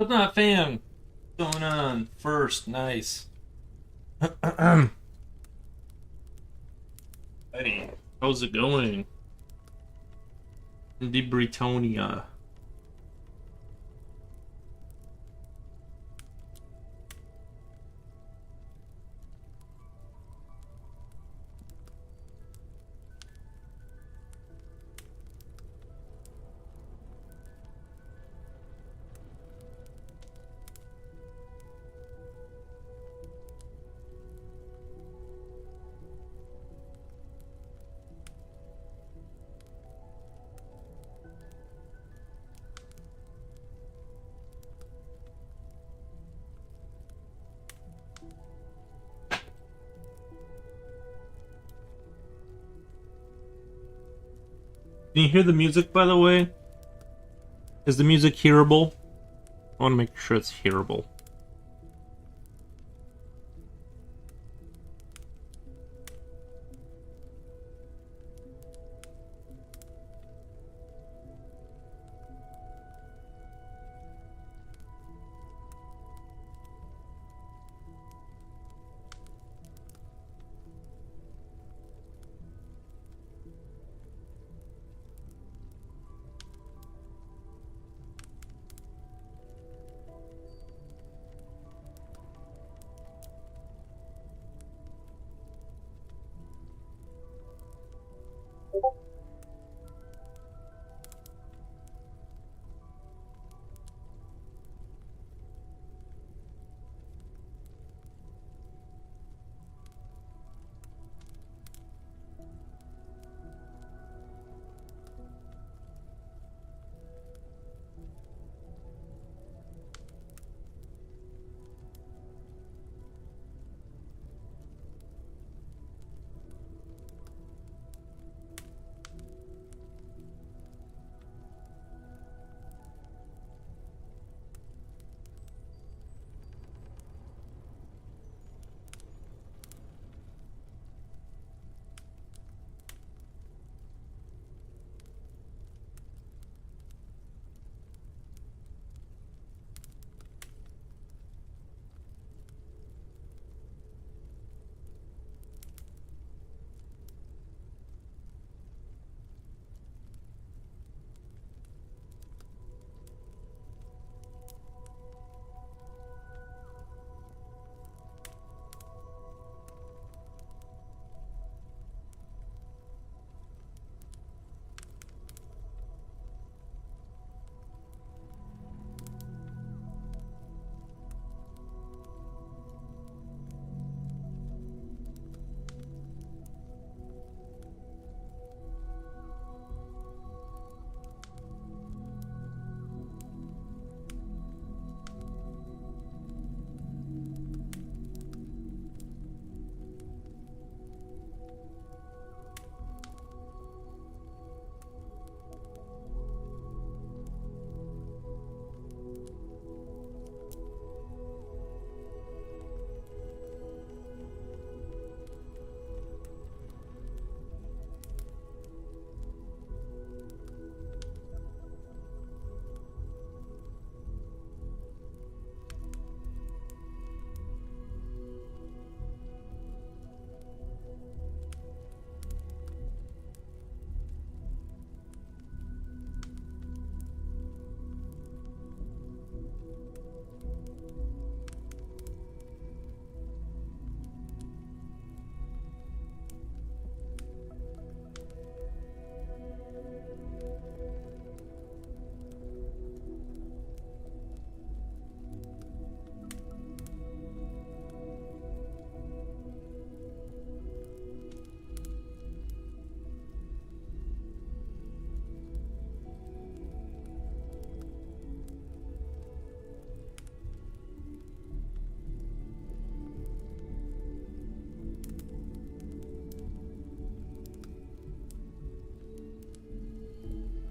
What's up, fam? What's going on? First, nice. Hey, how's it going? The Britonia. Can you hear the music, by the way? Is the music hearable? I want to make sure it's hearable.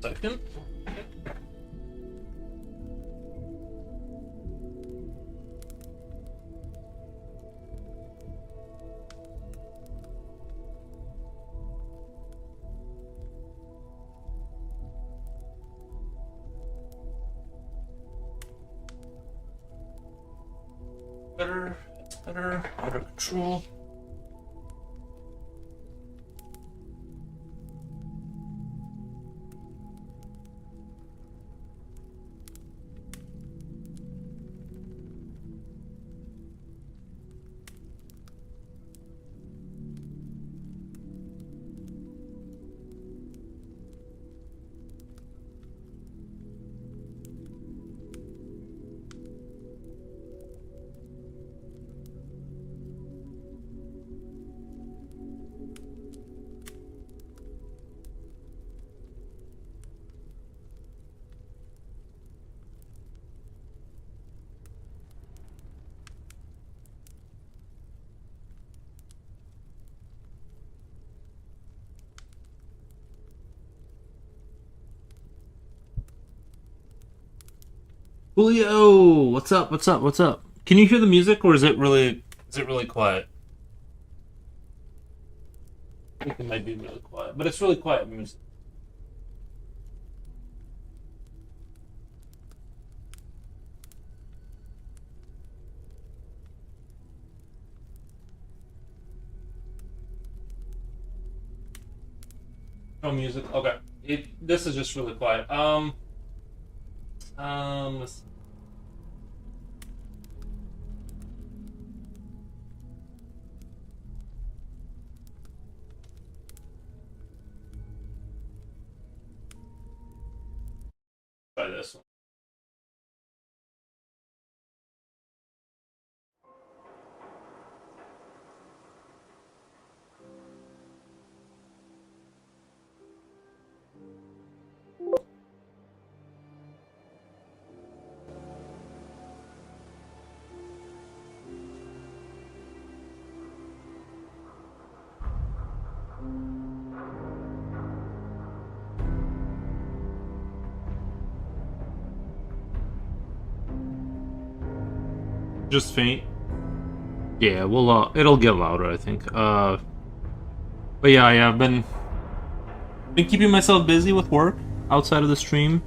Second. Better. It's better. Under control. Julio, what's up? What's up? What's up? Can you hear the music, or is it really quiet? I think it might be really quiet, but it's really quiet music. No music. Okay. This is just really quiet. Let's try this one. Just faint. Yeah, well, it'll get louder, I think. But yeah, I've been keeping myself busy with work outside of the stream.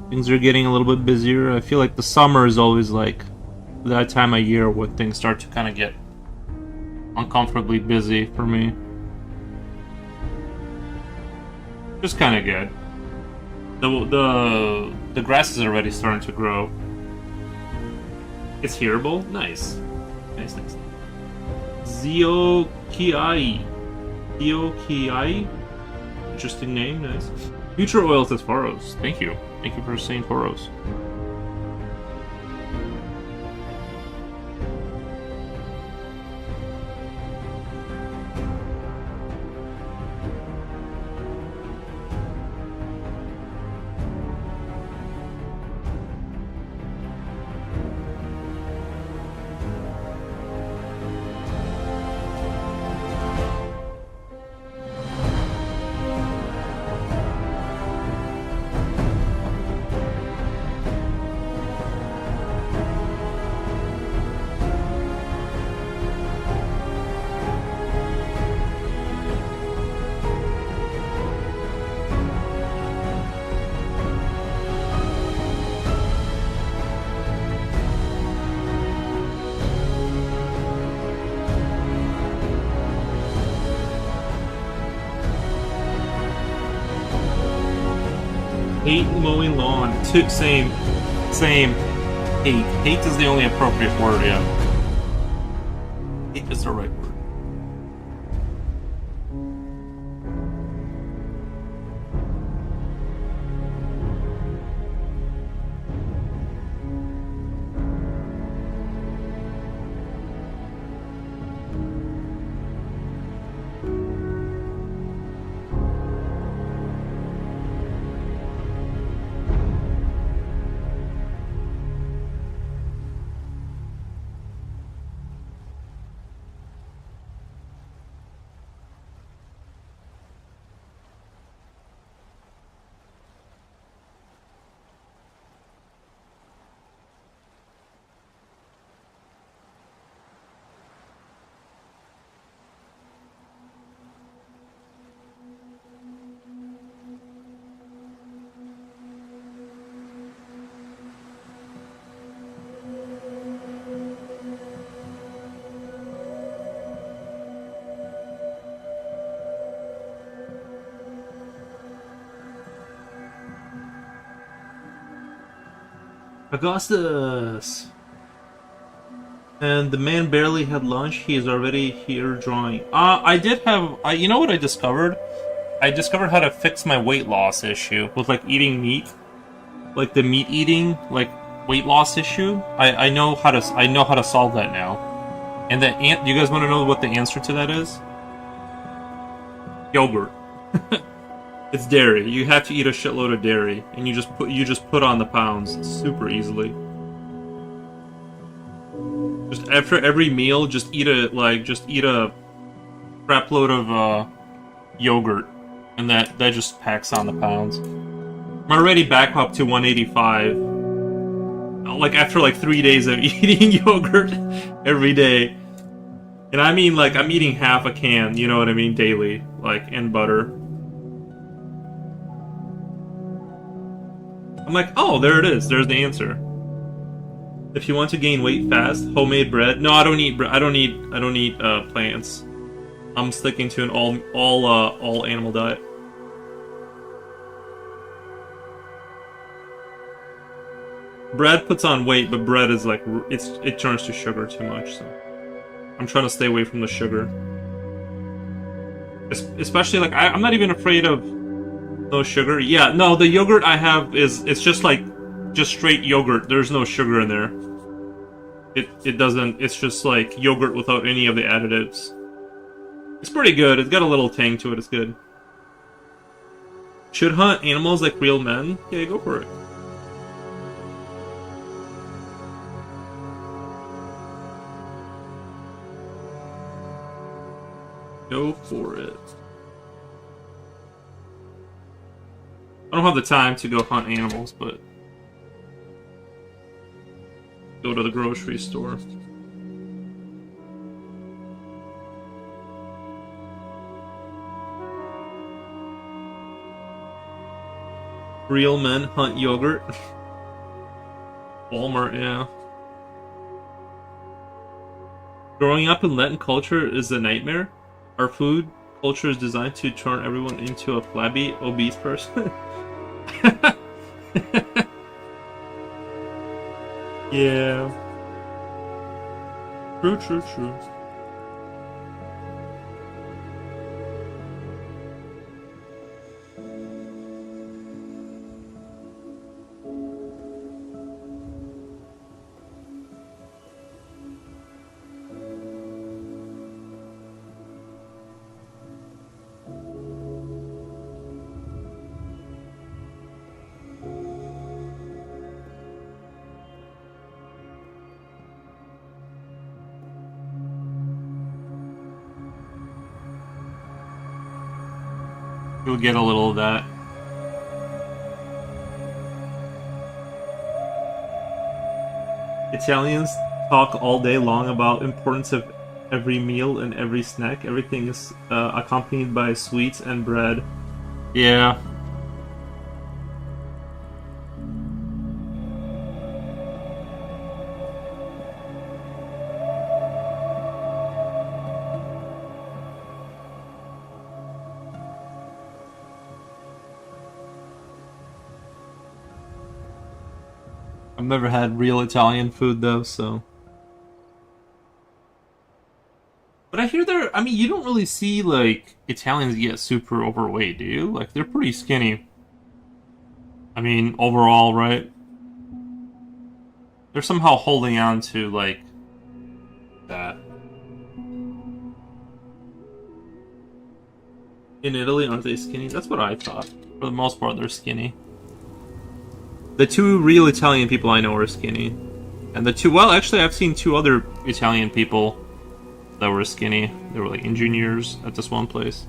Things are getting a little bit busier. I feel like the summer is always like that time of year where things start to kind of get uncomfortably busy for me. Just kind of good. The grass is already starting to grow. It's hearable. Nice. Nice. Ziokiai. Ziokiai? Interesting name, nice. Future Oils as Faros. Thank you. Thank you for saying Faros. Hate mowing lawn. Same. Hate. Hate is the only appropriate word, yeah. Hate is the right word. Augustus! And the man barely had lunch, he is already here drawing. I did have... you know what I discovered? I discovered how to fix my weight loss issue with, like, eating meat. Like, the meat eating, like, weight loss issue. I know how to solve that now. And do you guys want to know what the answer to that is? Yogurt. It's dairy. You have to eat a shitload of dairy, and you just put on the pounds super easily. Just after every meal, just eat a crap load of yogurt, and that just packs on the pounds. I'm already back up to 185. Like after like 3 days of eating yogurt every day. And I mean, like, I'm eating half a can, you know what I mean, daily, like, and butter. I'm like, oh, there it is. There's the answer. If you want to gain weight fast, homemade bread. No, I don't eat bread. I don't eat plants. I'm sticking to an all animal diet. Bread puts on weight, but bread is like it turns to sugar too much. So I'm trying to stay away from the sugar. Especially like I'm not even afraid of no sugar. Yeah, no, the yogurt I have it's just straight yogurt. There's no sugar in there. It doesn't. It's just like yogurt without any of the additives. It's pretty good. It's got a little tang to it. It's good. Should hunt animals like real men? Yeah, go for it. Go for it. I don't have the time to go hunt animals, but go to the grocery store. Real men hunt yogurt. Walmart, yeah. Growing up in Latin culture is a nightmare. Our food culture is designed to turn everyone into a flabby, obese person. Yeah. True. You'll get a little of that. Italians talk all day long about importance of every meal and every snack. Everything is accompanied by sweets and bread. Yeah. I've never had real Italian food though, so. But I hear I mean, you don't really see, like, Italians get super overweight, do you? Like, they're pretty skinny. I mean, overall, right? They're somehow holding on to, like, that. In Italy, aren't they skinny? That's what I thought. For the most part, they're skinny. The two real Italian people I know are skinny. And well, actually, I've seen two other Italian people that were skinny. They were like engineers at this one place.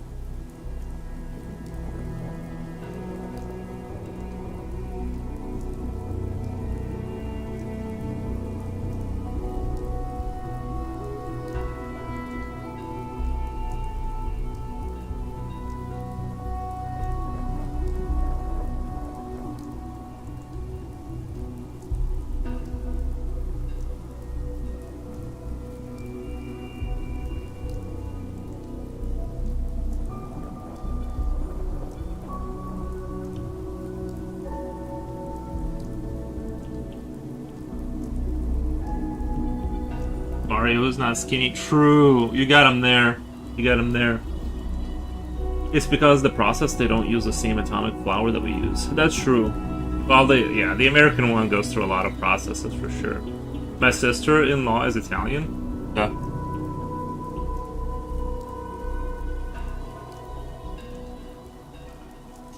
Sorry, it was not skinny. True, you got him there. You got him there. It's because the process, they don't use the same atomic flour that we use. That's true. Well, the American one goes through a lot of processes for sure. My sister-in-law is Italian. Yeah.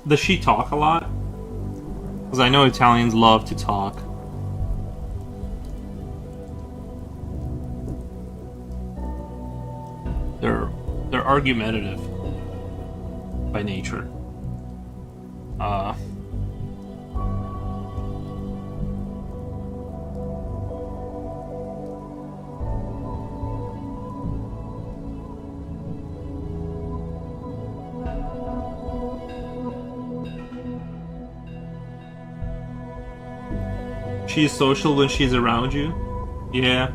Does she talk a lot? Because I know Italians love to talk. They're argumentative by nature. She's social when she's around you? Yeah.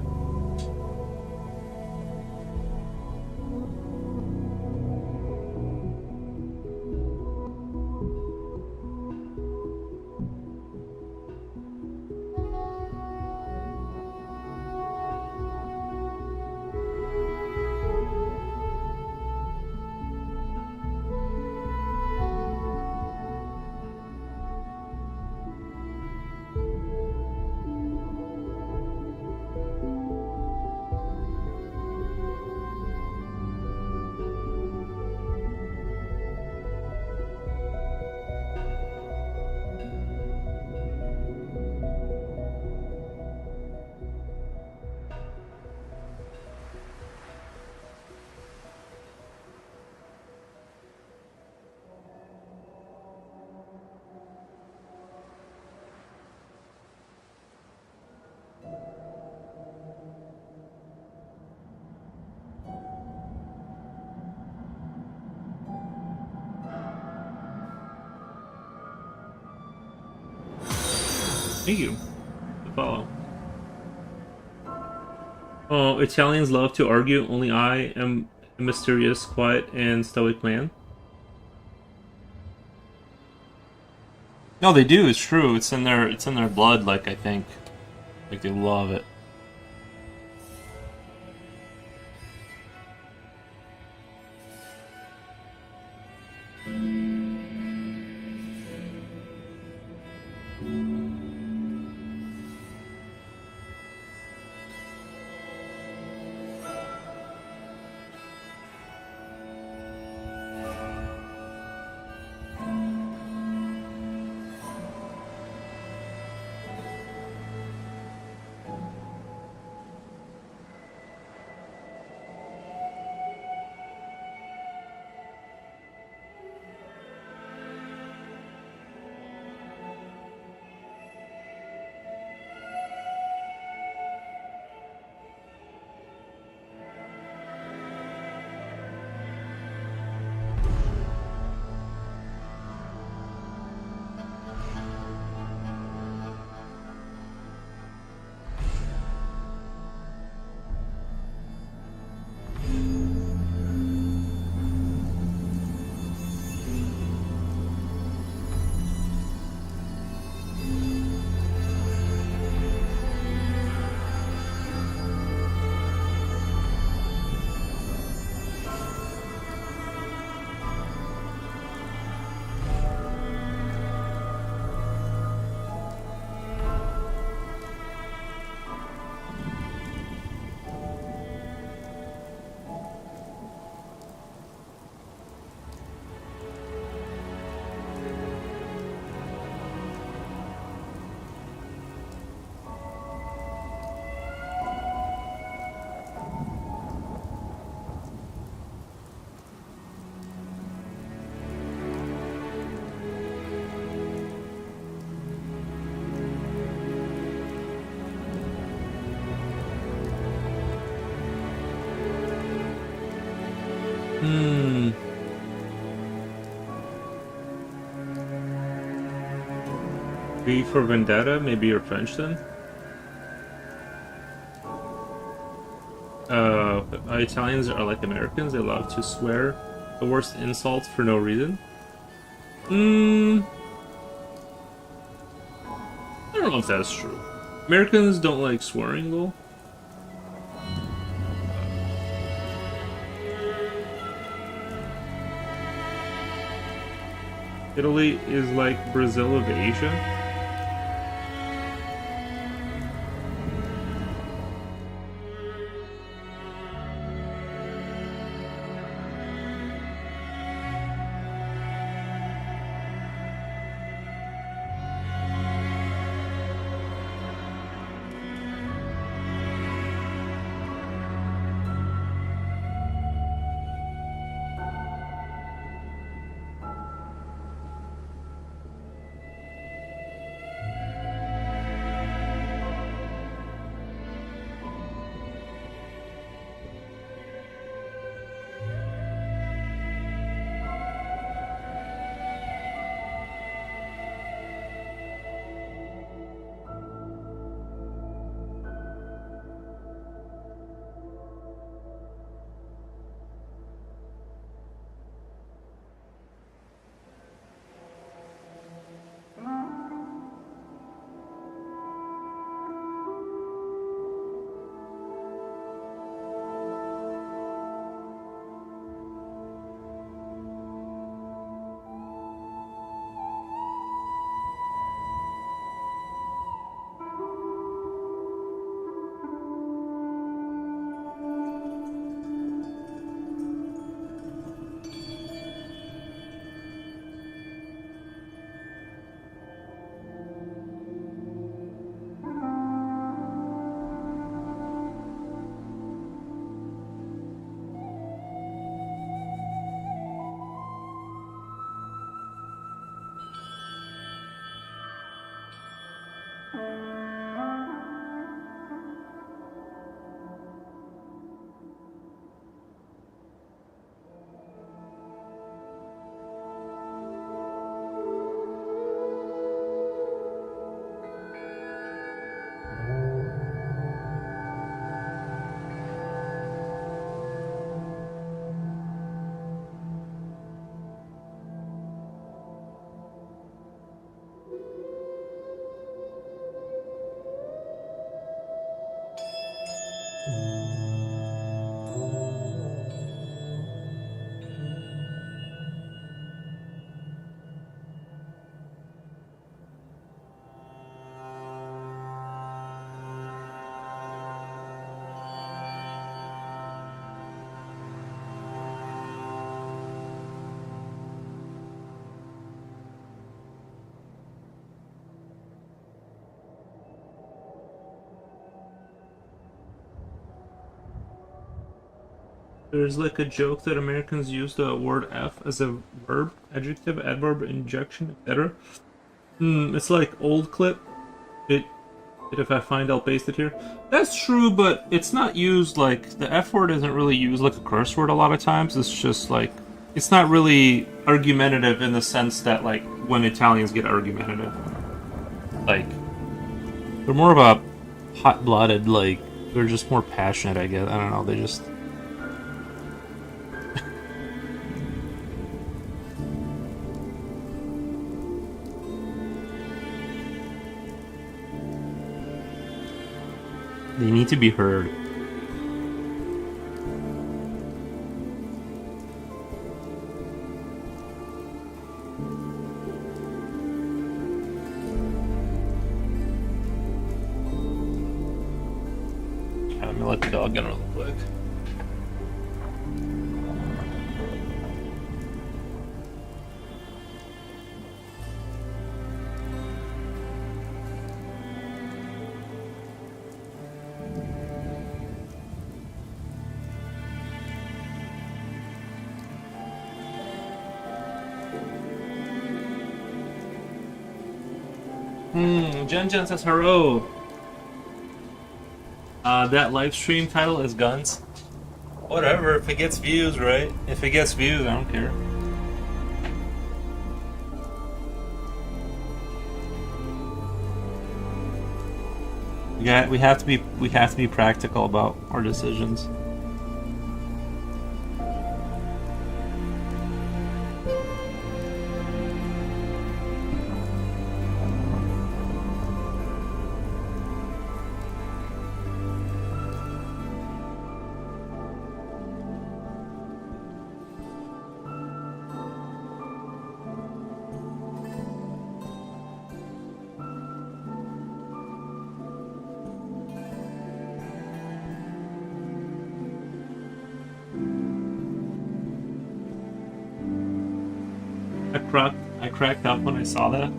Thank you. To follow. Oh, Italians love to argue. Only I am a mysterious, quiet, and stoic man. No, they do. It's true. It's in their. It's in their blood. Like I think, like they love it. V for Vendetta? Maybe you're French then? Italians are like Americans, they love to swear the worst insults for no reason. I don't know if that's true. Americans don't like swearing though. Italy is like Brazil of Asia. There's like a joke that Americans use the word F as a verb, adjective, adverb, injection, etc. It's like old clip. If I find, I'll paste it here. That's true, but it's not used like the F word isn't really used like a curse word a lot of times. It's just like it's not really argumentative in the sense that like when Italians get argumentative, like they're more of a hot-blooded, like they're just more passionate. I guess I don't know. They just. They need to be heard. Okay, let me let the dog in real quick. Jen says hello. That live stream title is Guns. Whatever, if it gets views, right? If it gets views, I don't care. Yeah, we have to be practical about our decisions. I cracked up when I saw that.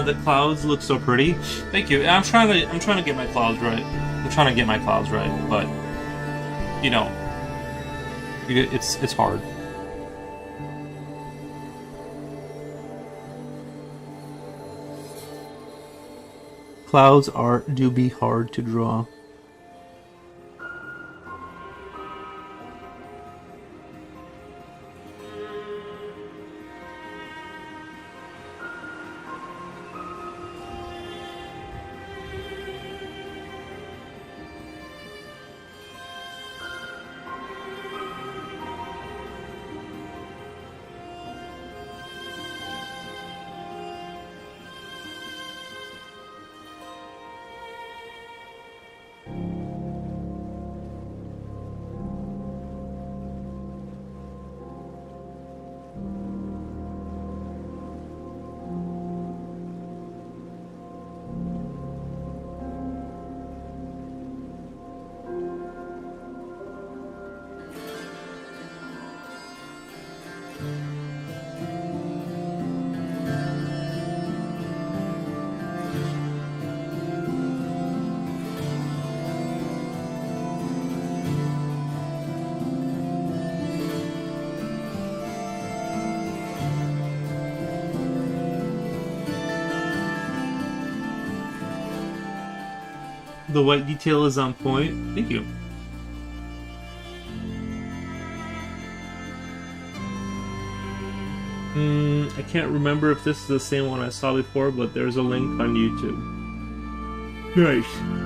The clouds look so pretty. Thank you. I'm trying to get my clouds right. I'm trying to get my clouds right, but you know, it's hard. Clouds do be hard to draw. The white detail is on point. Thank you. I can't remember if this is the same one I saw before, but there's a link on YouTube. Nice.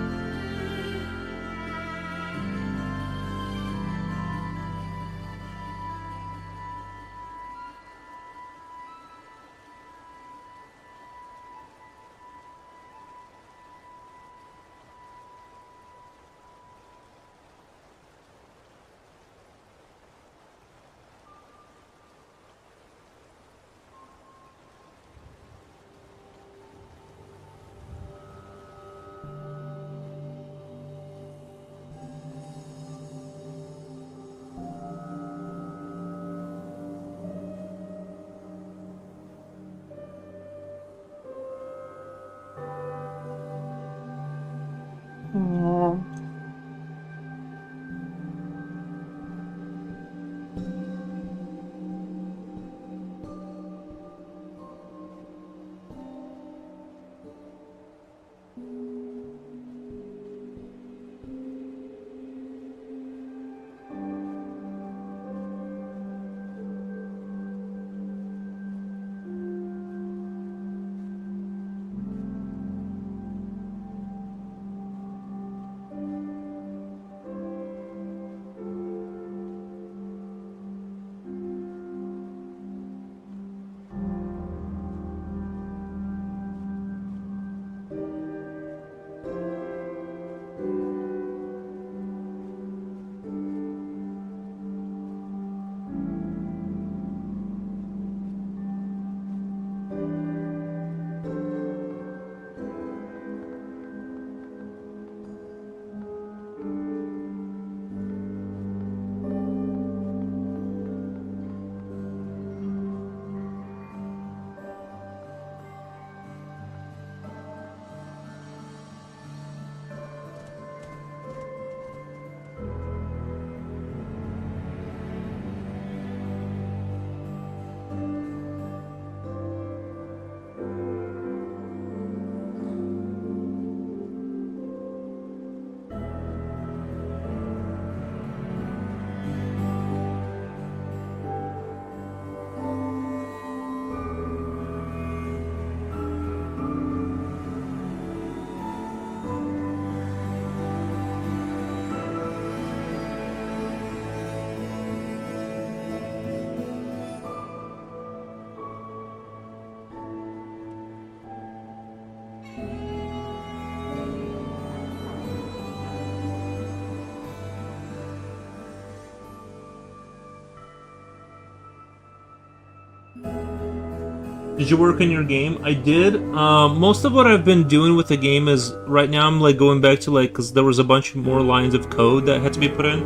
Did you work on your game? I did. Most of what I've been doing with the game is right now I'm like going back to like because there was a bunch more lines of code that had to be put in.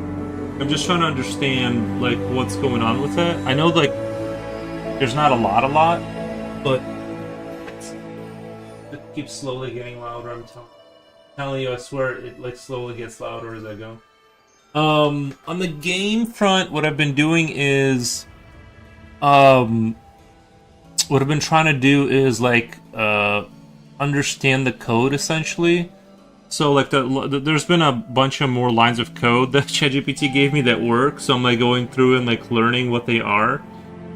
I'm just trying to understand like what's going on with it. I know like there's not a lot, but it keeps slowly getting louder. I'm telling you, I swear it like slowly gets louder as I go. On the game front, what I've been doing is what I've been trying to do is like understand the code essentially. So like there's been a bunch of more lines of code that ChatGPT gave me that work. So I'm like going through and like learning what they are,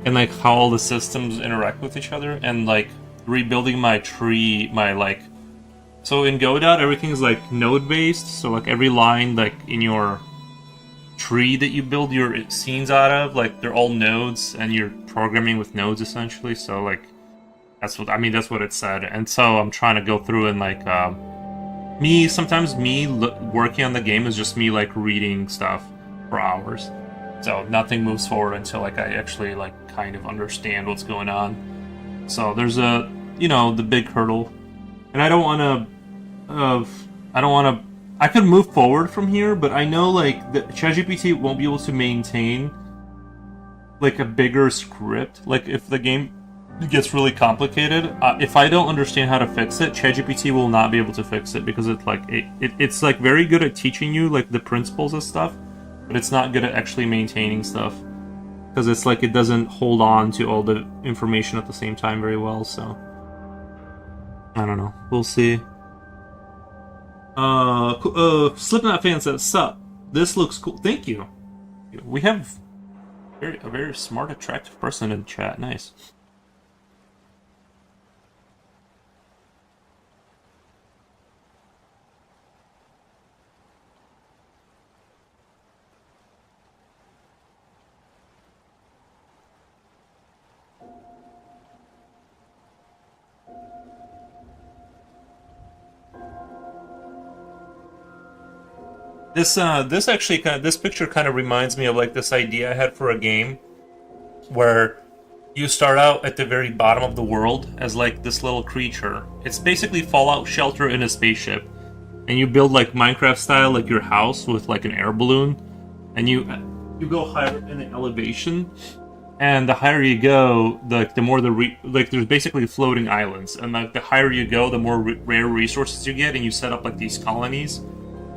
and like how all the systems interact with each other, and like rebuilding my tree, my like. So in Godot, everything's like node based. So like every line like in your tree that you build your scenes out of, like they're all nodes, and you're programming with nodes essentially. So like that's what I mean. That's what it said. And so I'm trying to go through and like sometimes working on the game is just me like reading stuff for hours. So nothing moves forward until like I actually like kind of understand what's going on. So there's the big hurdle, and I don't want to. I could move forward from here, but I know like the ChatGPT won't be able to maintain like a bigger script. Like if the game gets really complicated, if I don't understand how to fix it, ChatGPT will not be able to fix it because it's like it's like very good at teaching you like the principles of stuff, but it's not good at actually maintaining stuff because it's like it doesn't hold on to all the information at the same time very well. So I don't know. We'll see. Slipknot fan says, "Sup? This looks cool. Thank you. We have a very smart, attractive person in the chat. Nice." This picture kind of reminds me of like this idea I had for a game where you start out at the very bottom of the world as like this little creature. It's basically Fallout Shelter in a spaceship, and you build like Minecraft style like your house with like an air balloon, and you go higher in the elevation, and the higher you go, the more there's basically floating islands, and like the higher you go, the more rare resources you get, and you set up like these colonies.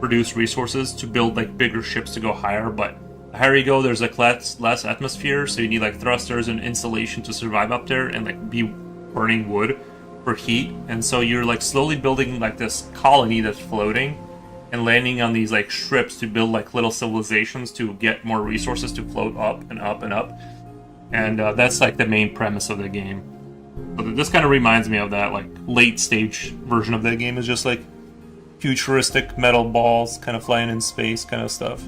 Produce resources to build like bigger ships to go higher, but the higher you go, there's like less atmosphere, so you need like thrusters and insulation to survive up there, and like be burning wood for heat. And so you're like slowly building like this colony that's floating and landing on these like ships to build like little civilizations to get more resources to float up and up and up. And that's like the main premise of the game. So this kind of reminds me of that like late stage version of that game. Is just like futuristic metal balls kind of flying in space kind of stuff.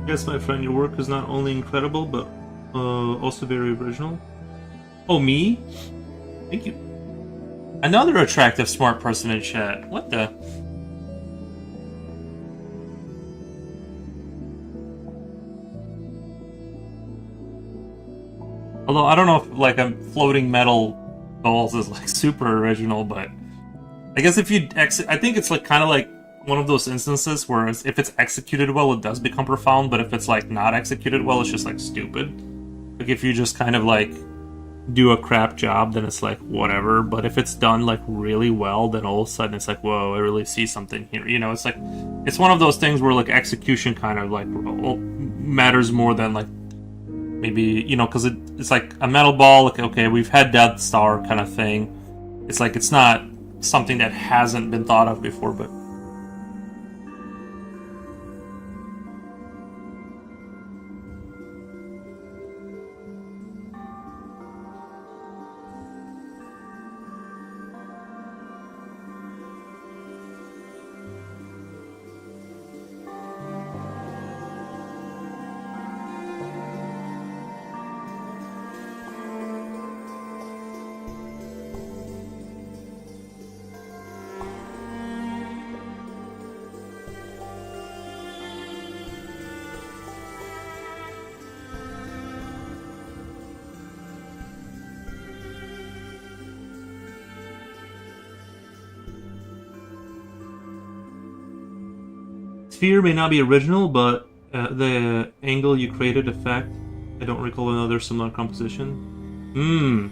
Yes, my friend, your work is not only incredible, but also very original. Oh, me? Thank you. Another attractive, smart person in chat. What the? Although I don't know if like a floating metal balls is like super original, but I guess if you I think it's like kind of like one of those instances where if it's executed well, it does become profound, but if it's like not executed well, it's just like stupid. Like if you just kind of like do a crap job, then it's like whatever. But if it's done like really well, then all of a sudden it's like, whoa, I really see something here. You know, it's like it's one of those things where like execution kind of like matters more than like maybe, you know, because it's like a metal ball. Like okay, we've had Death Star kind of thing. It's like it's not something that hasn't been thought of before, but. Sphere may not be original, but the angle you created effect. I don't recall another similar composition. Hmm.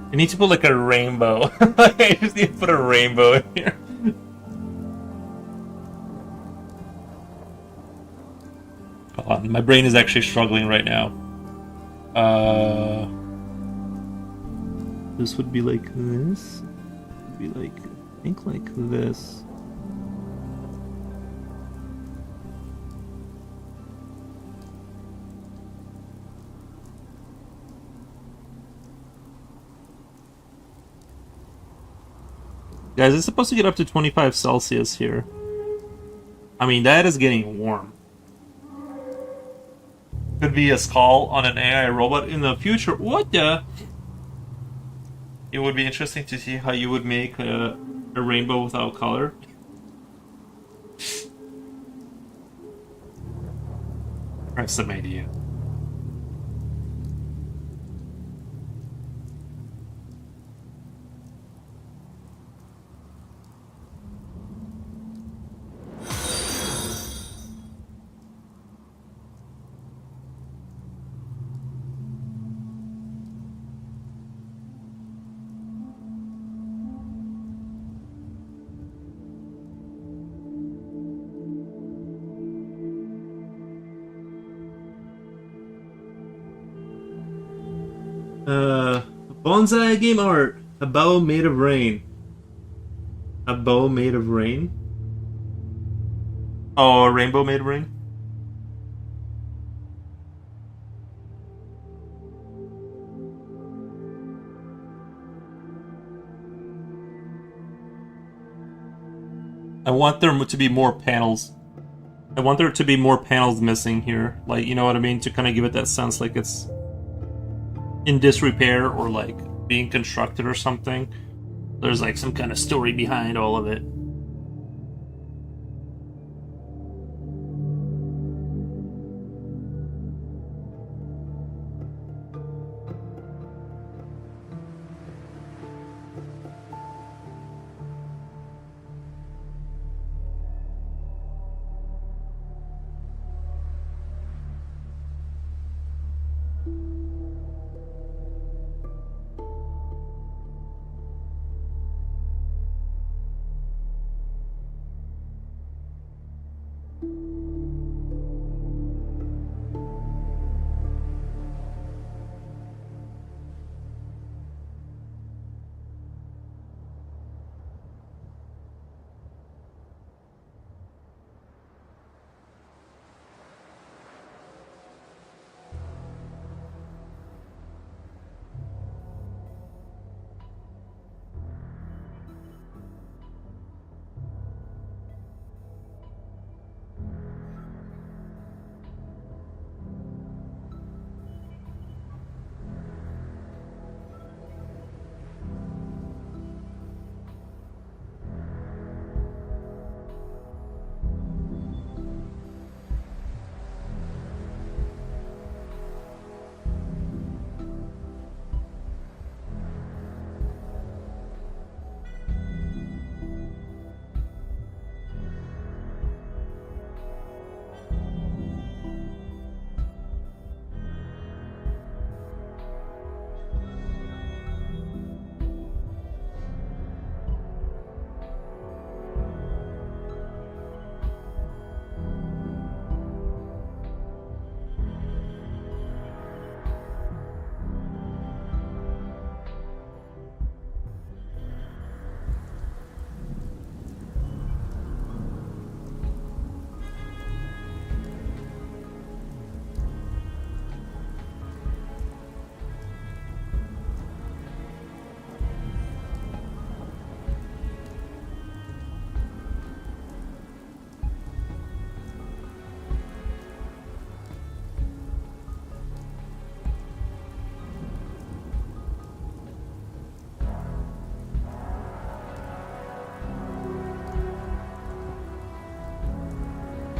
I need to put like a rainbow. I just need to put a rainbow in here. Hold on, my brain is actually struggling right now. This would be like this. It would be like, I think like this. Guys, it's supposed to get up to 25 Celsius here. I mean, that is getting warm. Could be a skull on an AI robot in the future. What the? It would be interesting to see how you would make a rainbow without color. I have some idea. Bonsai game art. A bow made of rain. A bow made of rain? Oh, a rainbow made of rain? I want there to be more panels. I want there to be more panels missing here. Like, you know what I mean? To kind of give it that sense like it's in disrepair or like being constructed or something. There's like some kind of story behind all of it.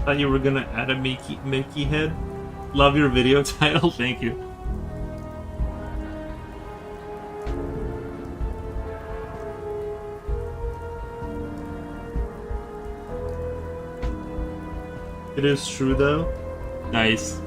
Thought you were gonna add a Mickey head. Love your video title, thank you. It is true though. Nice.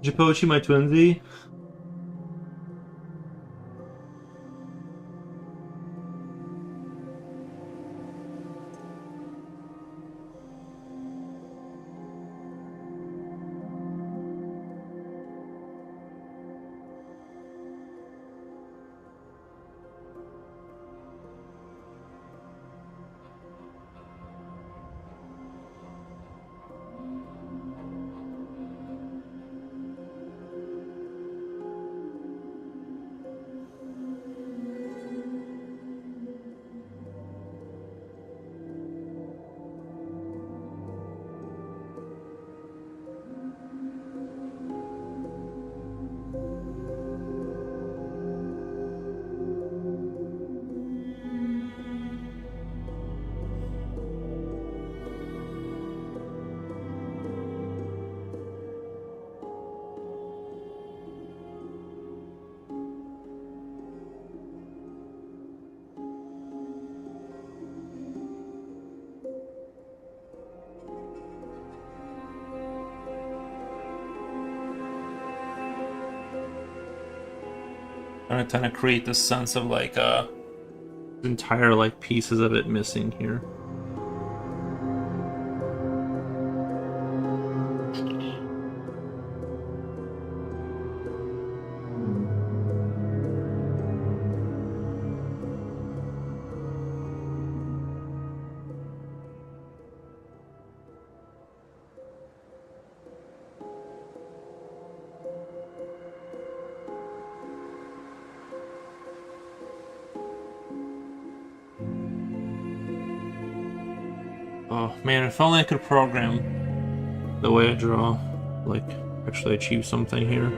Japochi, my twinsy. I'm trying to create this sense of like entire like pieces of it missing here. Oh man, if only I could program the way I draw, like actually achieve something here.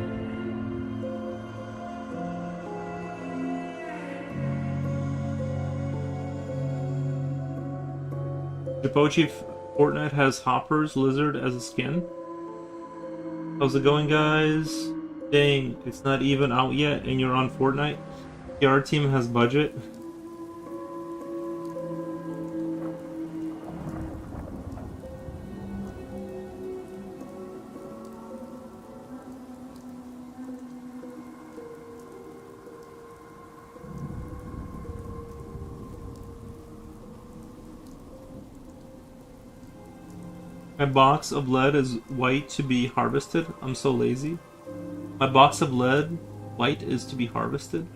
Japochi, Fortnite has Hopper's lizard as a skin. How's it going, guys? Dang, it's not even out yet and you're on Fortnite? PR team has budget. My box of lead is white to be harvested. I'm so lazy. My box of lead white is to be harvested.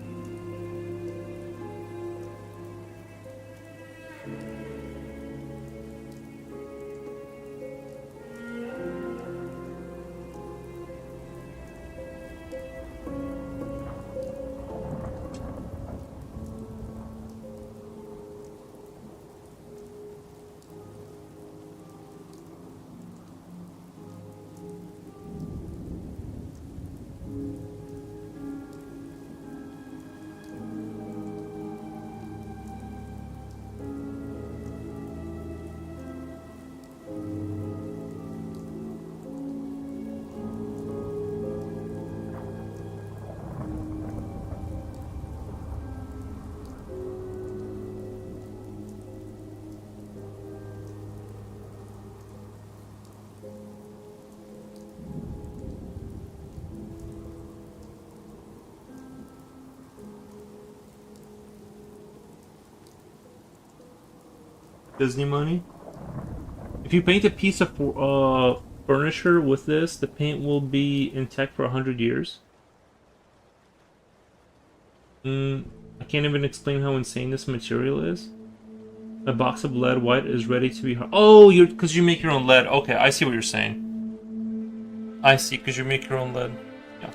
Disney money. If you paint a piece of furniture with this, the paint will be intact for 100 years. I can't even explain how insane this material is. A box of lead white is ready to be. Oh, you're because you make your own lead. Okay, I see what you're saying. I see, because you make your own lead. Yeah.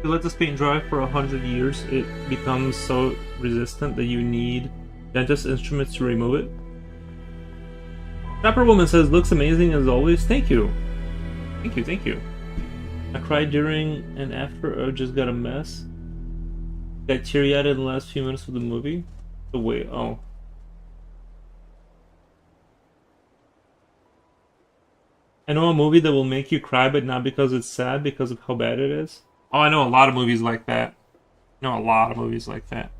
you let this paint dry for 100 years, it becomes so resistant that you need dentist instruments to remove it. Trapper Woman says, looks amazing as always. Thank you. Thank you, thank you. I cried during and after, I just got a mess. Got teary-eyed in the last few minutes of the movie. The way, oh. I know a movie that will make you cry, but not because it's sad, because of how bad it is. Oh, I know a lot of movies like that. I know a lot of movies like that.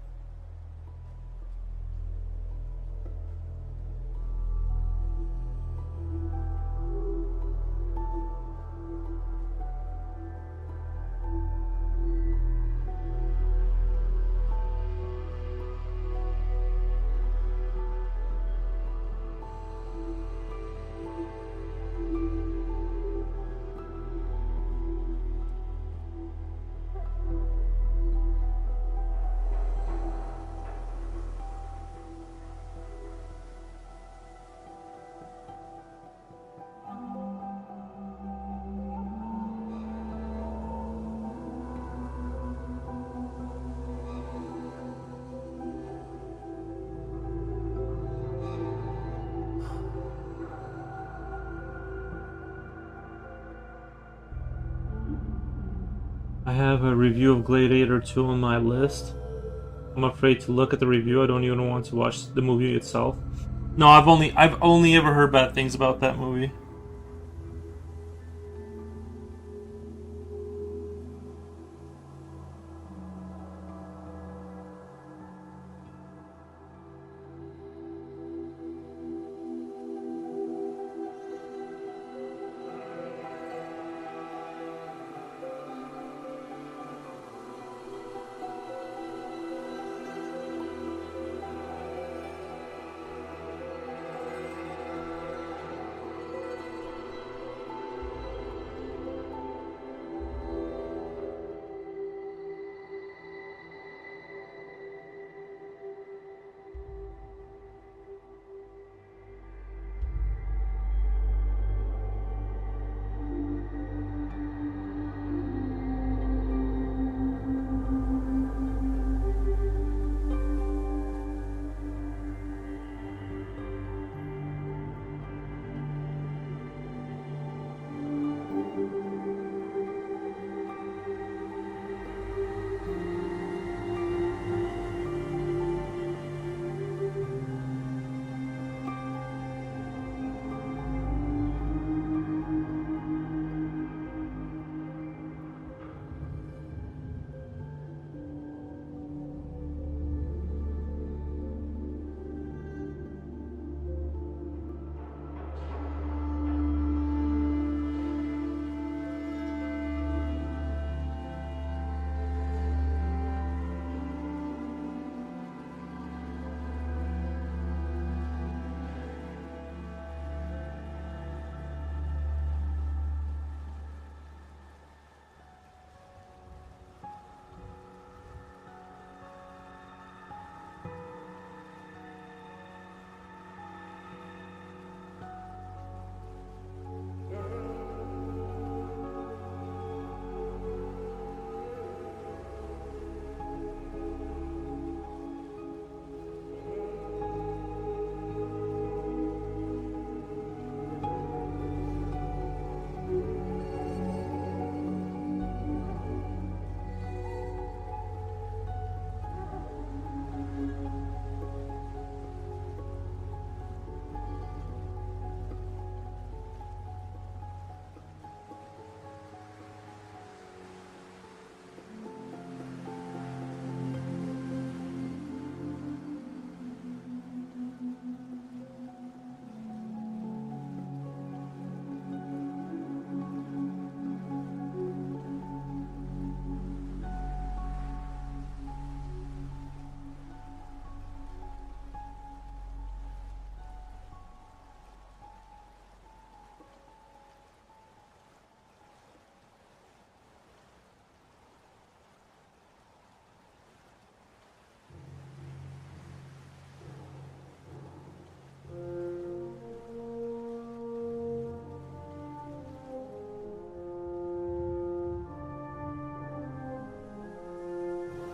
I have a review of Gladiator 2 on my list. I'm afraid to look at the review. I don't even want to watch the movie itself. No, I've only ever heard bad things about that movie.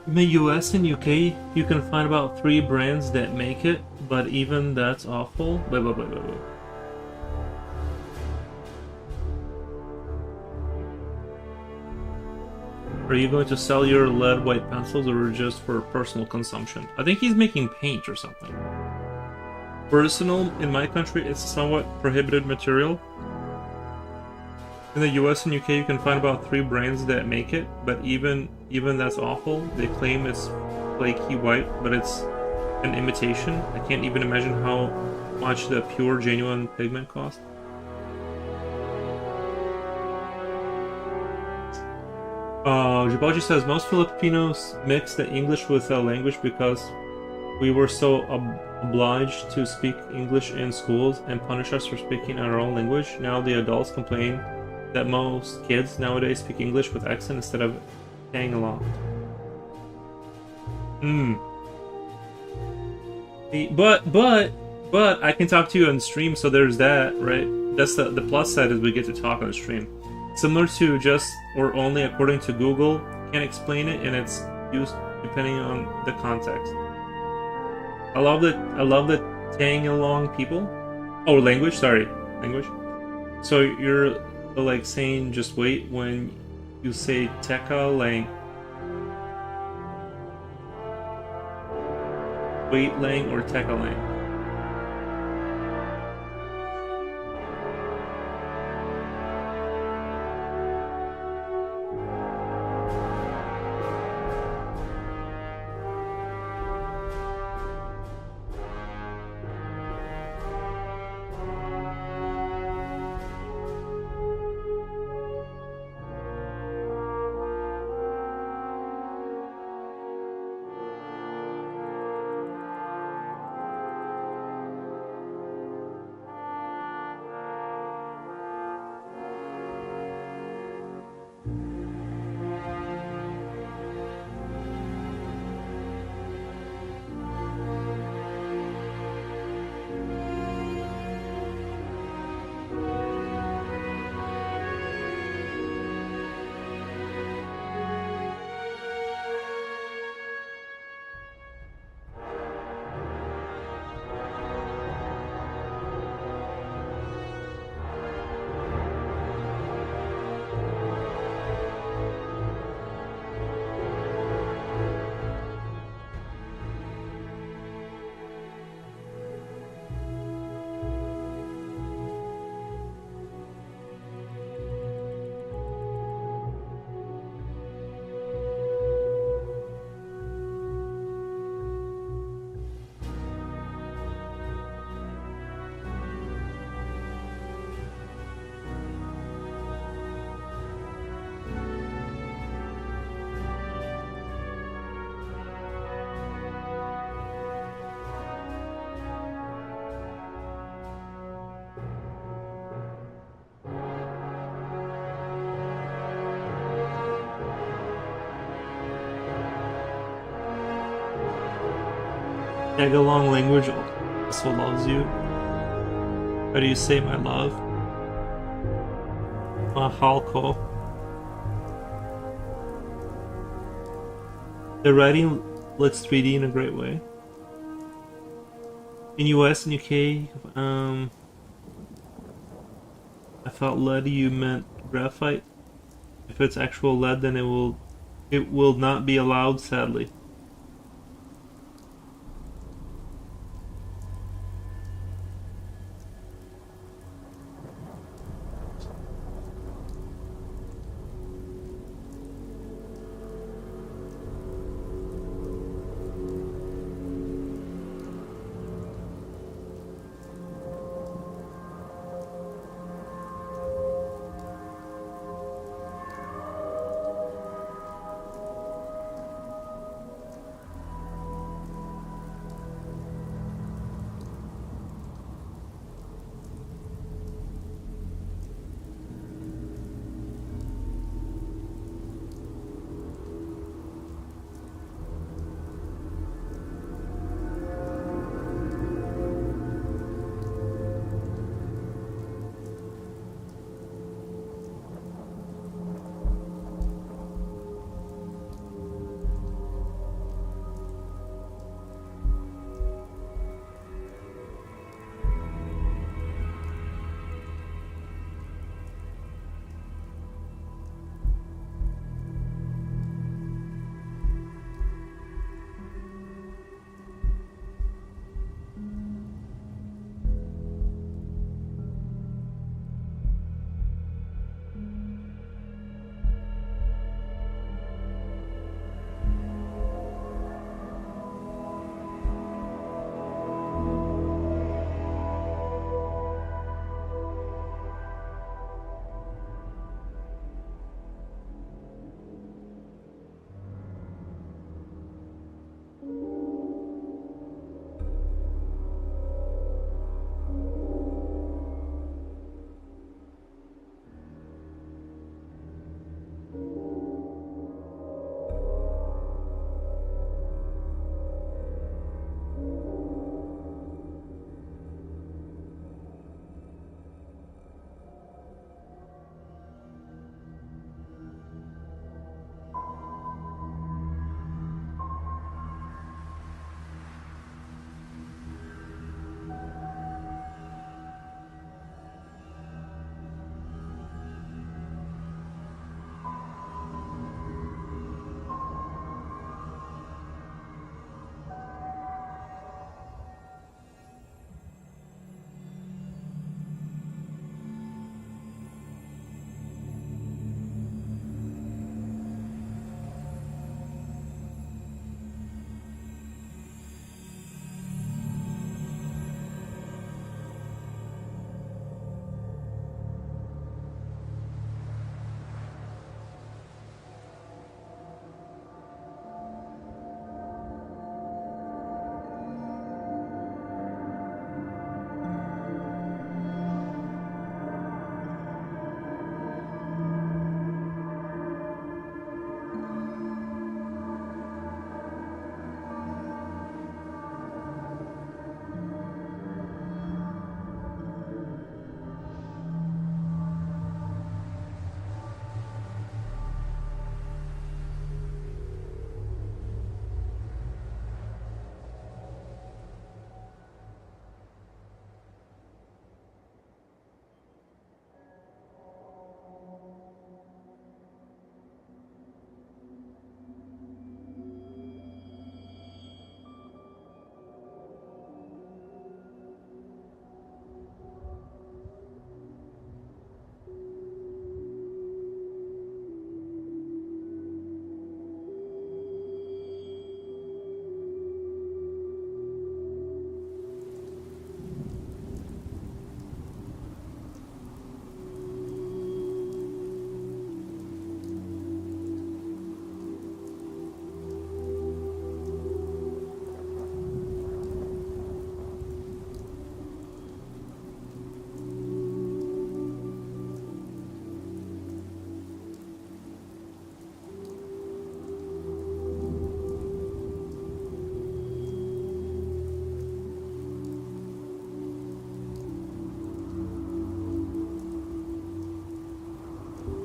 In the US and UK, you can find about 3 brands that make it, but even that's awful. Wait. Are you going to sell your lead white pencils or just for personal consumption? I think he's making paint or something. Personal, in my country, it's somewhat prohibited material. In the US and UK, you can find about 3 brands that make it, but even that's awful. They claim it's flaky white, but it's an imitation. I can't even imagine how much the pure, genuine pigment costs. Jibalji says most Filipinos mix the English with the language because we were so obliged to speak English in schools and punish us for speaking our own language. Now the adults complain that most kids nowadays speak English with accent instead of saying along. But I can talk to you on stream, so there's that, right? That's the plus side is we get to talk on stream. Similar to just or only according to Google, can't explain it, and it's used depending on the context. I love the tang along people. Oh, language. Sorry, language. So you're like saying just wait when you say teka lang. Wait lang or teka lang. Tagalong language also loves you. How do you say my love? Mahal ko. The writing looks 3D in a great way. In US and UK, I thought lead you meant graphite. If it's actual lead, then it will not be allowed, sadly.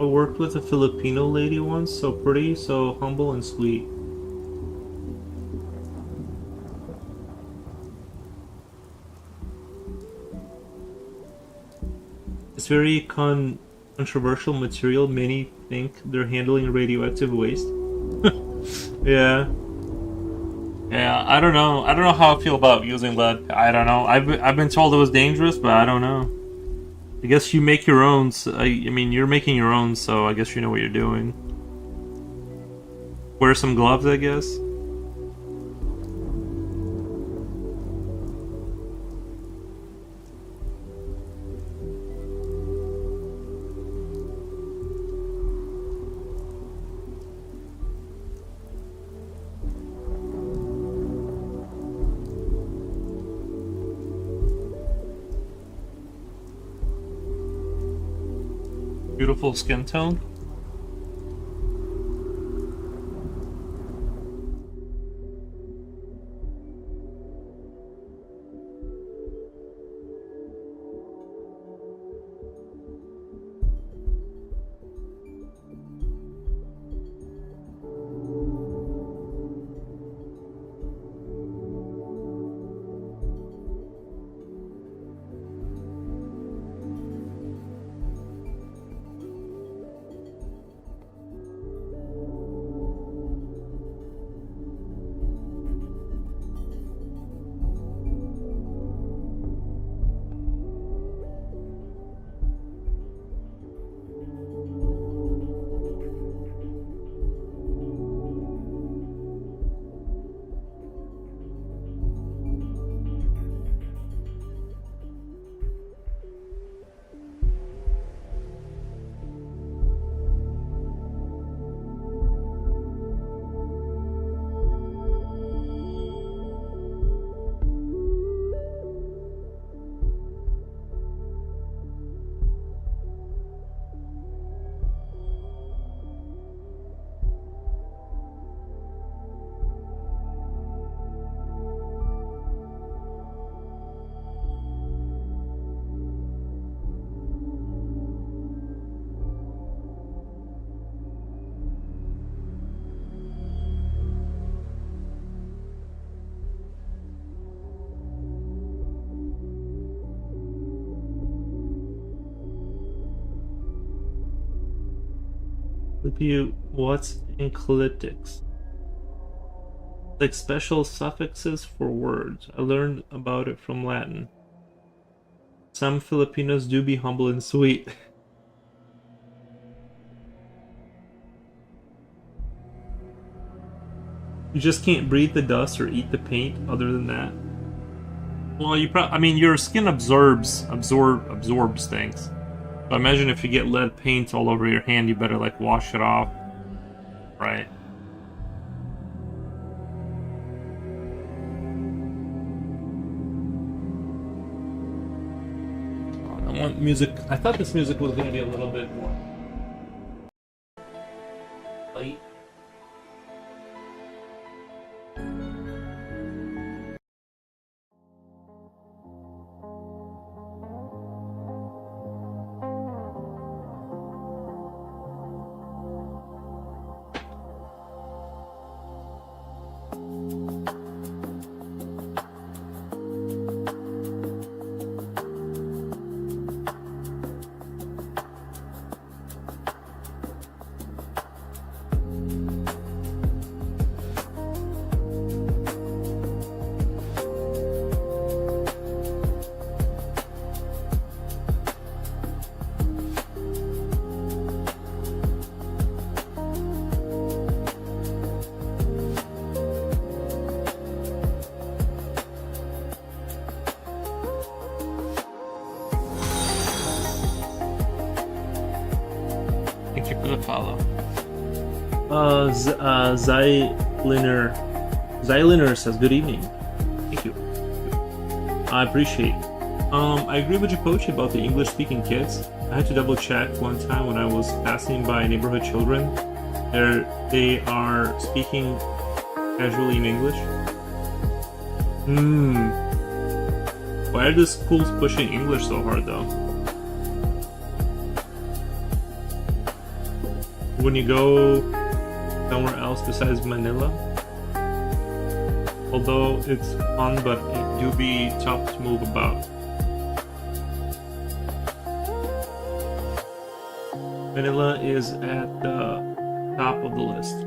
I worked with a Filipino lady once, so pretty, so humble and sweet. It's very controversial material. Many think they're handling radioactive waste. Yeah. Yeah, I don't know. I don't know how I feel about using lead. I don't know. I've been told it was dangerous, but I don't know. I guess you make your own. So, I mean, you're making your own, so I guess you know what you're doing. Wear some gloves, I guess. Beautiful skin tone. What's enclitics? Like special suffixes for words. I learned about it from Latin. Some Filipinos do be humble and sweet. You just can't breathe the dust or eat the paint. Other than that, well, I mean, your skin absorbs things. So imagine if you get lead paint all over your hand, you better like wash it off, right? I want music. I thought this music was going to be a little bit more light. Thank you for the follow. Zyliner says good evening. Thank you. I appreciate. I agree with Japochi about the English-speaking kids. I had to double check one time when I was passing by neighborhood children. They are speaking casually in English. Why are the schools pushing English so hard though? when you go somewhere else besides Manila. Although it's fun, but it do be tough to move about. Manila is at the top of the list.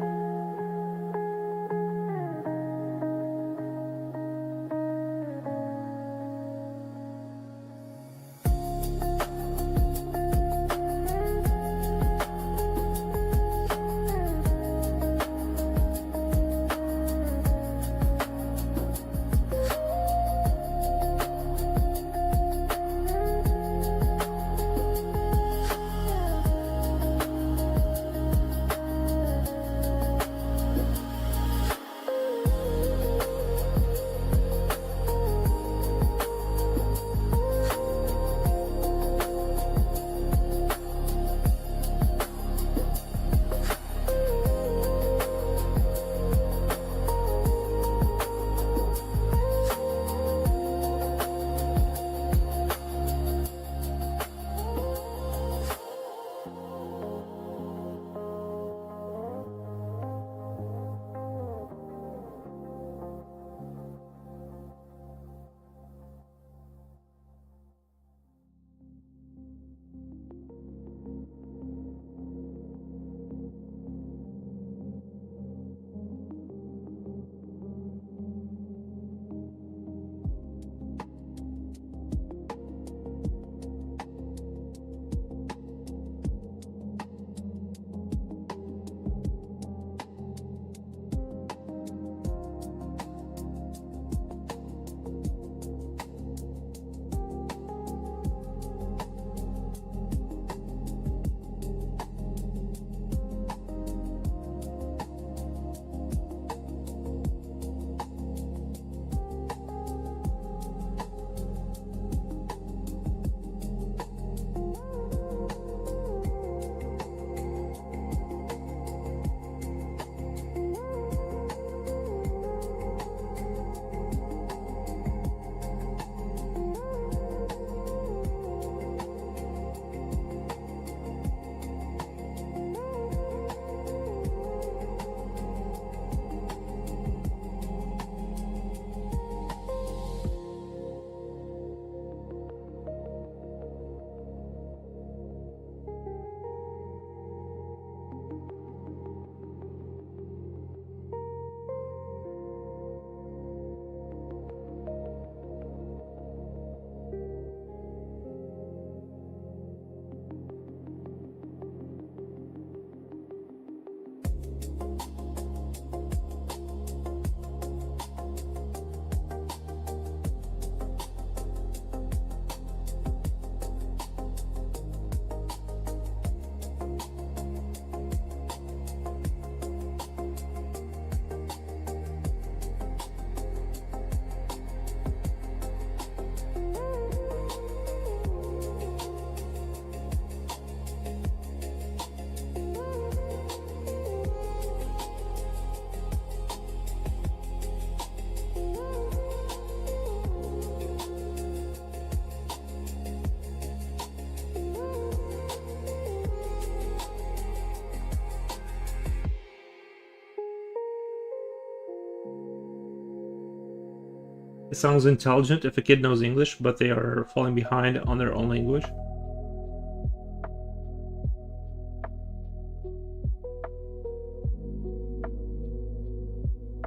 It sounds intelligent if a kid knows English, but they are falling behind on their own language.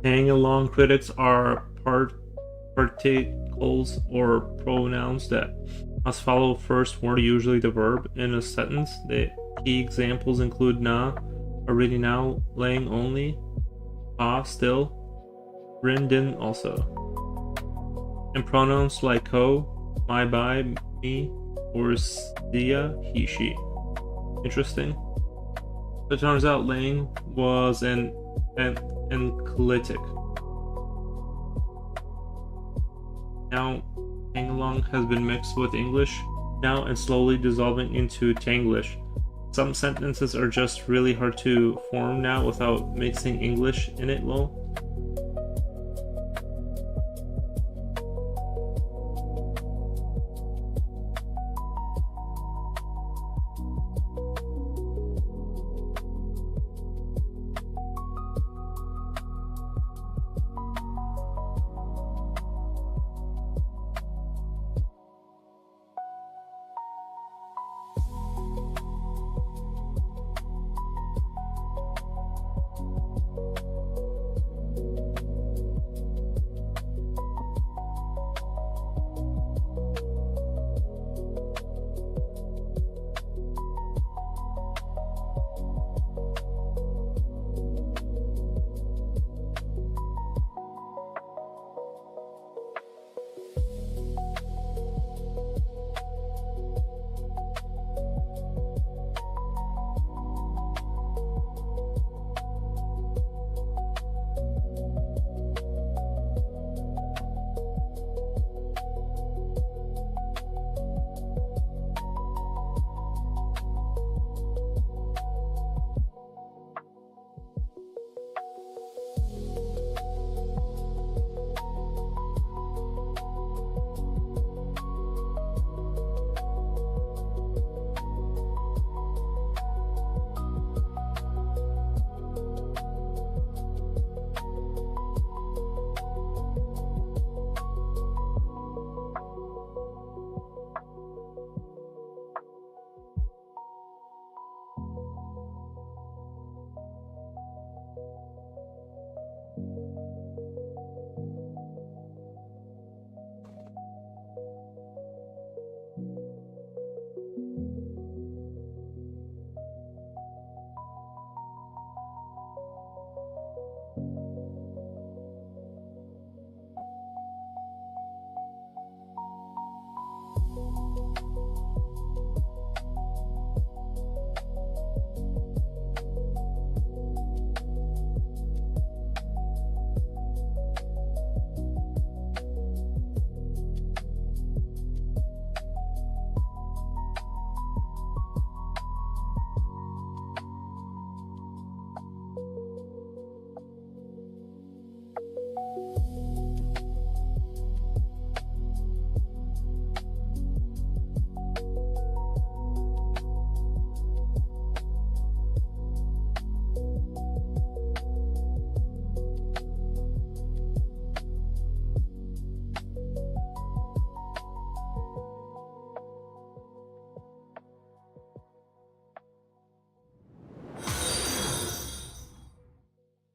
Hang-along critics are particles or pronouns that must follow first word, usually the verb, in a sentence. The key examples include na, already now, laying only, still, rin din also. And pronouns like ko, my, by, me, or dia, he, she. Interesting. It turns out laying was an enclitic. Now, hang-along has been mixed with English now and slowly dissolving into Tanglish. Some sentences are just really hard to form now without mixing English in it, lol.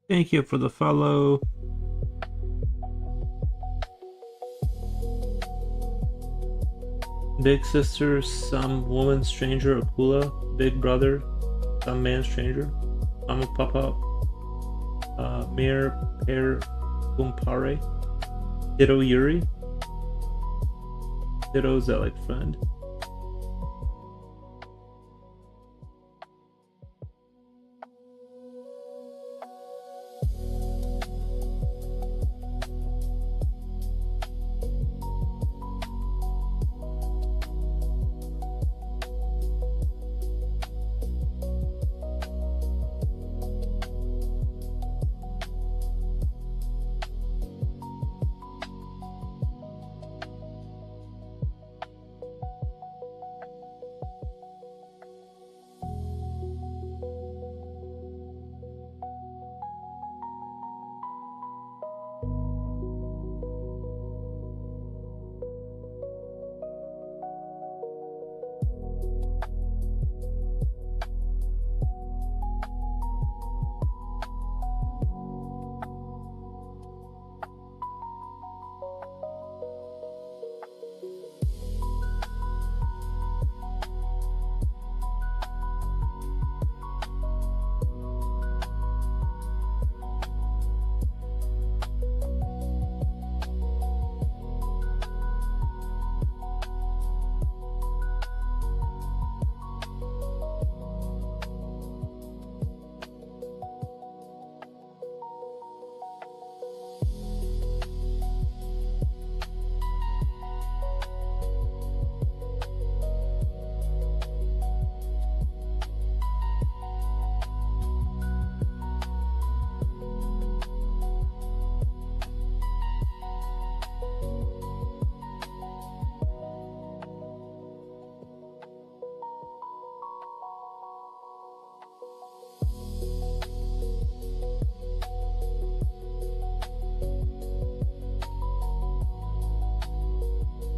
Thank you for the follow. Big sister, some woman stranger, Akula. Big brother, some man stranger. Mama Papa, Mayor Per Bumpare. Ditto Yuri. Ditto's that like friend.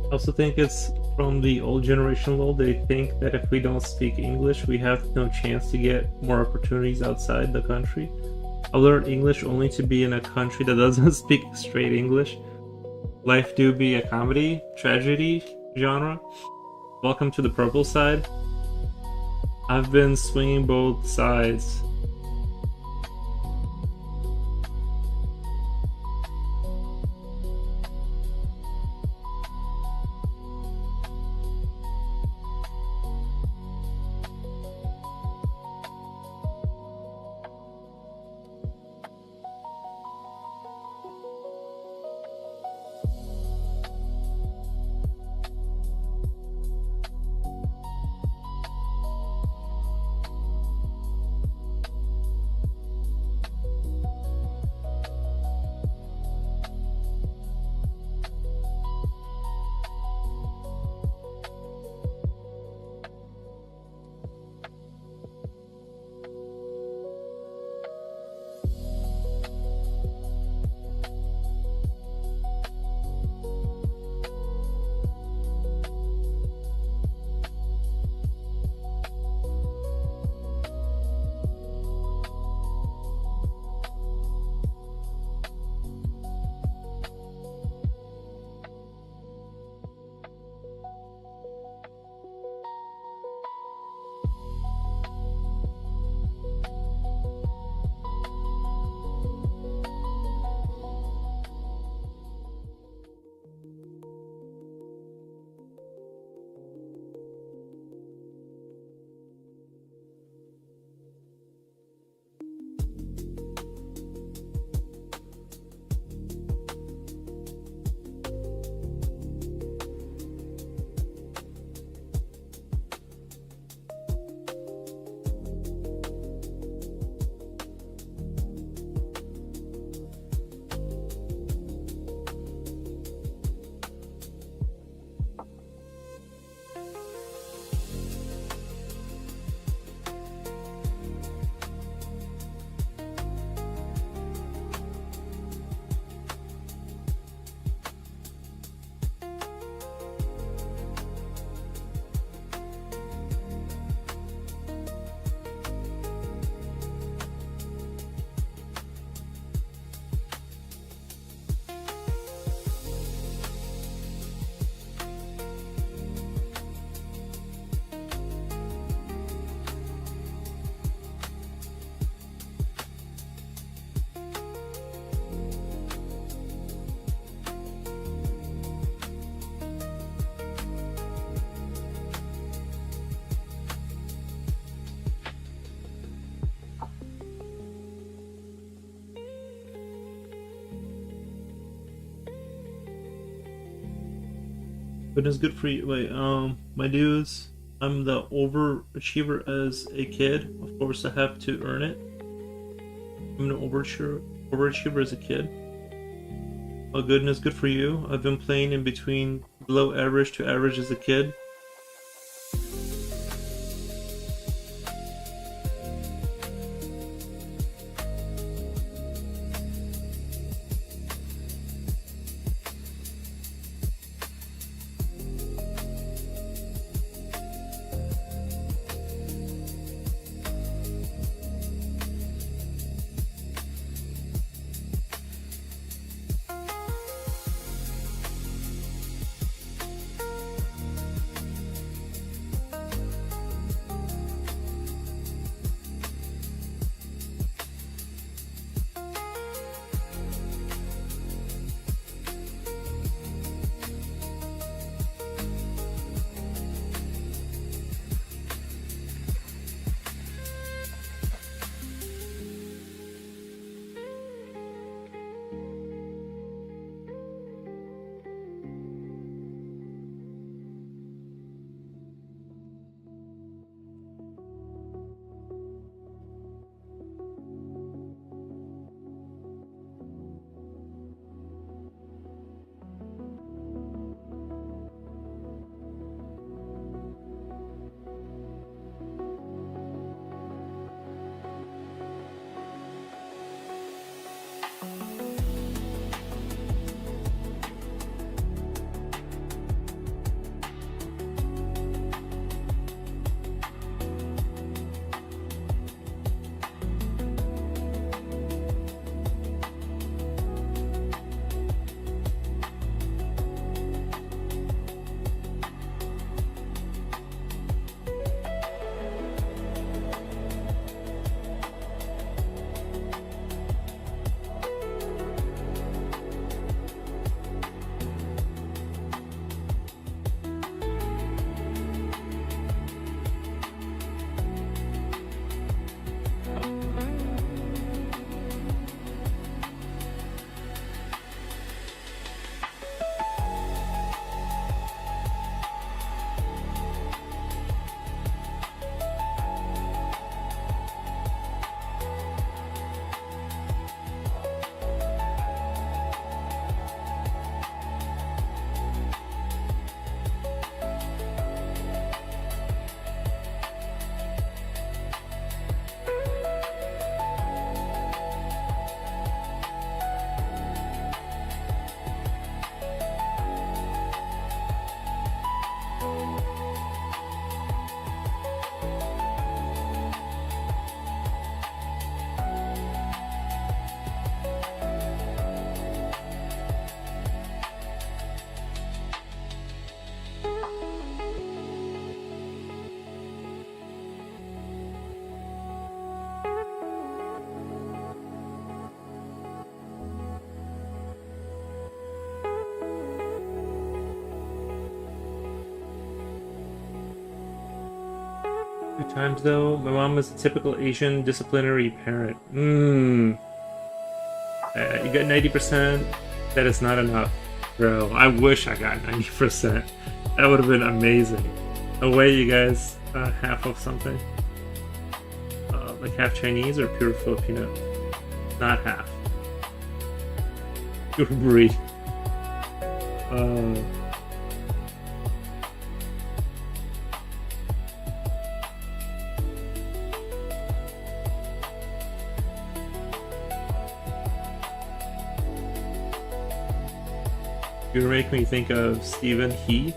I also think it's from the old generation lol. They think that if we don't speak English, we have no chance to get more opportunities outside the country. I learned English only to be in a country that doesn't speak straight English. Life do be a comedy, tragedy genre. Welcome to the purple side. I've been swinging both sides. Goodness, good for you. Wait, my dudes, I'm the overachiever as a kid. Of course, I have to earn it. I'm an overachiever as a kid. Oh goodness, good for you. I've been playing in between below average to average as a kid. Two times though, my mom was a typical Asian disciplinary parent. You got 90%. That is not enough, bro. I wish I got 90%. That would have been amazing. No way, you guys. Half of something. Like half Chinese or pure Filipino? Not half. Pure breed. You make me think of Stephen He.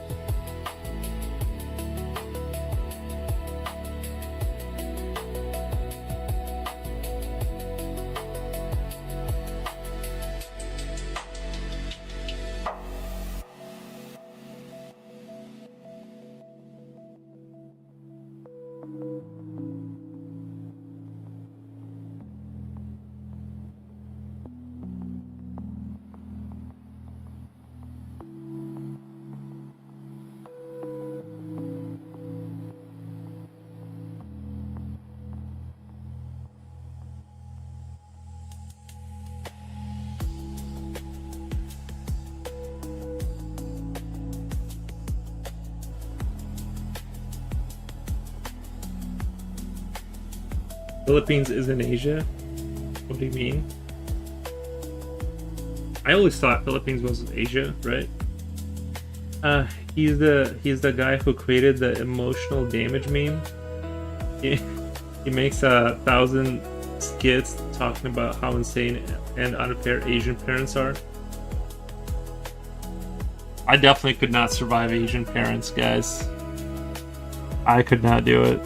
Philippines is in Asia? What do you mean? I always thought Philippines was Asia, right? He's the guy who created the emotional damage meme. He makes 1,000 skits talking about how insane and unfair Asian parents are. I definitely could not survive Asian parents, guys. I could not do it.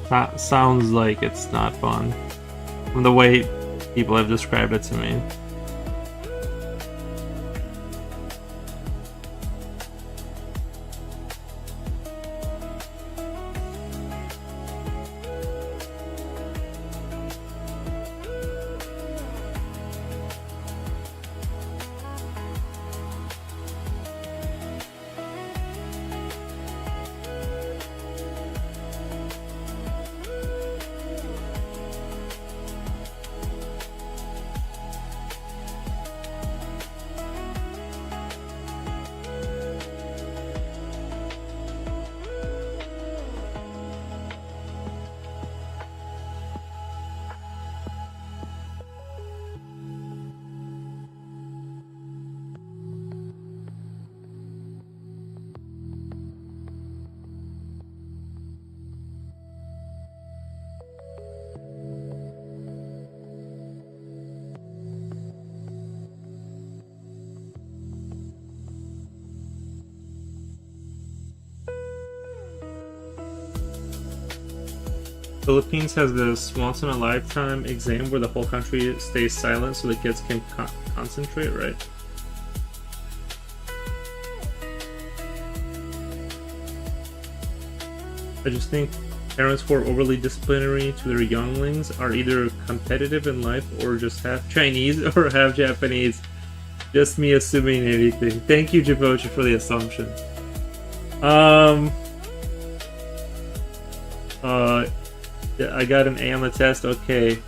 That sounds like it's not fun from the way people have described it to me. Philippines has this once-in-a-lifetime exam where the whole country stays silent so the kids can concentrate, right? I just think parents who are overly disciplinary to their younglings are either competitive in life or just half Chinese or half Japanese. Just me assuming anything. Thank you, Jibochi, for the assumption. Yeah, I got an A on the test. Okay.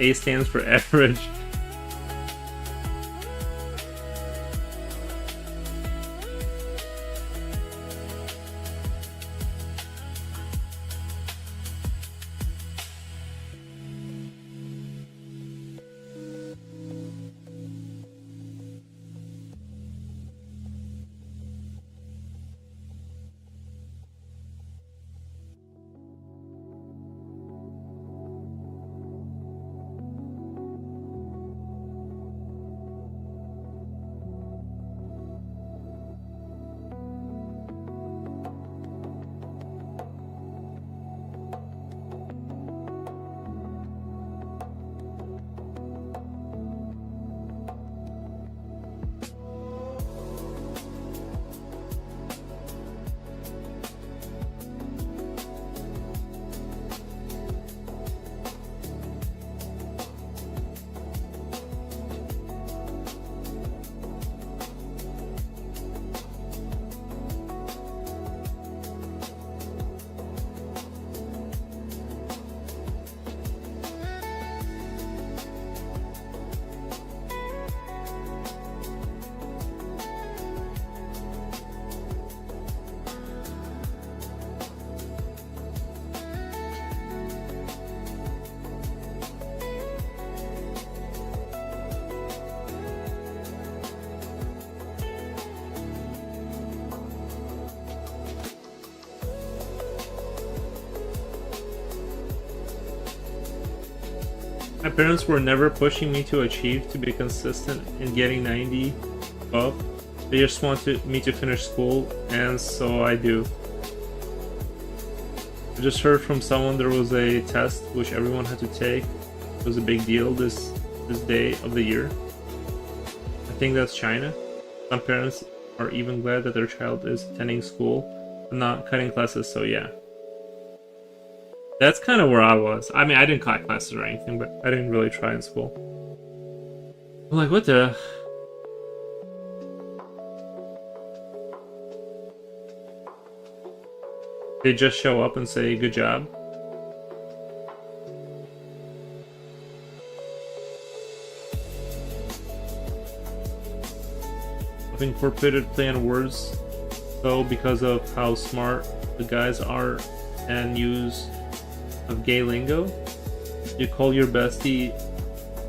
A stands for average. My parents were never pushing me to achieve, to be consistent in getting 90 up. They just wanted me to finish school, and so I do. I just heard from someone there was a test which everyone had to take. It was a big deal this day of the year. I think that's China. Some parents are even glad that their child is attending school and not cutting classes, so yeah. That's kind of where I was. I mean, I didn't cut classes or anything, but I didn't really try in school. I'm like, what the? They just show up and say, good job. I've incorporated play on words, though, because of how smart the guys are and use of gay lingo. You call your bestie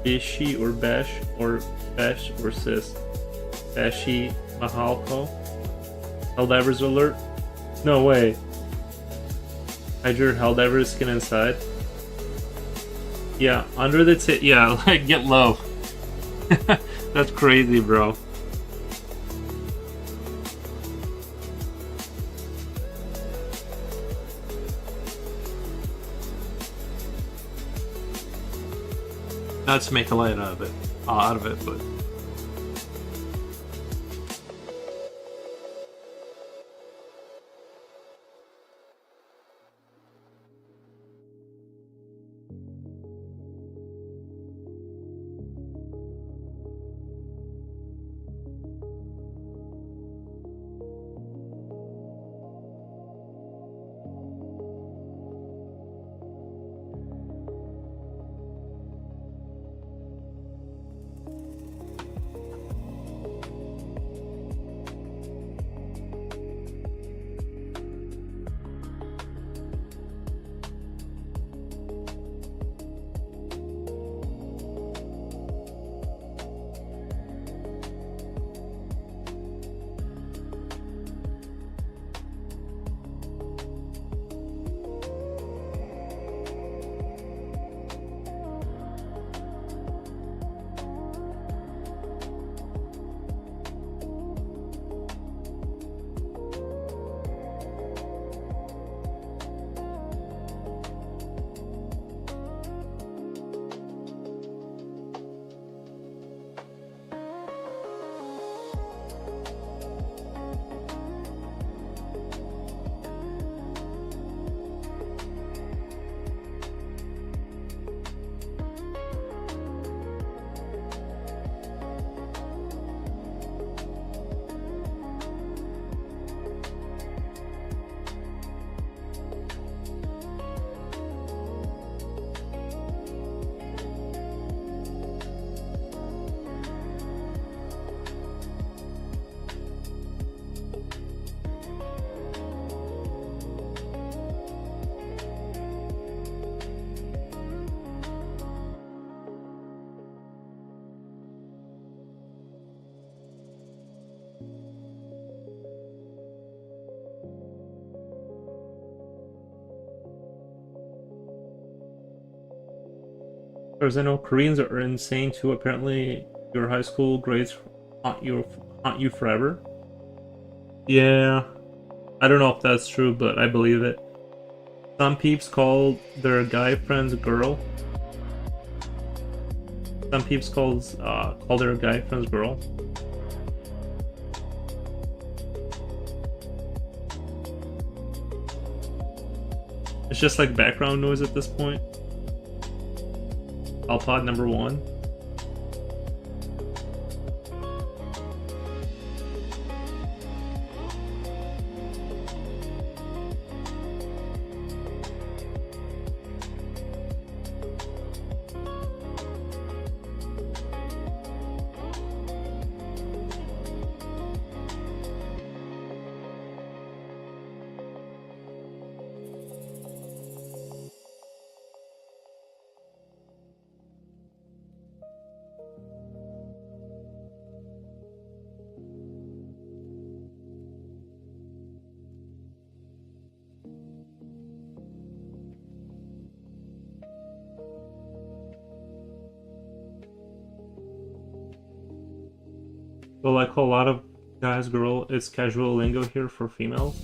Bishi or Besh or Besh or Sis. Beshi Mahalko. Helldivers alert. No way. Hide your Helldiver skin inside. Yeah, under the yeah, like get low. That's crazy, bro. Not to make a light out of it, but as far as I know, Koreans are insane too. Apparently, your high school grades haunt you forever. Yeah, I don't know if that's true, but I believe it. Some peeps call their guy friends girl. Some peeps call their guy friends girl. It's just like background noise at this point. Alpod number 1. So like a lot of guys, girl, it's casual lingo here for females.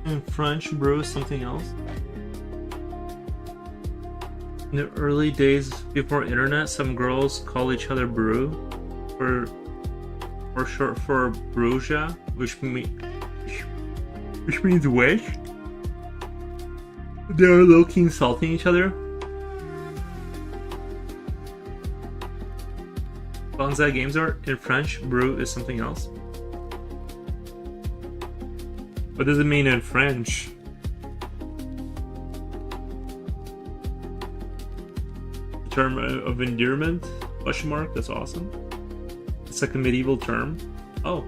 In French, brew is something else. In the early days before internet, some girls call each other brew, or short for bruja, which means witch. They're low-key insulting each other. Bonsai games are in French. Brew is something else. What does it mean in French? A term of endearment? Question mark. That's awesome. It's like a medieval term. Oh.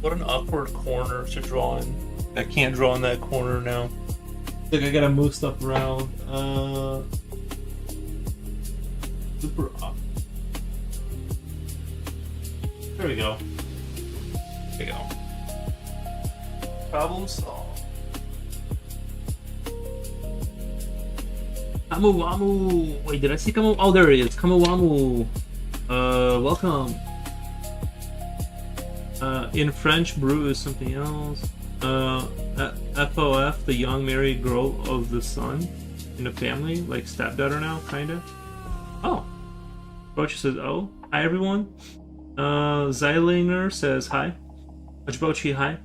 What an awkward corner to draw in. I can't draw in that corner now. Like I gotta move stuff around. Super up. There we go. There we go. Problem solved. Kamu. Wait, did I see Kamu? Oh, there it is. Kamu. Welcome. In French, brew is something else. FOF, the young married girl of the son in the family, like stepdaughter now, kinda. Oh. Bochi says, oh. Hi, everyone. Zeilinger says, hi. Bochi, hi.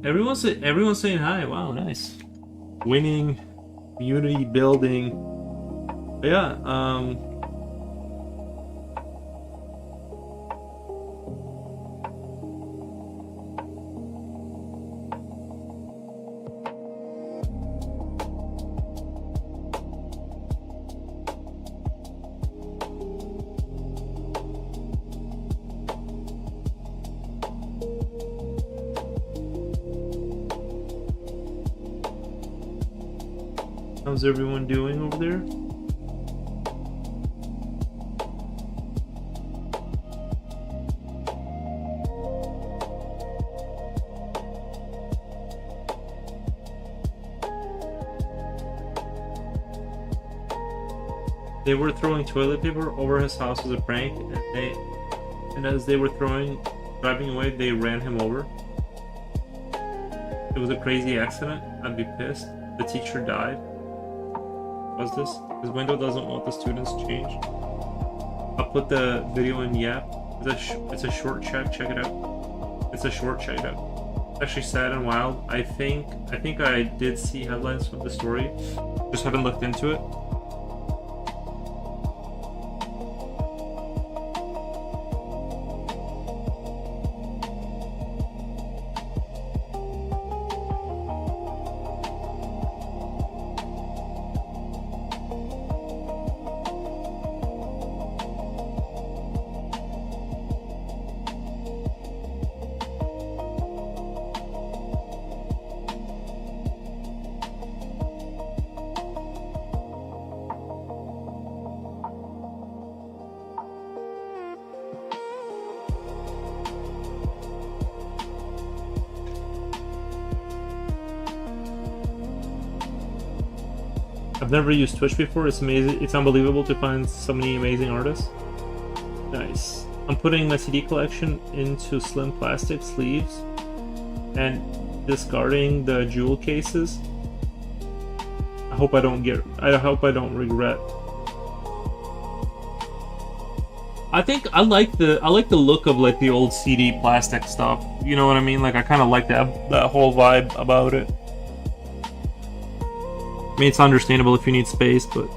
Everyone's saying hi. Wow, nice. Winning, community building. But yeah, how's everyone doing over there? They were throwing toilet paper over his house as a prank, and as they were driving away, they ran him over. It was a crazy accident. I'd be pissed. The teacher died. What's this? His window doesn't want the students changed. I'll put the video in Yap. It's a short check. Check it out. It's a short. Check it out. It's actually sad and wild. I think I did see headlines from the story. Just haven't looked into it. I've never used Twitch before. It's amazing. It's unbelievable to find so many amazing artists. Nice. I'm putting my CD collection into slim plastic sleeves and discarding the jewel cases. I hope I don't regret. I like the look of like the old CD plastic stuff. You know what I mean? Like I kind of like that whole vibe about it. I mean, it's understandable if you need space, but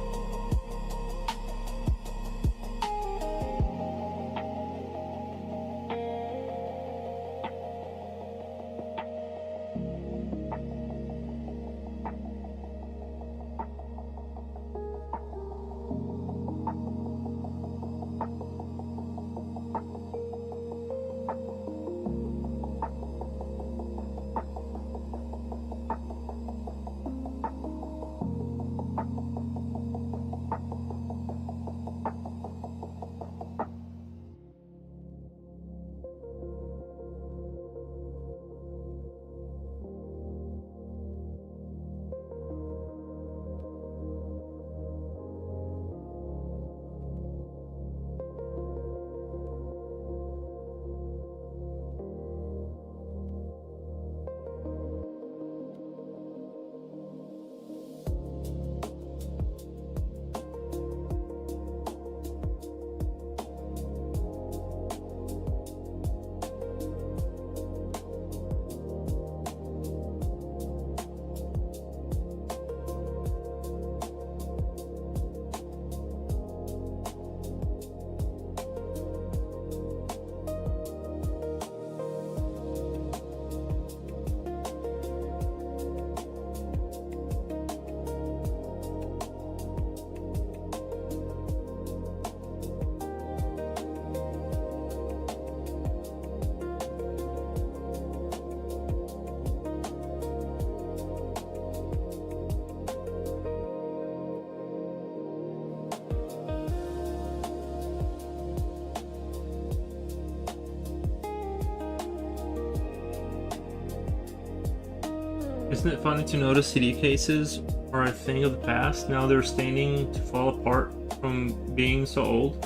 Isn't it funny to notice CD cases are a thing of the past? Now they're starting to fall apart from being so old.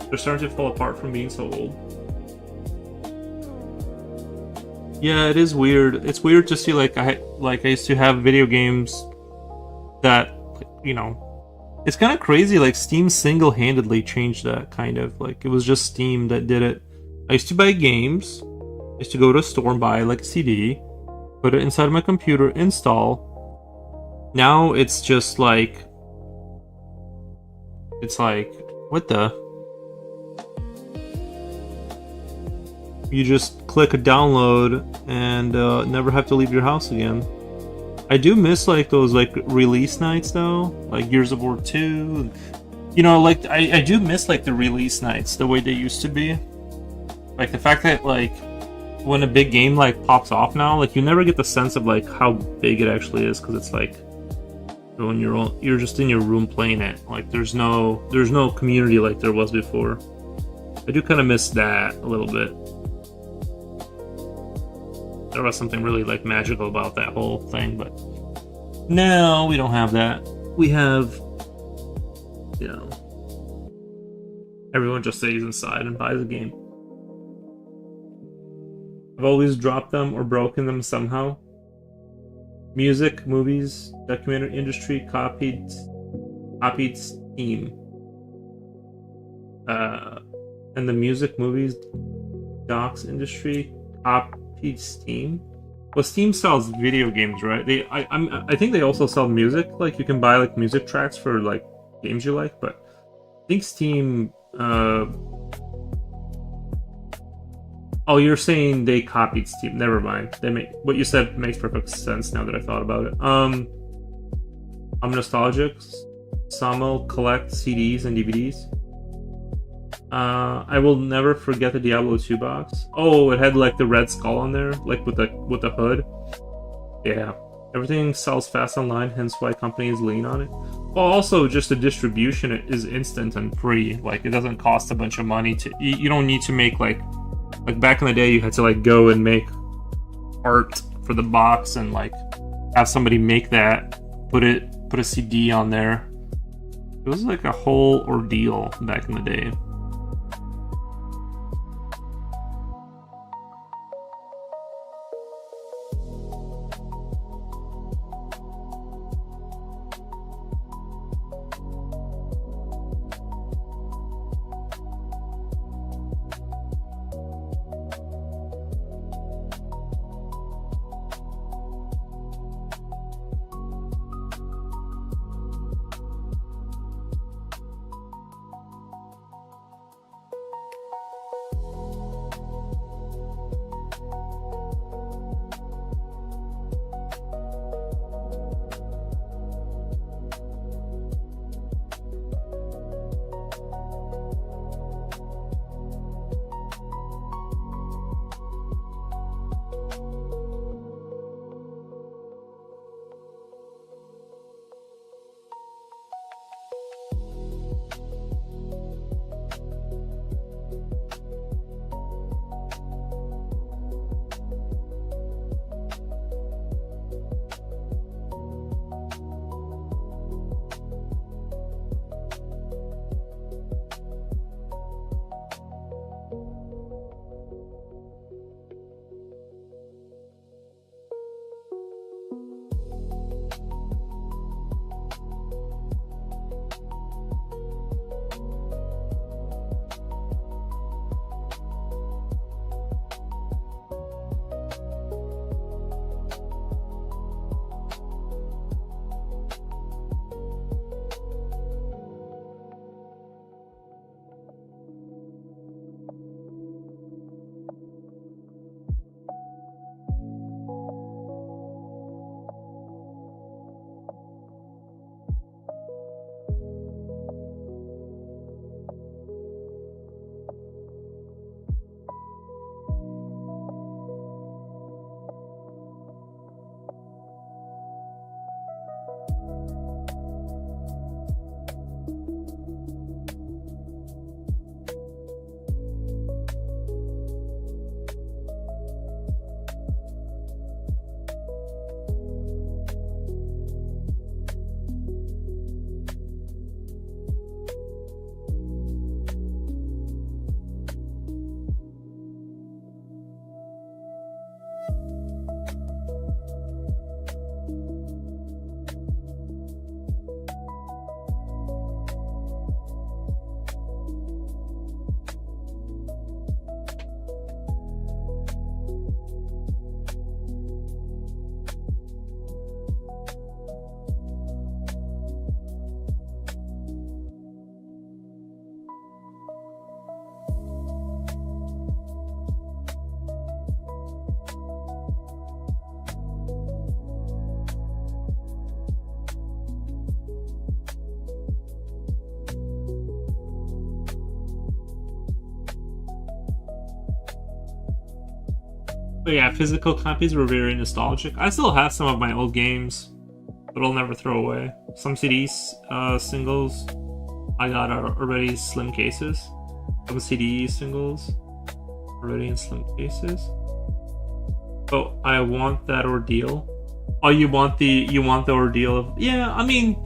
They're starting to fall apart from being so old. Yeah, it is weird. It's weird to see like I used to have video games that, you know, it's kind of crazy. Like Steam single-handedly changed that, kind of. Like it was just Steam that did it. I used to buy games. I used to go to a store and buy like a CD, put it inside my computer, install. Now it's just like, what the? You just click a download and never have to leave your house again. I do miss like those like release nights though, like Gears of War 2. You know, like I do miss like the release nights the way they used to be. Like the fact that like when a big game like pops off now, like you never get the sense of like how big it actually is, because it's like when you're just in your room playing it. Like there's no community like there was before. I do kind of miss that a little bit. There was something really like magical about that whole thing, but now we don't have that. We have, you know, everyone just stays inside and buys a game. I've always dropped them or broken them somehow. Music, movies, documentary industry copied Steam. And the music, movies, docs industry copied Steam. Well, Steam sells video games, right? I think they also sell music. Like you can buy like music tracks for like games you like, but I think Steam. Oh, you're saying they copied Steam? Never mind. What you said makes perfect sense now that I thought about it. I'm nostalgic. Some will collect CDs and DVDs. I will never forget the Diablo 2 box. Oh, it had like the red skull on there, like with the hood. Yeah, everything sells fast online, hence why companies lean on it. Well, also just the distribution is instant and free. Like it doesn't cost a bunch of money to. You don't need to make like back in the day, you had to like go and make art for the box and like have somebody make that, put a CD on there. It was like a whole ordeal back in the day. But yeah, physical copies were very nostalgic. I still have some of my old games that I'll never throw away. Some CDs, singles, I got already slim cases. Some CD singles already in slim cases. Oh, I want that ordeal. Oh, you want the ordeal of, yeah, I mean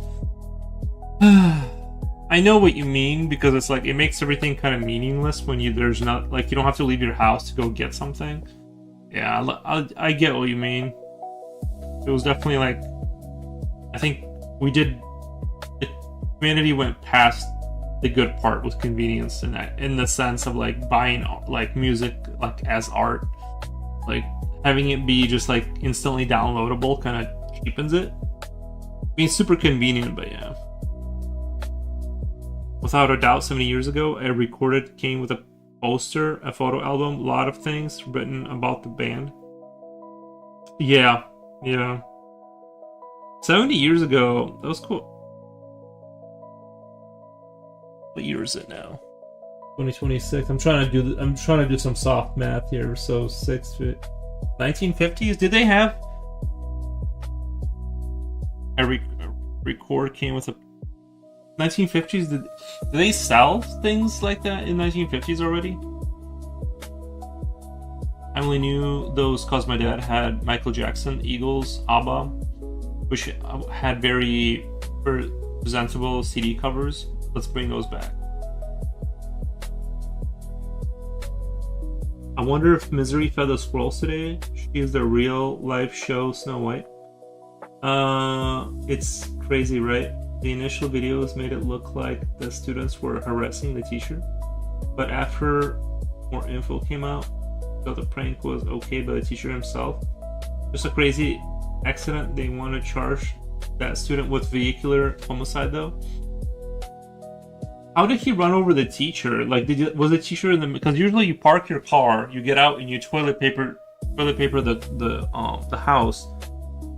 I know what you mean, because it's like it makes everything kind of meaningless when there's not, like, you don't have to leave your house to go get something. Yeah, I get what you mean. It was definitely like, I think humanity went past the good part with convenience in the sense of like buying like music like as art, like having it be just like instantly downloadable kind of cheapens it. I mean, super convenient, but yeah. Without a doubt, 70 years ago, a recorded came with a poster, a photo album, a lot of things written about the band. Yeah. 70 years ago, that was cool. What year is it now? 2026. I'm trying to do some soft math here. So 1950s. Did they have a record came with a 1950s? Did they sell things like that in 1950s already? I only knew those cause my dad had Michael Jackson, Eagles, ABBA, which had very presentable CD covers. Let's bring those back. I wonder if Misery fed the squirrels today. She is the real life show Snow White. It's crazy, right? The initial videos made it look like the students were harassing the teacher, but after more info came out, so the prank was okay by the teacher himself. Just a crazy accident. They want to charge that student with vehicular homicide, though. How did he run over the teacher? Like, was the teacher in the? Because usually you park your car, you get out, and you toilet paper the house,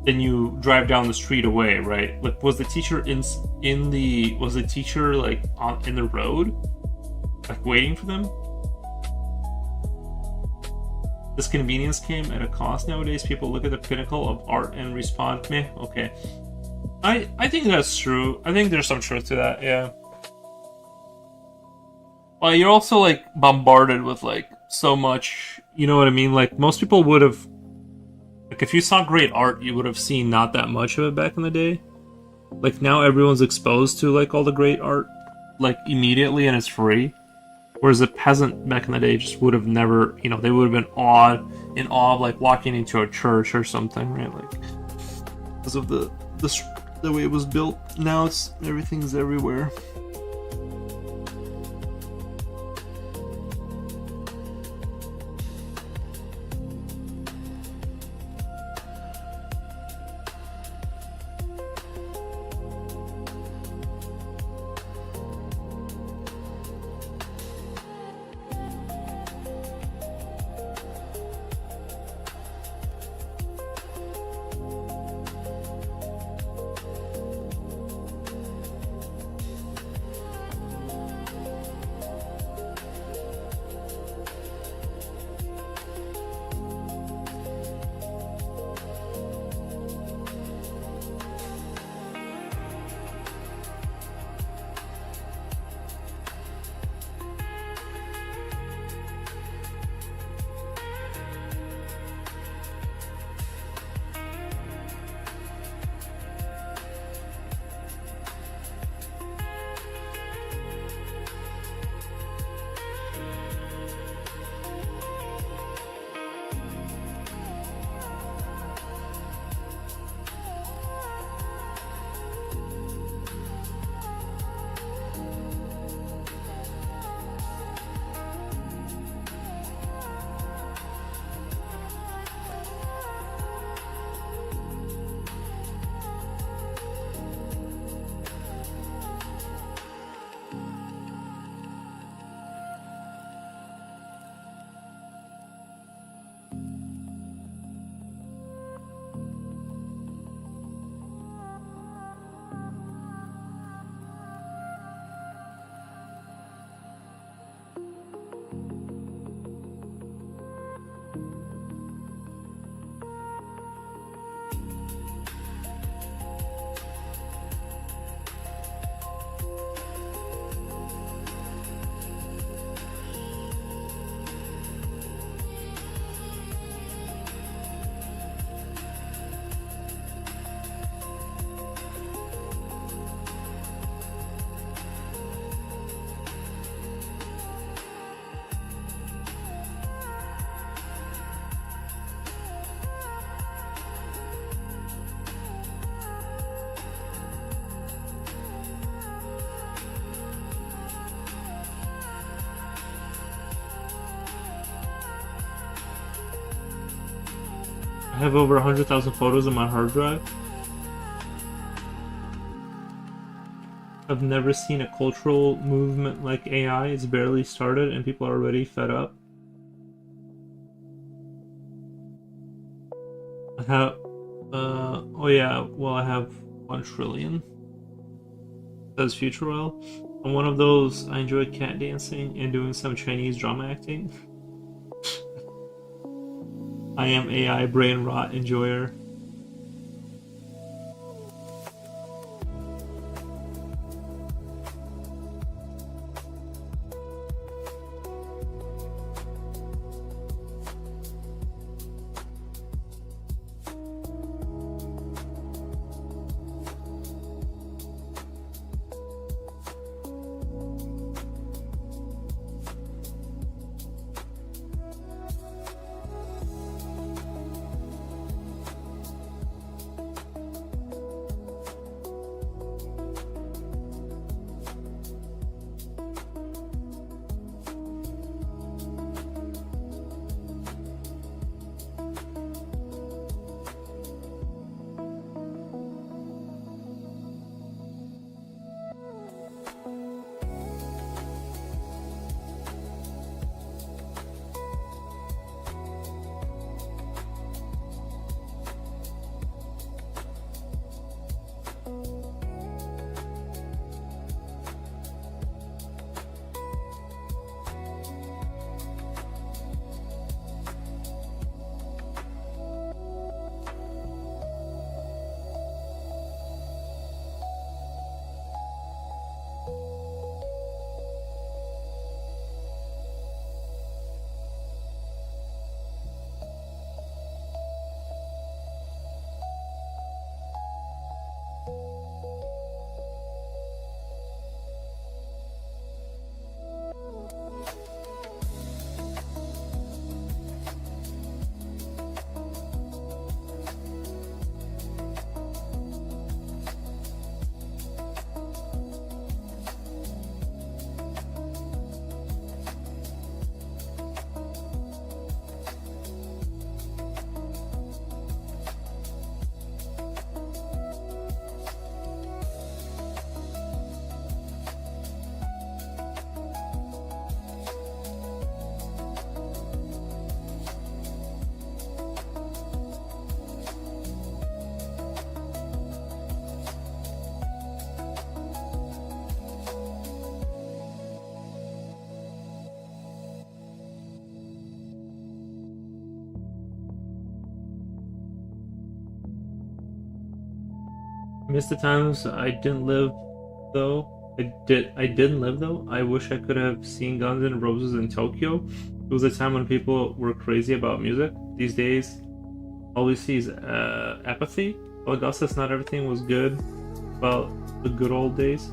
then you drive down the street away, right? Like, was the teacher was the teacher like in the road, like waiting for them? This convenience came at a cost. Nowadays, people look at the pinnacle of art and respond, meh, okay. I think that's true. I think there's some truth to that, yeah. Well, you're also like bombarded with like so much, you know what I mean? Like, most people would have, like, if you saw great art, you would have seen not that much of it back in the day. Like, now everyone's exposed to like all the great art like immediately, and it's free. Whereas a peasant back in the day just would have never, you know, they would have been in awe of like walking into a church or something, right? Like, because of the way it was built. Now everything's everywhere. I have over 100,000 photos on my hard drive. I've never seen a cultural movement like AI. It's barely started and people are already fed up. I have, oh yeah, well, I have 1 trillion. Says Future Well. I'm one of those, I enjoy cat dancing and doing some Chinese drama acting. I am AI brain rot enjoyer. Miss the times I didn't live though. I didn't live though. I wish I could have seen Guns N' Roses in Tokyo. It was a time when people were crazy about music. These days, all we see is apathy. Well, Augustus, not everything was good about the good old days.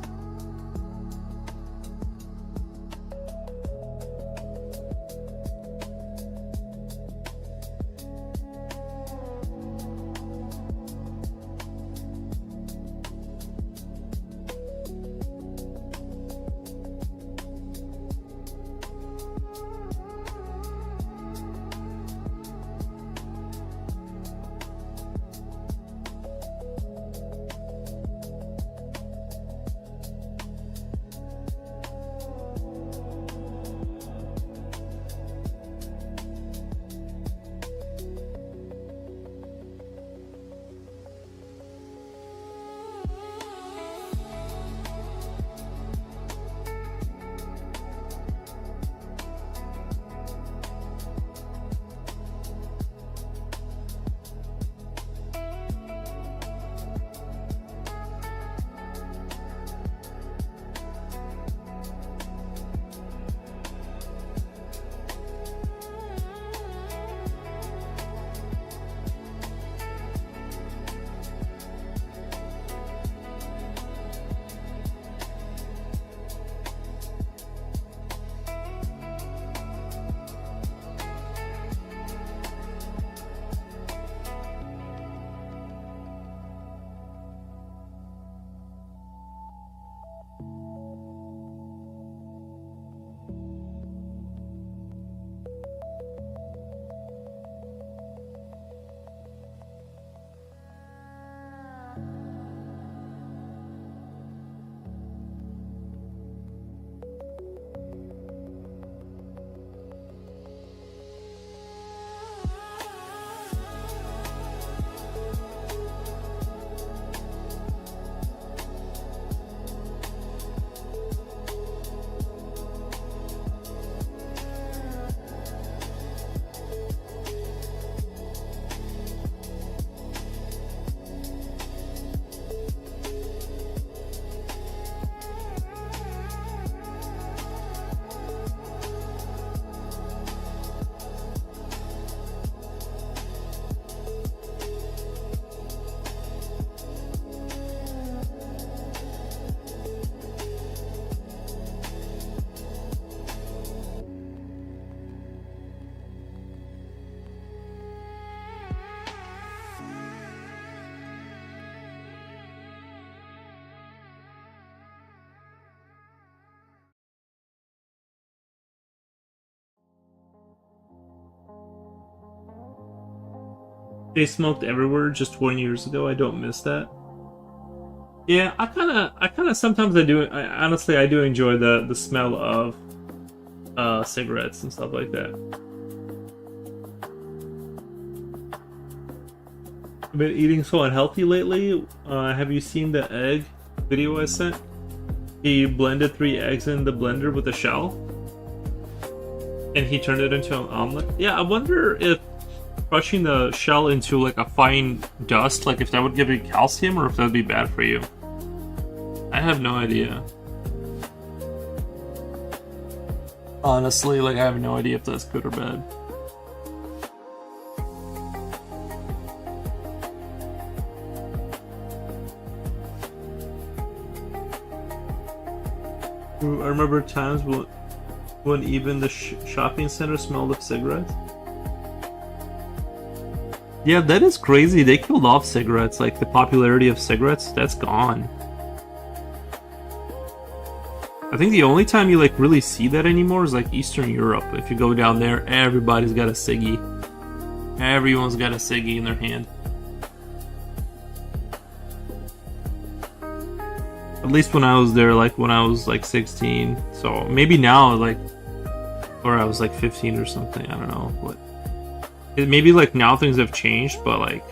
They smoked everywhere just 20 years ago. I don't miss that. Yeah, I kind of sometimes I do. Honestly, I do enjoy the smell of cigarettes and stuff like that. I've been eating so unhealthy lately. Have you seen the egg video I sent? He blended 3 eggs in the blender with a shell, and he turned it into an omelet. Yeah, I wonder if crushing the shell into like a fine dust, like if that would give you calcium or if that would be bad for you. I have no idea. Honestly, like I have no idea if that's good or bad. I remember times when even the shopping center smelled of cigarettes. Yeah, that is crazy. They killed off cigarettes. Like the popularity of cigarettes, that's gone. I think the only time you like really see that anymore is like Eastern Europe. If you go down there, everybody's got a ciggy. Everyone's got a ciggy in their hand. At least when I was there, like when I was like 16. So maybe now, like, or I was like 15 or something. I don't know. But maybe like now things have changed, but like.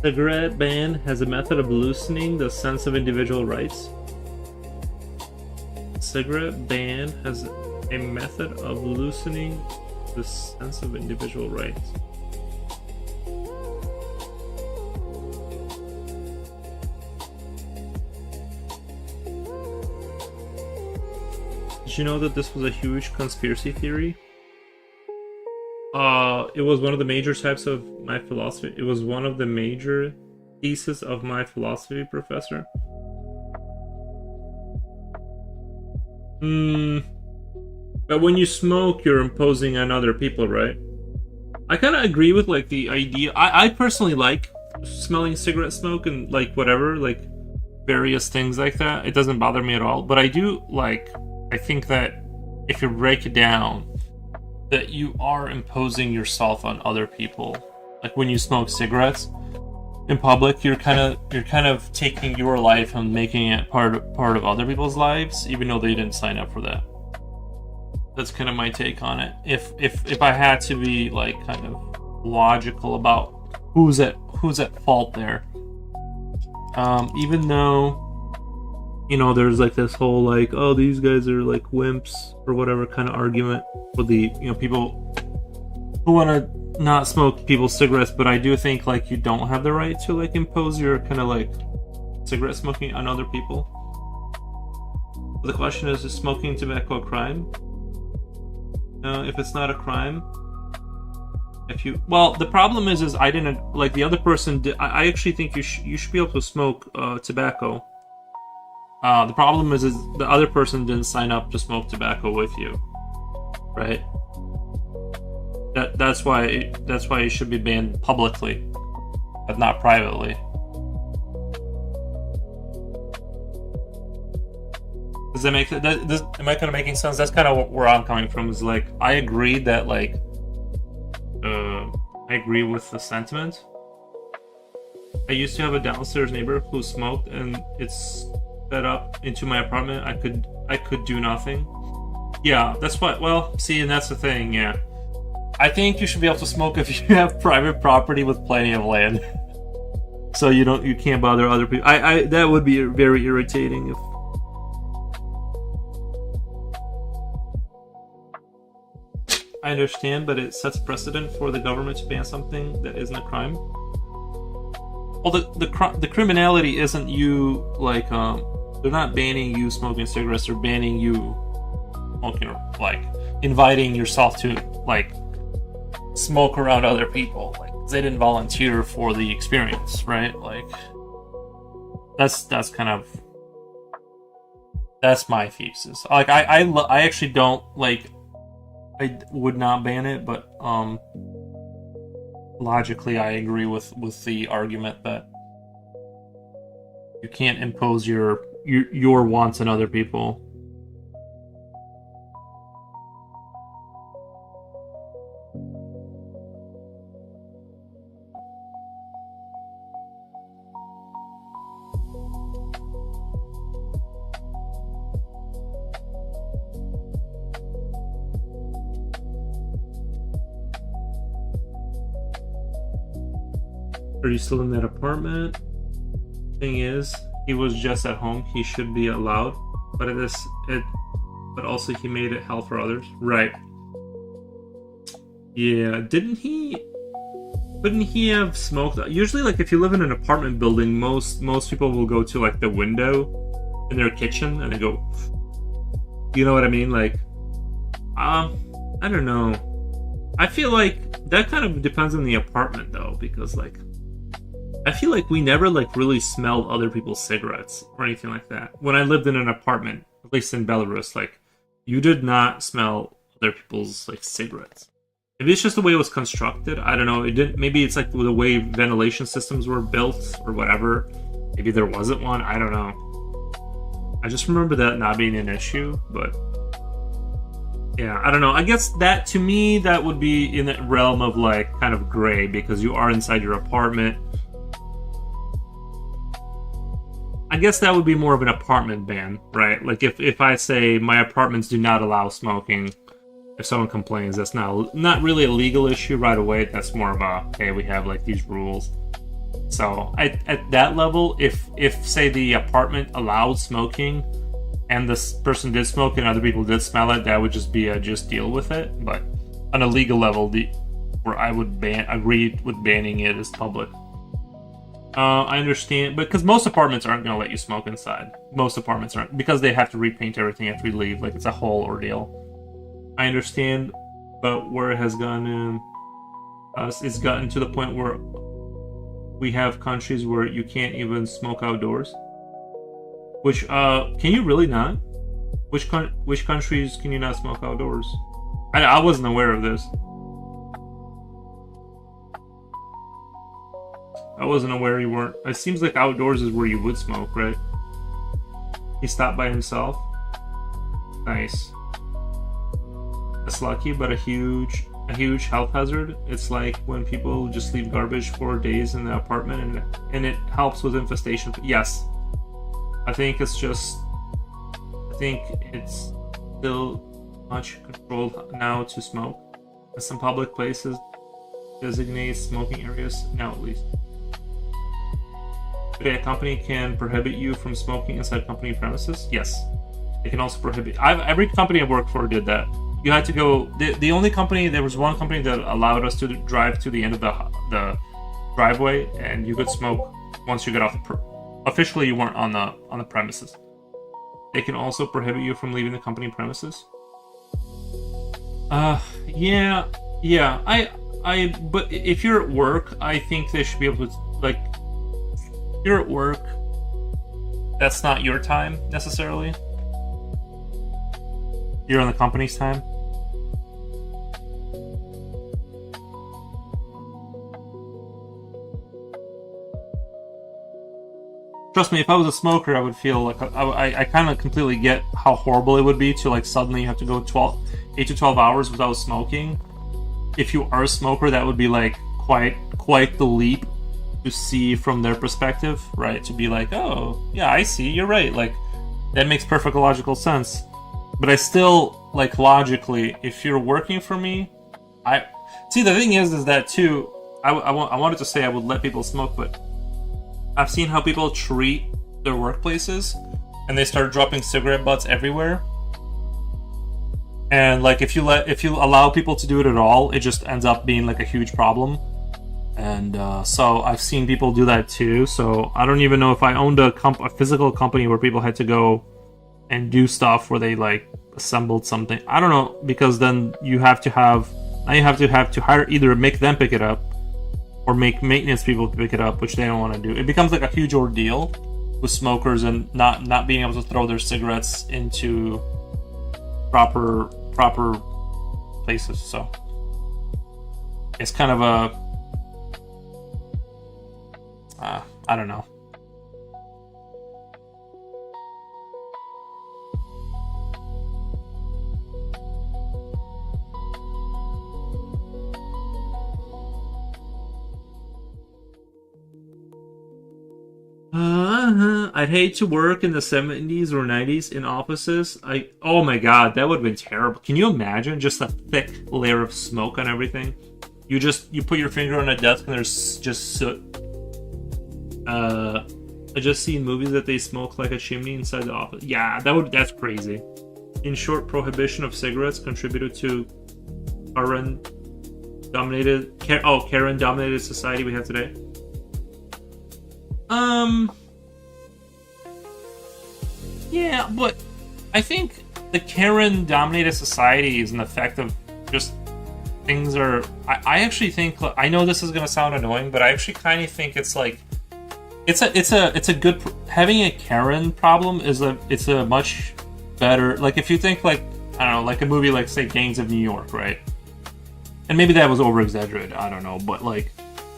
Cigarette ban has a method of loosening the sense of individual rights. Cigarette ban has a method of loosening the sense of individual rights. Did you know that this was a huge conspiracy theory? It was one of the major types of my philosophy. It was one of the major thesis of my philosophy professor. But when you smoke, you're imposing on other people, right? I kind of agree with like the idea. I personally like smelling cigarette smoke and like whatever, like various things like that. It doesn't bother me at all. But I do like, I think that if you break it down, that you are imposing yourself on other people. Like when you smoke cigarettes in public, you're kind of taking your life and making it part of other people's lives, even though they didn't sign up for that. That's kind of my take on it. If I had to be like kind of logical about who's at fault there, even though, you know, there's like this whole like, oh, these guys are like wimps or whatever kind of argument with the, you know, people who want to not smoke people's cigarettes, but I do think like you don't have the right to like impose your kind of like cigarette smoking on other people. The question is smoking tobacco a crime? If it's not a crime, well, the problem is I didn't, like the other person did, I actually think you should be able to smoke tobacco. The problem is the other person didn't sign up to smoke tobacco with you, right? That's why it should be banned publicly, but not privately. Does that make am I kind of making sense? That's kind of where I'm coming from. Is like I agree that like I agree with the sentiment. I used to have a downstairs neighbor who smoked, and it's set up into my apartment. I could do nothing. Yeah, that's what. Well, see, and that's the thing. Yeah, I think you should be able to smoke if you have private property with plenty of land, so you can't bother other people. I that would be very irritating if. I understand, but it sets precedent for the government to ban something that isn't a crime. Well, the criminality isn't you like they're not banning you smoking cigarettes. They're banning you smoking, like inviting yourself to like smoke around other people. Like they didn't volunteer for the experience, right? Like that's kind of that's my thesis. Like I actually don't like. I would not ban it, but logically I agree with the argument that you can't impose your wants on other people. Are you still in that apartment? Thing is, he was just at home. He should be allowed, but but also he made it hell for others. Right. Yeah. Couldn't he have smoked? Usually, like if you live in an apartment building, most people will go to like the window in their kitchen and they go. You know what I mean? Like, I don't know. I feel like that kind of depends on the apartment though, because like. I feel like we never like really smelled other people's cigarettes or anything like that. When I lived in an apartment, at least in Belarus, like you did not smell other people's like cigarettes. Maybe it's just the way it was constructed. I don't know. It didn't. Maybe it's like the way ventilation systems were built or whatever. Maybe there wasn't one. I don't know. I just remember that not being an issue, but yeah, I don't know. I guess that to me that would be in the realm of like kind of gray because you are inside your apartment. I guess that would be more of an apartment ban, right? Like if I say my apartments do not allow smoking, if someone complains, that's not really a legal issue right away. That's more of a, hey, we have like these rules. So at that level, if say the apartment allowed smoking and this person did smoke and other people did smell it, that would just be just deal with it. But on a legal level, where I would agree with banning it is public. I understand, but because most apartments aren't going to let you smoke inside. Most apartments aren't, because they have to repaint everything after you leave. Like, it's a whole ordeal. I understand, but where it has gone, it's gotten to the point where we have countries where you can't even smoke outdoors. Which, can you really not? Which countries can you not smoke outdoors? I wasn't aware of this. I wasn't aware you weren't. It seems like outdoors is where you would smoke, right? He stopped by himself. Nice. That's lucky, but a huge health hazard. It's like when people just leave garbage for days in the apartment, and it helps with infestation. Yes, I think it's still much controlled now to smoke. And some public places designate smoking areas now, at least. Today, a company can prohibit you from smoking inside company premises. Yes, they can also prohibit. Every company I worked for did that. You had to go. The only company, there was one company that allowed us to drive to the end of the driveway, and you could smoke once you get off. Officially, you weren't on the premises. They can also prohibit you from leaving the company premises. Yeah. But if you're at work, I think they should be able to, like, if you're at work, that's not your time necessarily. You're on the company's time. Trust me, if I was a smoker, I would feel like I kind of completely get how horrible it would be to, like, suddenly have to go 8 to 12 hours without smoking. If you are a smoker, that would be like quite the leap to see from their perspective, right? To be like, oh yeah, I see, you're right. Like, that makes perfect logical sense. But I still, like, logically, if you're working for me, I see, the thing is that too. I wanted to say I would let people smoke, but I've seen how people treat their workplaces, and they start dropping cigarette butts everywhere. And, like, if you allow people to do it at all, it just ends up being like a huge problem. And so I've seen people do that too. So I don't even know if I owned a physical company where people had to go and do stuff where they, like, assembled something. I don't know, because then you have to hire, either make them pick it up or make maintenance people pick it up, which they don't want to do. It becomes like a huge ordeal with smokers and not being able to throw their cigarettes into proper places. So it's kind of a I don't know. I'd hate to work in the 70s or 90s in offices. Oh my god, that would have been terrible. Can you imagine just a thick layer of smoke on everything? You put your finger on a desk and there's just soot. I just seen movies that they smoke like a chimney inside the office. Yeah, that's crazy. In short, prohibition of cigarettes contributed to Karen-dominated society we have today. Yeah, but I think the Karen-dominated society is an effect of just things are. I actually think, I know this is gonna sound annoying, but I actually kind of think it's like it's a good, having a Karen problem it's a much better, like, if you think, like, I don't know, like a movie like, say, Gangs of New York, right? And maybe that was over exaggerated, I don't know, but, like,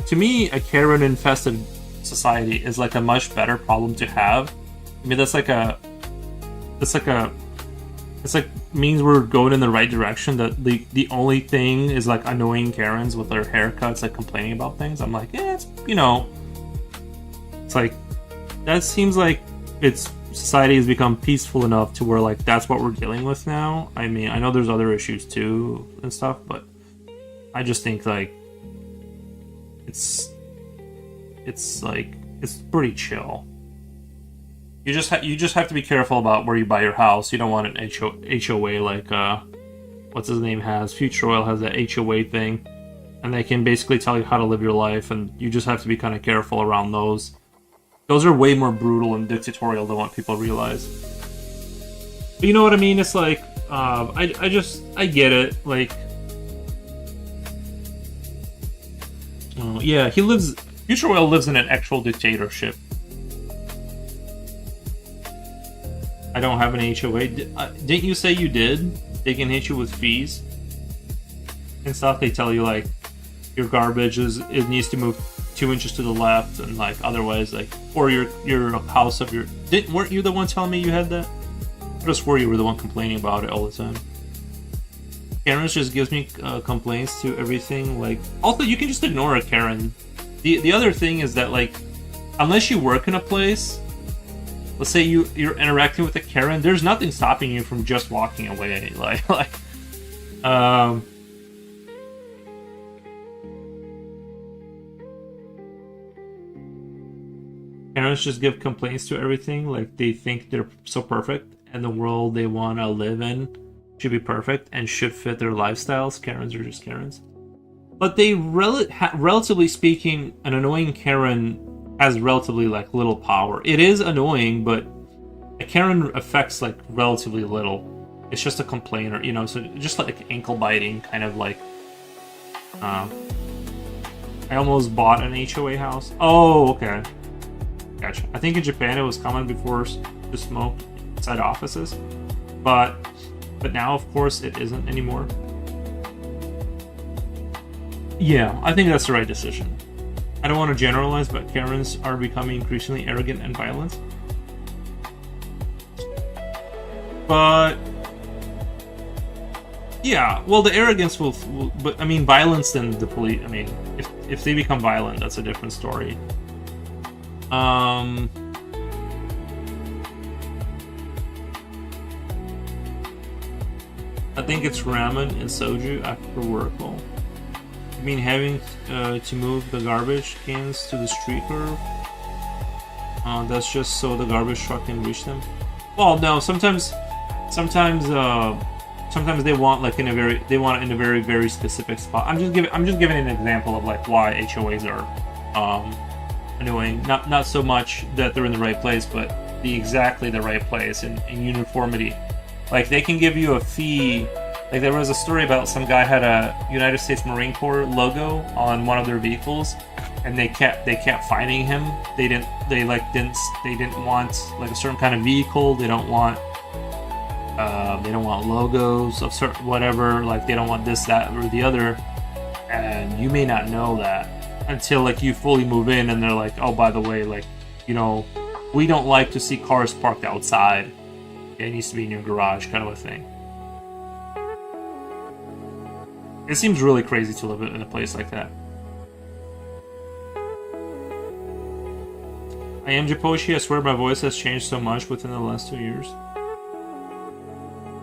to me, a Karen infested society is like a much better problem to have. I mean, it's like means we're going in the right direction. That the only thing is, like, annoying Karens with their haircuts, like, complaining about things. I'm like, yeah, it's, it's like, that seems like society has become peaceful enough to where, like, that's what we're dealing with now. I mean, I know there's other issues too and stuff, but I just think, like, it's pretty chill. You just have to be careful about where you buy your house. You don't want an HOA like what's his name has. Future Oil has that HOA thing. and they can basically tell you how to live your life, and you just have to be kind of careful around those. Those are way more brutal and dictatorial than what people realize. But you know what I mean? It's like, I get it. Like, yeah, Future Whale lives in an actual dictatorship. I don't have an HOA. Didn't you say you did? They can hit you with fees and stuff. They tell you, like, your garbage it needs to move 2 inches to the left, and like otherwise, like, or your house of your weren't you the one telling me you had that? I just swore you were the one complaining about it all the time. Karen's just gives me complaints to everything. Like, also, you can just ignore a Karen. The other thing is that, like, unless you work in a place, let's say you're interacting with a Karen, there's nothing stopping you from just walking away. Parents just give complaints to everything. Like, they think they're so perfect, and the world they want to live in should be perfect and should fit their lifestyles. Karens are just Karens. But they, relatively speaking, an annoying Karen has relatively, like, little power. It is annoying, but a Karen affects, like, relatively little. It's just a complainer, you know, so just like ankle biting, kind of like... I almost bought an HOA house. Oh, okay. Gotcha. I think in Japan it was common before to smoke inside offices, but now, of course, it isn't anymore. Yeah, I think that's the right decision. I don't want to generalize, but Karens are becoming increasingly arrogant and violent. But yeah, well, the arrogance will but I mean, violence than the police. I mean, if they become violent, that's a different story. I think it's ramen and soju after work. Well, I mean, having to move the garbage cans to the street curb. That's just so the garbage truck can reach them. Well, no. Sometimes they want, like, in a very very specific spot. I'm just giving an example of, like, why HOAs are annoying. Not so much that they're in the right place, but exactly the right place in uniformity. Like, they can give you a fee. Like, there was a story about some guy had a United States Marine Corps logo on one of their vehicles, and they kept finding him. They didn't want, like, a certain kind of vehicle. They don't want logos of certain whatever. Like, they don't want this, that, or the other. And you may not know that until, like, you fully move in, and they're like, oh, by the way, like, you know, we don't like to see cars parked outside. It needs to be in your garage, kind of a thing. It seems really crazy to live in a place like that. I am Japoshi. I swear my voice has changed so much within the last 2 years.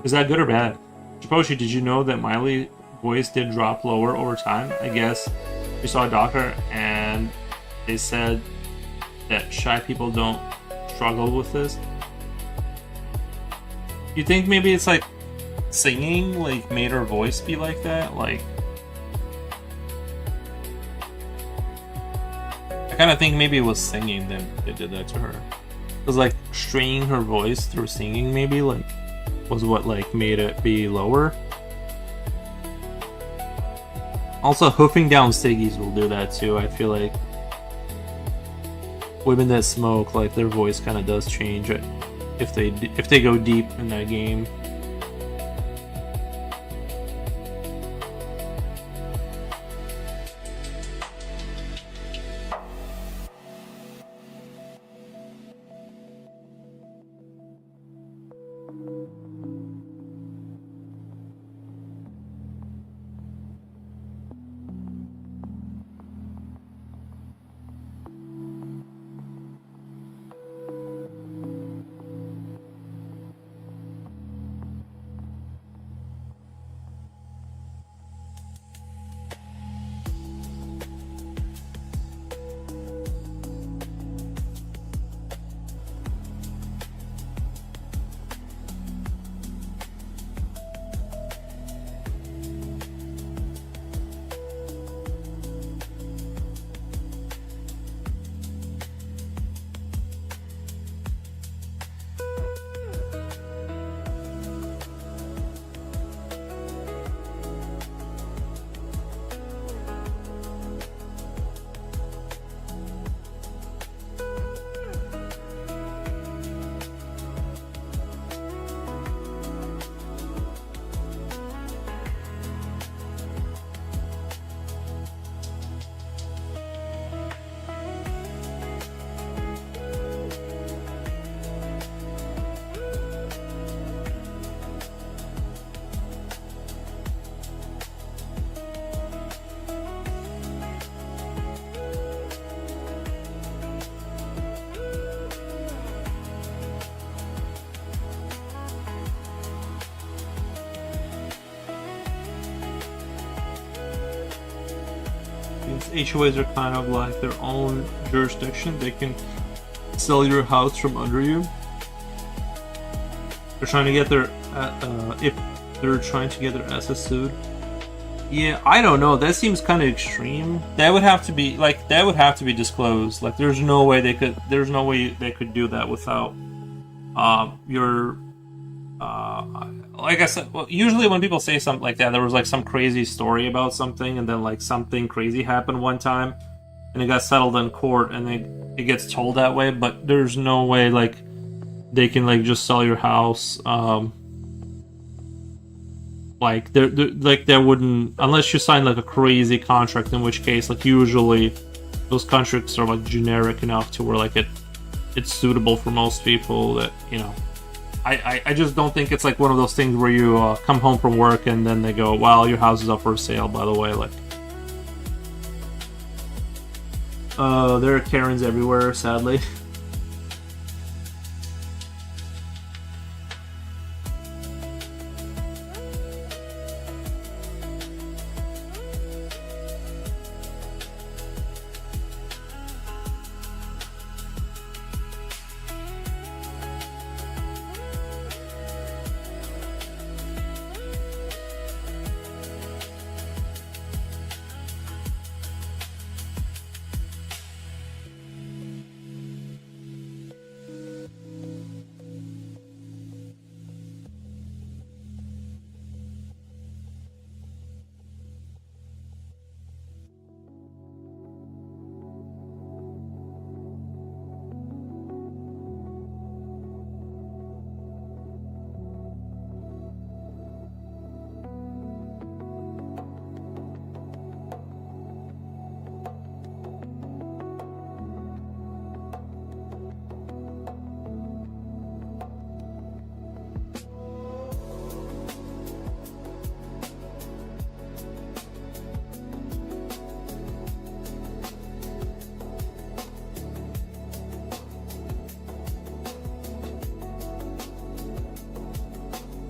Is that good or bad? Japoshi, did you know that Miley's voice did drop lower over time? I guess we saw a doctor and they said that shy people don't struggle with this. You think maybe it's like singing, like, made her voice be like that? Like, I kind of think maybe it was singing that they did that to her. It was like straining her voice through singing, maybe, like, was what, like, made it be lower. Also, hoofing down ciggies will do that too. I feel like women that smoke, like, their voice kind of does change if they go deep in that game. HOAs are kind of like their own jurisdiction. They can sell your house from under you. They're trying to get their if they're trying to get their assets sued. Yeah, I don't know. That seems kind of extreme. That would have to be like that would have to be disclosed. Like, there's no way they could. There's no way they could do that without your. Like I said, well, usually when people say something like that, there was like some crazy story about something, and then like something crazy happened one time, and it got settled in court, and it gets told that way. But there's no way like they can like just sell your house. Like there wouldn't, unless you sign like a crazy contract, in which case like usually those contracts are like generic enough to where like it's suitable for most people. That, you know, I just don't think it's like one of those things where you come home from work and then they go, well, your house is up for sale, by the way. Like, there are Karens everywhere, sadly.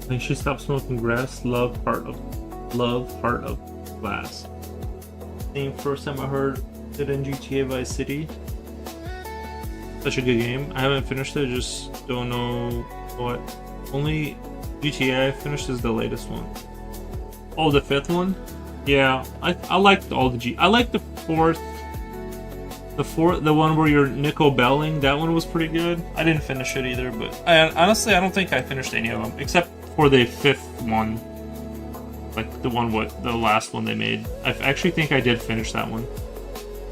When she stopped smoking grass, love, heart of glass. Same first time I heard it in GTA Vice City. Such a good game. I haven't finished it, just don't know what. Only GTA I finished is the latest one. Oh, the fifth one? Yeah, I liked all the I liked the fourth. The one where you're Nico Belling, that one was pretty good. I didn't finish it either, but honestly, I don't think I finished any of them, except for the fifth one. Like the last one they made. I actually think I did finish that one.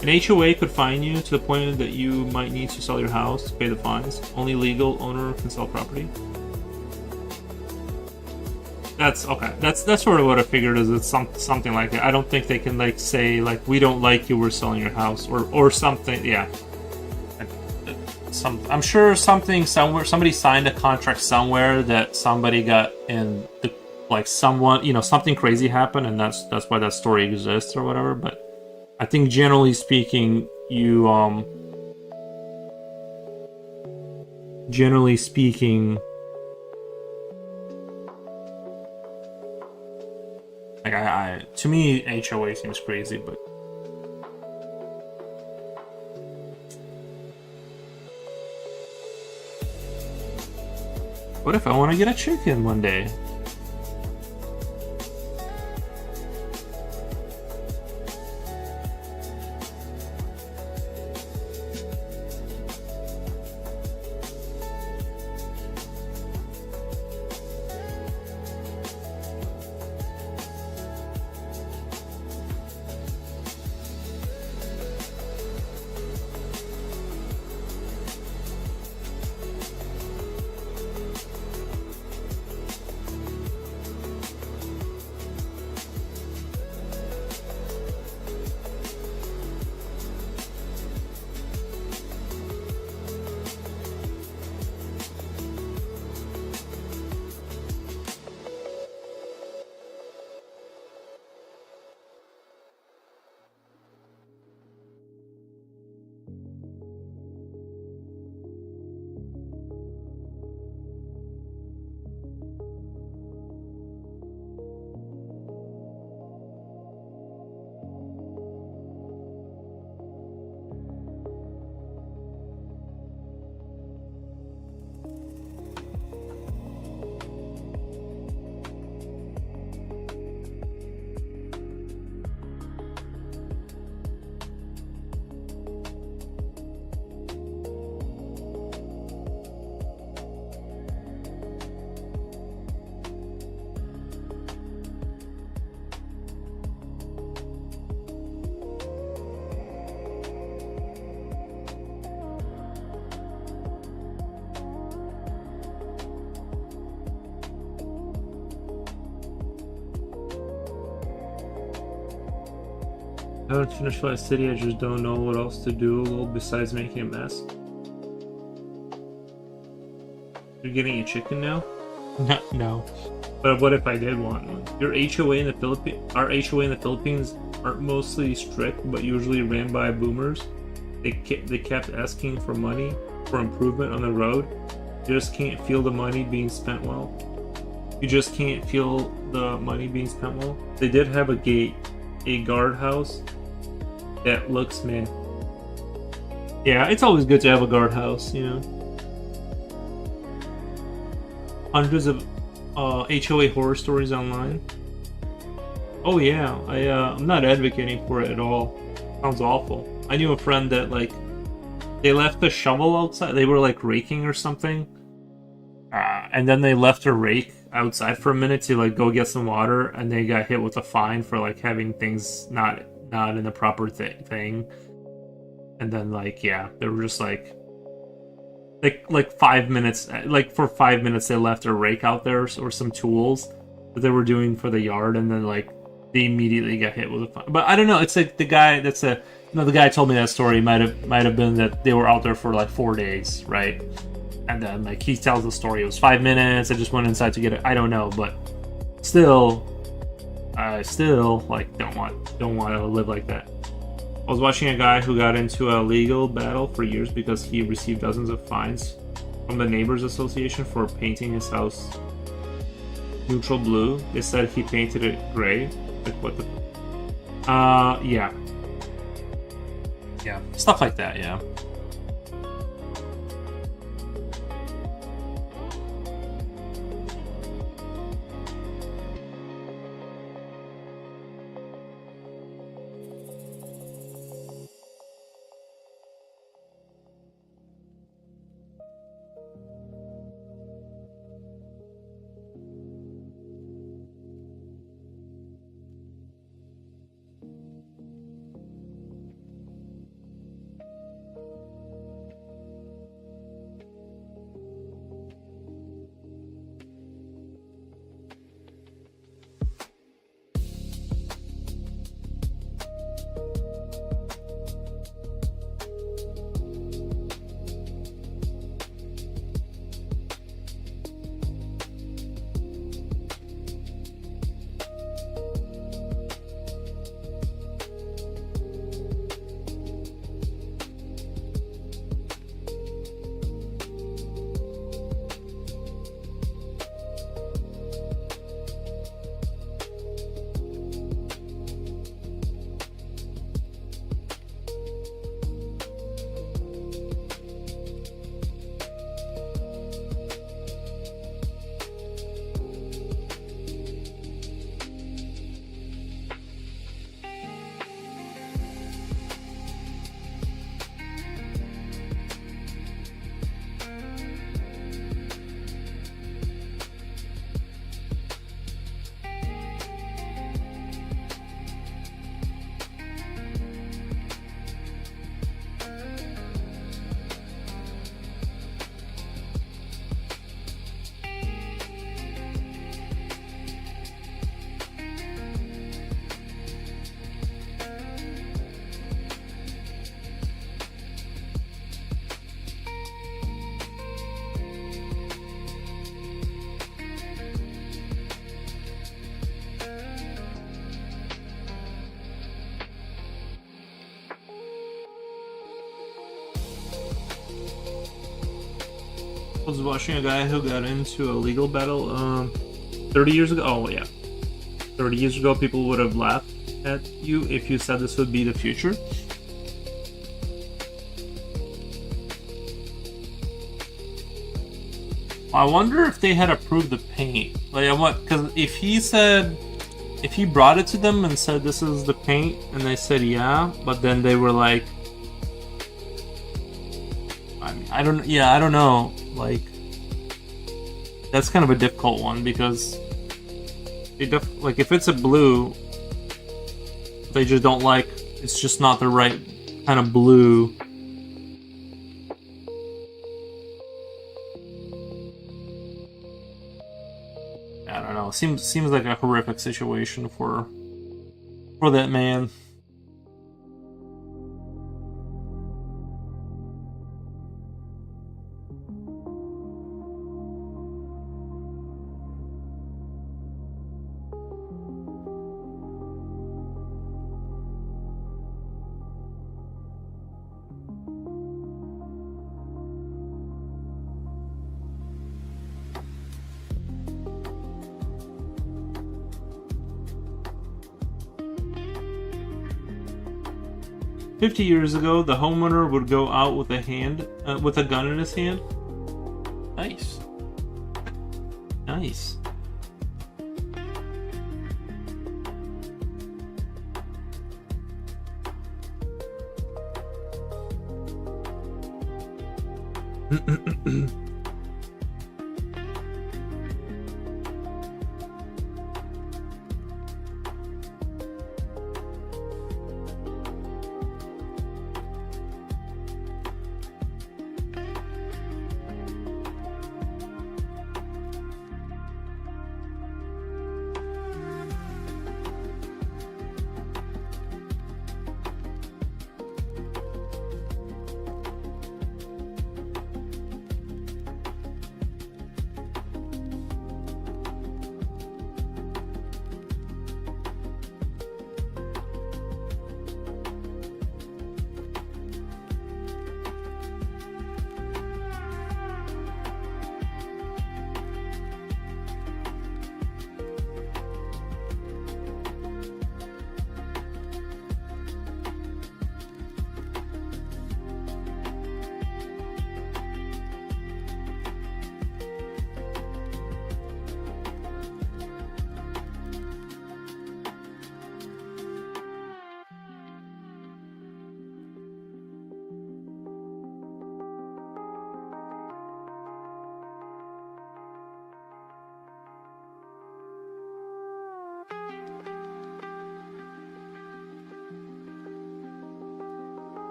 An HOA could fine you to the point that you might need to sell your house to pay the fines. Only legal owner can sell property. That's okay. That's sort of what I figured, is it's something like that. I don't think they can like say like, we don't like you, we're selling your house, or something. Yeah. I'm sure something somewhere, somebody signed a contract somewhere that somebody got in the, like someone, you know, something crazy happened, and that's why that story exists or whatever. But I think generally speaking, like to me, HOA seems crazy, but. What if I want to get a chicken one day? I haven't finished Vice City, I just don't know what else to do besides making a mess. You're getting a chicken now? No. But what if I did want one? Your HOA in the Philippines, our HOA in the Philippines aren't mostly strict, but usually ran by boomers. They kept asking for money for improvement on the road. You just can't feel the money being spent well. You just can't feel the money being spent well. They did have a gate, a guardhouse that looks man. Yeah, it's always good to have a guardhouse, you know. Hundreds of HOA horror stories online. Oh yeah, I'm not advocating for it at all. Sounds awful. I knew a friend that like they left the shovel outside. They were like raking or something, and then they left a rake outside for a minute to like go get some water, and they got hit with a fine for like having things not in the proper thing. And then like yeah, they were just like 5 minutes, like for 5 minutes they left a rake out there or some tools that they were doing for the yard, and then like they immediately got hit with a fine. But I don't know, it's like the guy the guy told me that story might have been that they were out there for like 4 days, right? And then like he tells the story, it was 5 minutes, I just went inside to get it. I don't know, but still I still like don't want to live like that. I was watching a guy who got into a legal battle for years because he received dozens of fines from the Neighbors Association for painting his house neutral blue. They said he painted it gray. Like what the... yeah. Yeah, stuff like that, yeah. I was watching a guy who got into a legal battle 30 years ago. Oh, yeah. 30 years ago, people would have laughed at you if you said this would be the future. I wonder if they had approved the paint. Like, what? Because if he brought it to them and said this is the paint, and they said yeah, but then they were like, I don't know. Like, that's kind of a difficult one because like if it's a blue, they just don't like. It's just not the right kind of blue. I don't know. Seems like a horrific situation for that man. 50 years ago, the homeowner would go out with with a gun in his hand. Nice. Nice.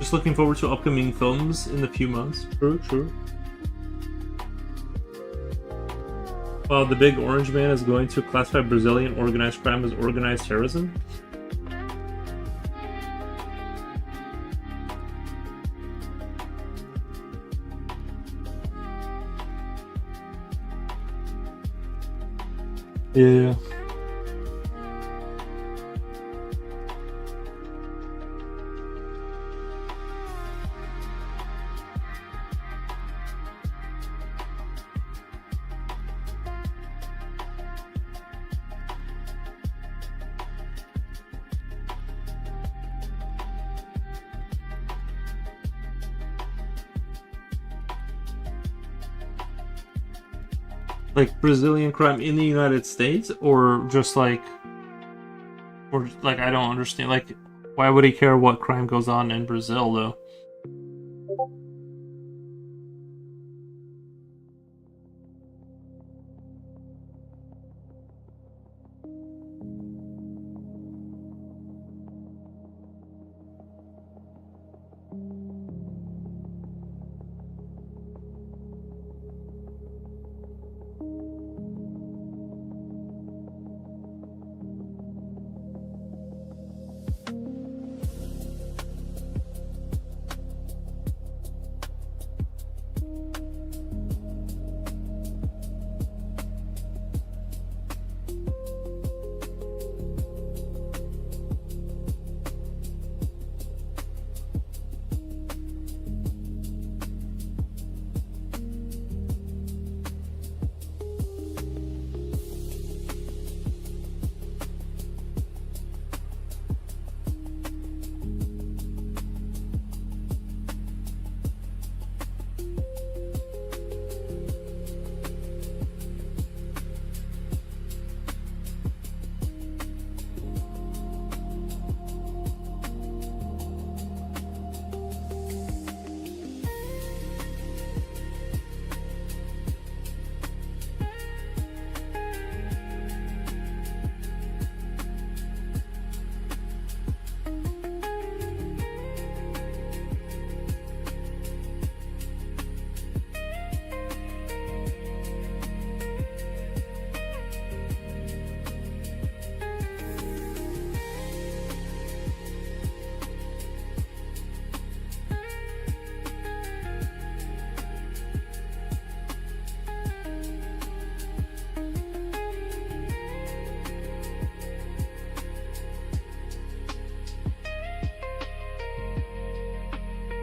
Just looking forward to upcoming films in a few months. True. Wow, the big orange man is going to classify Brazilian organized crime as organized terrorism? Yeah. Like Brazilian crime in the United States, or just like, I don't understand. Like, why would he care what crime goes on in Brazil though?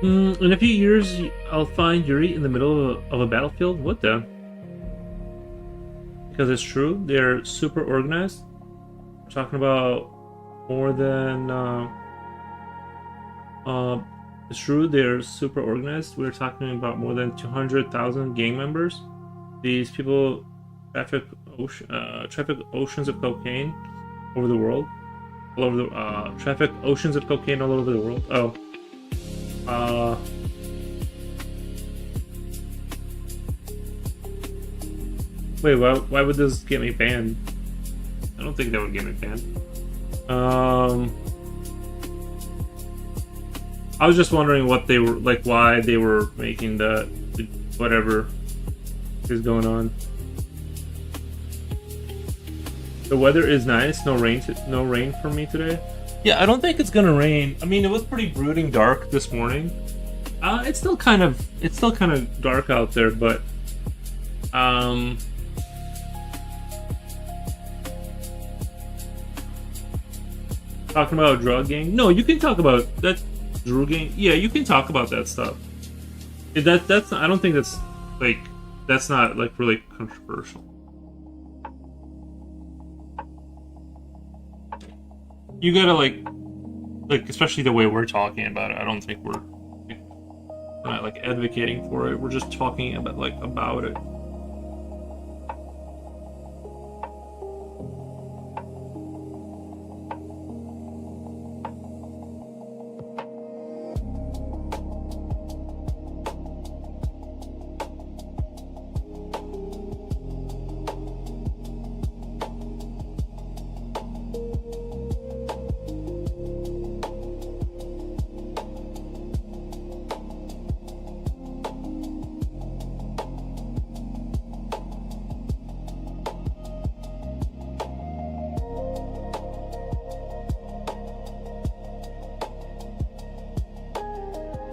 In a few years, I'll find Yuri in the middle of a battlefield. What the? Because it's true, they're super organized. We're talking about more than. It's true, they're super organized. We're talking about more than 200,000 gang members. These people traffic oceans of cocaine over the world. All over the traffic oceans of cocaine all over the world. Oh. Wait, why would this get me banned? I don't think that would get me banned. I was just wondering what they were like, why they were making the whatever is going on. The weather is nice. No rain for me today. Yeah, I don't think it's gonna rain. I mean, it was pretty brooding dark this morning. It's still kind of dark out there, but talking about a drug gang. No, you can talk about that drug gang. Yeah, you can talk about that stuff. That's I don't think that's like that's not like really controversial. You gotta like especially the way we're talking about it. I don't think we're not like advocating for it. We're just talking about it.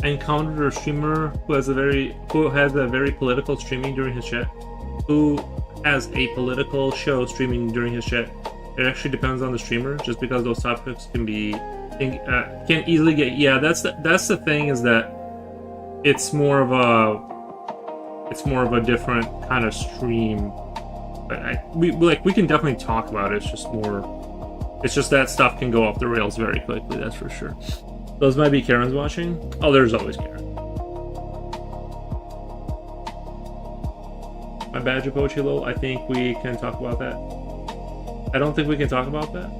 I encountered a streamer who has a very political streaming during his chat. Who has a political show streaming during his chat. It actually depends on the streamer, just because those topics can easily get. Yeah, that's the thing, is that it's more of a different kind of stream. But we can definitely talk about it. It's just that stuff can go off the rails very quickly. That's for sure. Those might be Karen's watching. Oh, there's always Karen. My badge of Pochi Lol. I think we can talk about that. I don't think we can talk about that.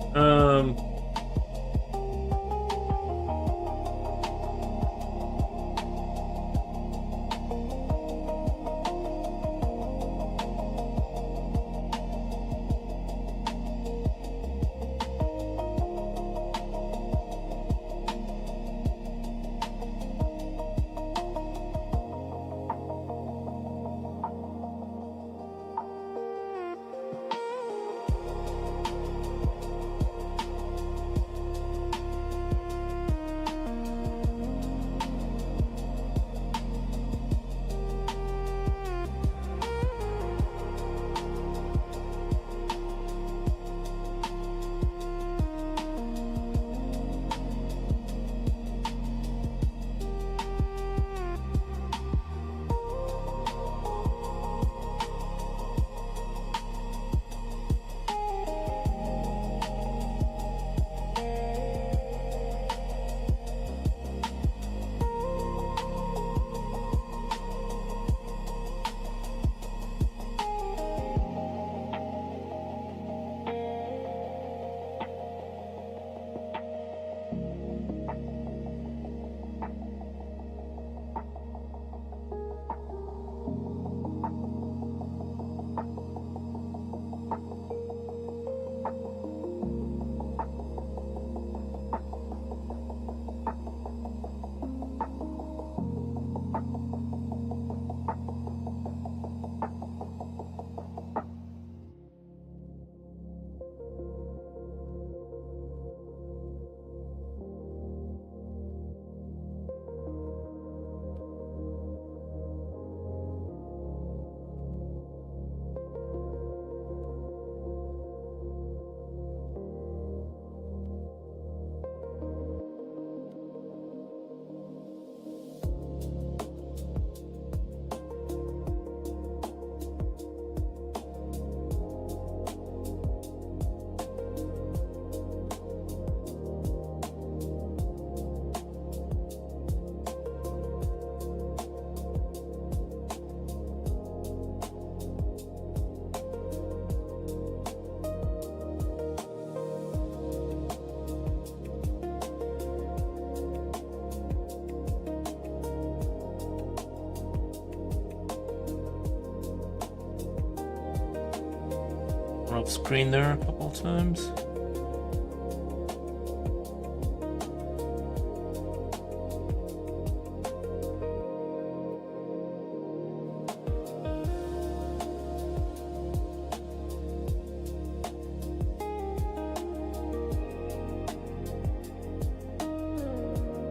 off screen there a couple times.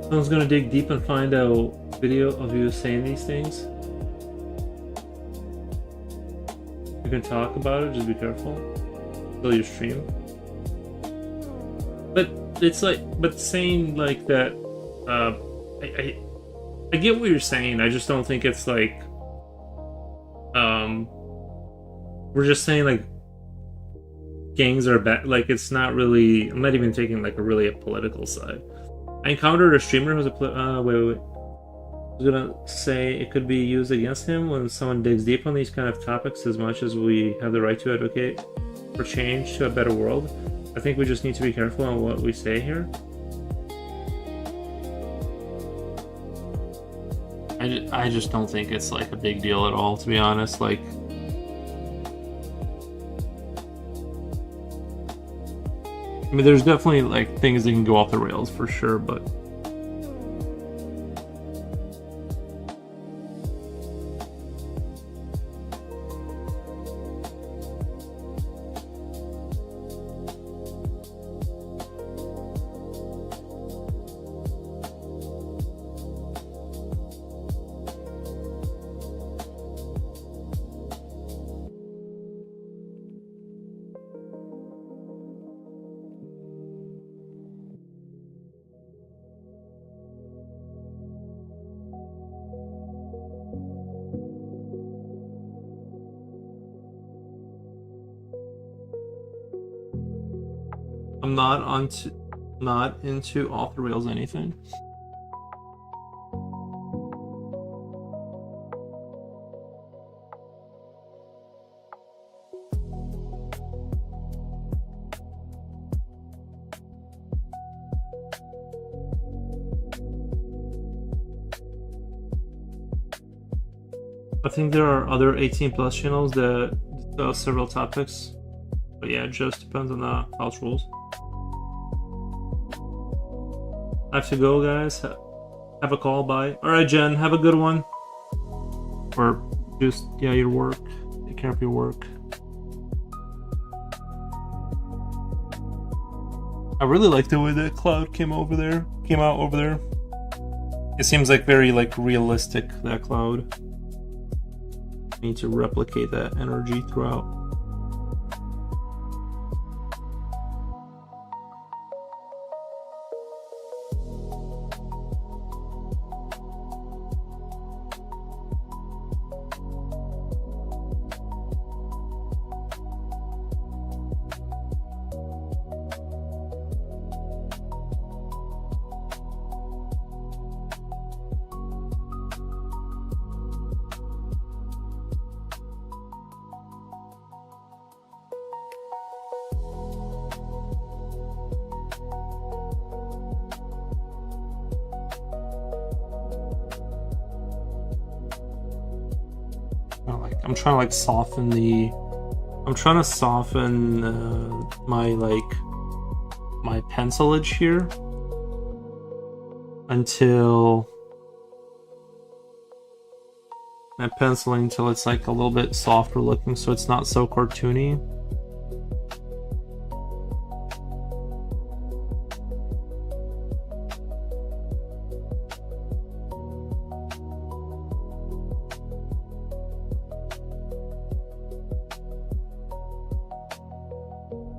Someone's gonna dig deep and find a video of you saying these things. You can talk about it, just be careful. Till you stream. But it's like, but saying like that, I get what you're saying. I just don't think it's like, we're just saying like gangs are bad. Like it's not really. I'm not even taking like a political side. I encountered a streamer who's a wait. I was gonna say it could be used against him when someone digs deep on these kind of topics as much as we have the right to advocate for change to a better world. I think we just need to be careful on what we say here. I just don't think it's like a big deal at all, to be honest. Like, I mean, there's definitely like things that can go off the rails for sure, but I'm not into off the rails anything. I think there are other 18 plus channels that discuss several topics, but yeah, it just depends on the house rules. I have to go, guys. Have a call. Bye. All right, Jen. Have a good one. Or just, yeah, your work. Take care of your work. I really like the way that cloud came out over there. It seems like very like realistic, that cloud. I need to replicate that energy throughout. I'm trying to like soften the. I'm trying to soften my pencilage here until I'm penciling until it's like a little bit softer looking, so it's not so cartoony.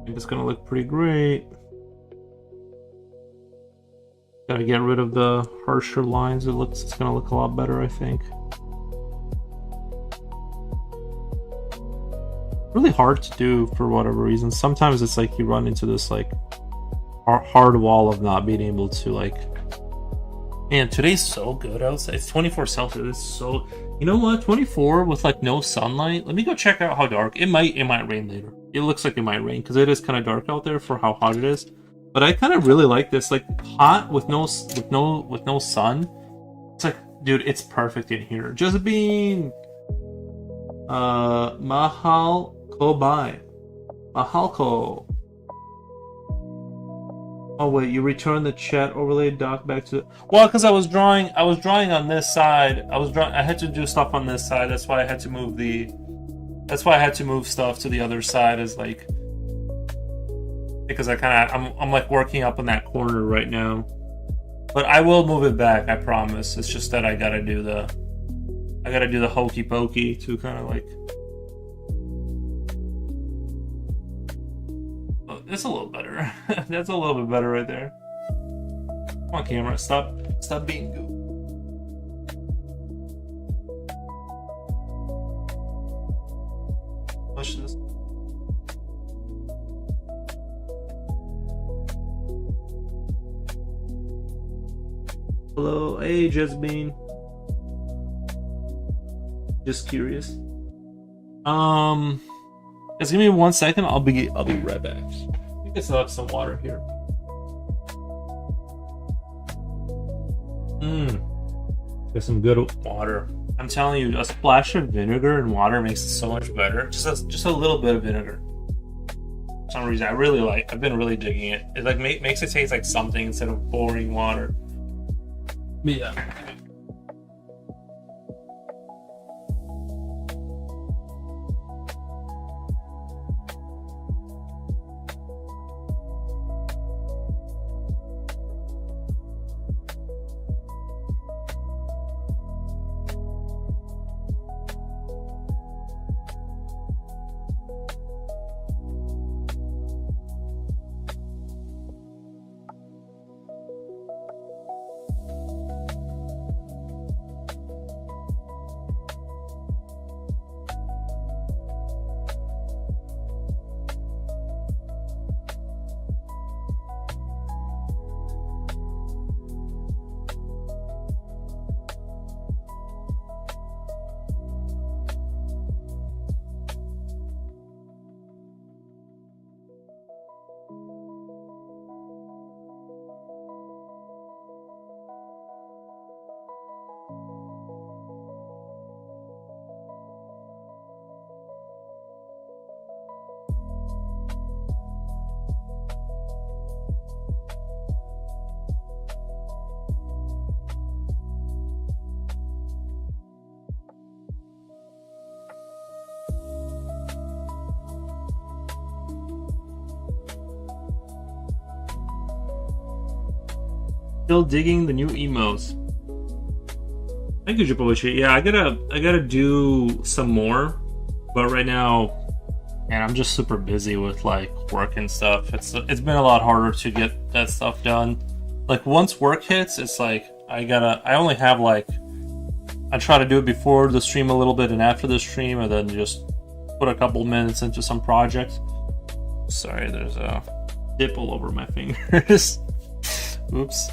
It's gonna look pretty great. Gotta get rid of the harsher lines. It's gonna look a lot better, I think. Really hard to do for whatever reason. Sometimes it's like you run into this like hard wall of not being able to like. Man, today's so good outside. It's 24 Celsius. It's so. You know what? 24 with like no sunlight. Let me go check out how dark. It might rain later. It looks like it might rain because it is kind of dark out there for how hot it is. But I kind of really like this, like hot with no sun. It's like, dude, it's perfect in here. Just being Mahal Kobai. Mahalko. Oh wait, you returned the chat overlay dock back to. Well, because I was drawing on this side. I had to do stuff on this side. That's why I had to move the. That's why I had to move stuff to the other side. Is like because I'm like working up in that corner right now. But I will move it back. I promise. It's just that I gotta do the hokey pokey to kind of like. That's a little better. That's a little bit better right there. Come on, camera. Stop being goofy. Push this. Hello, hey, Jasmine. Just curious. Just give me 1 second. I'll be right back. I think I still have some water here. There's some good water. I'm telling you, a splash of vinegar and water makes it so much better. Just a little bit of vinegar. For some reason, I've been really digging it. It like makes it taste like something instead of boring water. But yeah. Still digging the new emos. Thank you, Japoichi. Yeah, I gotta do some more, but right now, man, I'm just super busy with like work and stuff. It's been a lot harder to get that stuff done. Like once work hits, it's like I only have like I try to do it before the stream a little bit and after the stream, and then just put a couple minutes into some project. Sorry, there's a dip all over my fingers. Oops.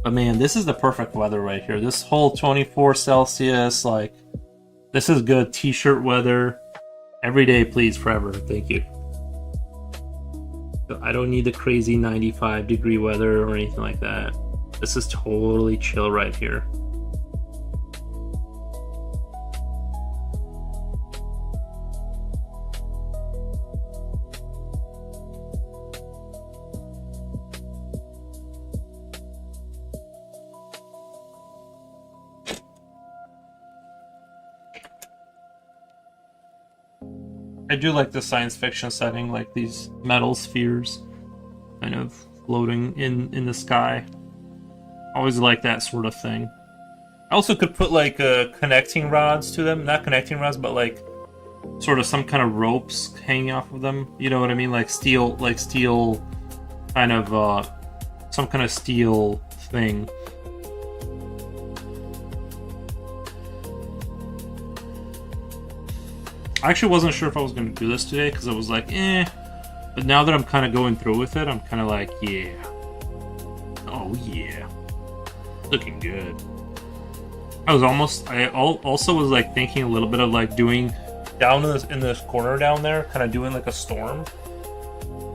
But man, this is the perfect weather right here. This whole 24 Celsius, like, this is good t-shirt weather. Every day, please, forever. Thank you. I don't need the crazy 95-degree weather or anything like that. This is totally chill right here. I do like the science fiction setting, like these metal spheres kind of floating in the sky. I always like that sort of thing. I also could put like connecting rods to them. Not connecting rods, but like sort of some kind of ropes hanging off of them. You know what I mean? Like steel kind of some kind of steel thing. I actually wasn't sure if I was going to do this today because I was like, eh. But now that I'm kind of going through with it, I'm kind of like, yeah. Oh, yeah. Looking good. I also was like thinking a little bit of like doing down in this corner down there, kind of doing like a storm.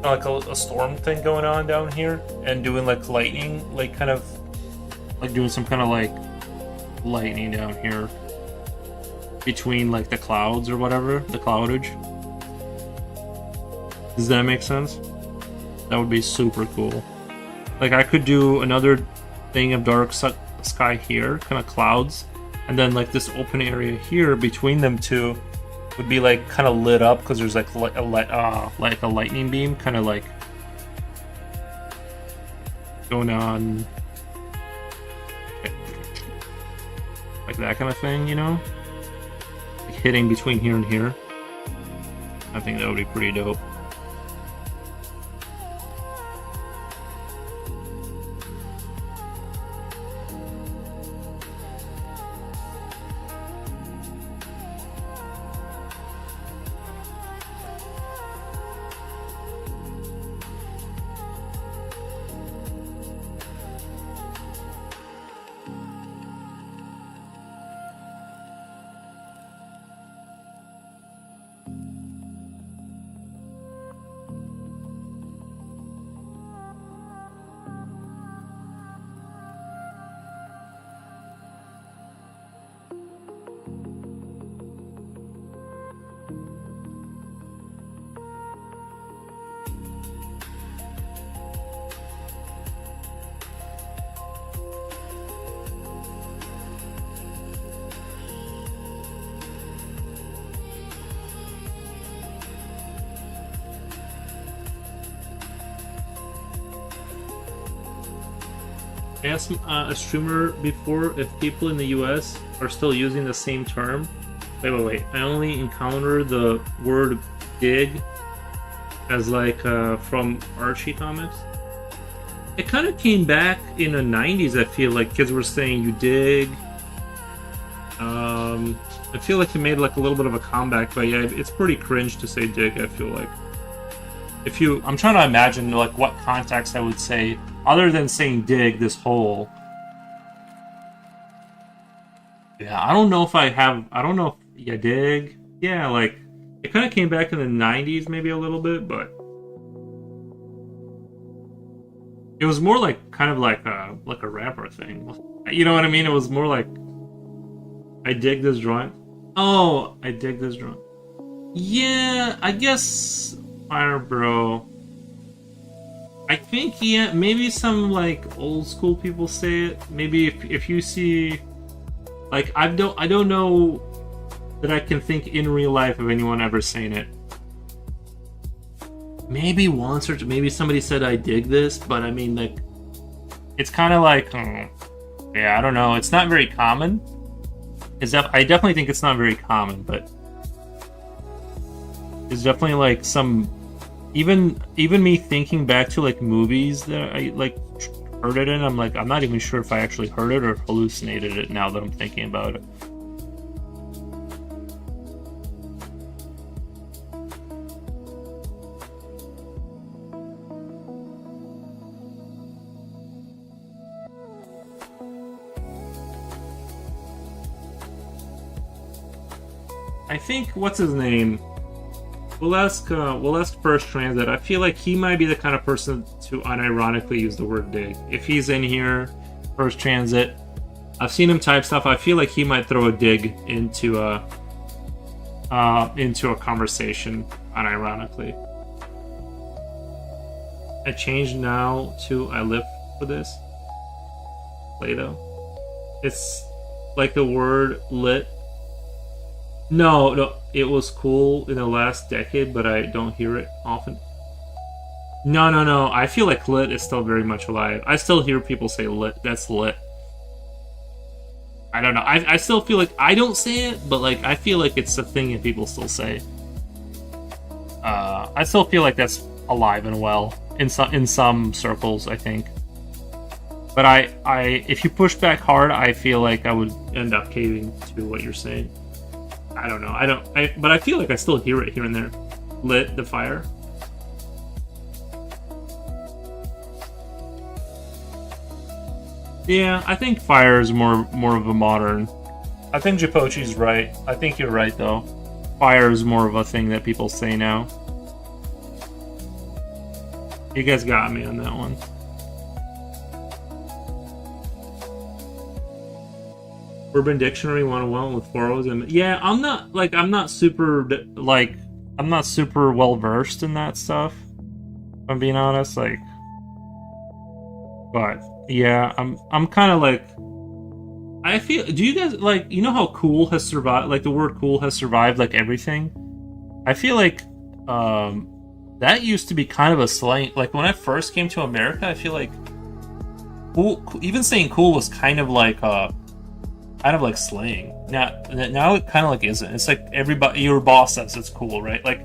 Like a storm thing going on down here. And doing like lightning, like kind of like doing some kind of like lightning down here. between like the clouds or whatever, the cloudage. Does that make sense? That would be super cool. Like I could do another thing of dark sky here, kind of clouds, and then like this open area here between them two would be like kind of lit up because there's like a lightning beam kind of like going on, like that kind of thing, you know, like hitting between here and here. I think that would be pretty dope. I asked a streamer before if people in the US are still using the same term. Wait. I only encountered the word dig as like from Archie comics. It kind of came back in the 90s, I feel like kids were saying you dig. I feel like it made like a little bit of a comeback, but yeah, it's pretty cringe to say dig, I feel like. I'm trying to imagine like what context I would say other than saying dig this hole. Yeah, I don't know if yeah, dig. Yeah, like it kind of came back in the 90s maybe a little bit, but it was more like kind of like a rapper thing. You know what I mean? It was more like I dig this drawing. Oh, I dig this drawing. Yeah, I guess Fire Bro. I think, yeah, maybe some like old school people say it. Maybe if you see, like, I don't know that I can think in real life of anyone ever saying it. Maybe once or maybe somebody said I dig this, but I mean, like, it's kind of like, yeah, I don't know. It's not very common. I definitely think it's not very common, but it's definitely like some. Even me thinking back to like movies that I like heard it in, I'm like, I'm not even sure if I actually heard it or hallucinated it now that I'm thinking about it. I think, what's his name? We'll ask First Transit. I feel like he might be the kind of person to unironically use the word dig. If he's in here, First Transit, I've seen him type stuff. I feel like he might throw a dig into a conversation unironically. I changed now to I live for this. Play-Doh. It's like the word lit. No, it was cool in the last decade, but I don't hear it often. No. I feel like lit is still very much alive. I still hear people say lit. That's lit. I don't know. I still feel like I don't say it, but like I feel like it's a thing that people still say. I still feel like that's alive and well in some circles, I think. But I if you push back hard, I feel like I would end up caving to what you're saying. I don't know. But I feel like I still hear it here and there. Lit the fire. Yeah, I think fire is more of a modern. I think Jipochi's right. I think you're right though. Fire is more of a thing that people say now. You guys got me on that one. Urban Dictionary 101 with 4 O's and yeah, I'm not super like I'm not super well versed in that stuff. If I'm being honest, like, but yeah, I'm kind of like I feel. Do you guys like how cool has survived? Like the word cool has survived like everything. I feel like um that used to be kind of a slang. Like when I first came to America, I feel like cool. Even saying cool was kind of like slang. Now it kind of like isn't. It's like everybody, your boss says it's cool, right? Like,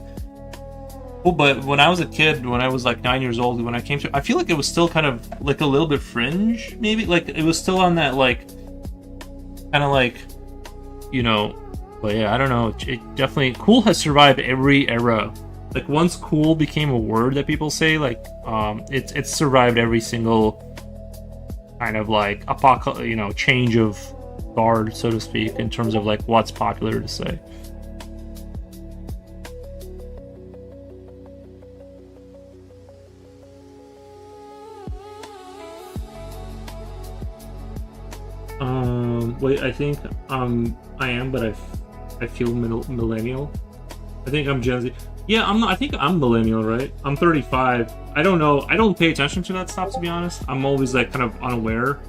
cool. But when I was a kid, when I was like 9 years old, when I came to, I feel like it was still kind of like a little bit fringe, maybe. Like it was still on that like, kind of like, you know. But yeah, I don't know. It definitely cool has survived every era. Like once cool became a word that people say, like it's survived every single kind of like change of guard, so to speak, in terms of like what's popular to say. Wait, I think I am, but I feel millennial. I think I'm Gen Z. Yeah, I'm not. I think I'm millennial, right? I'm 35. I don't know. I don't pay attention to that stuff, to be honest. I'm always like kind of unaware.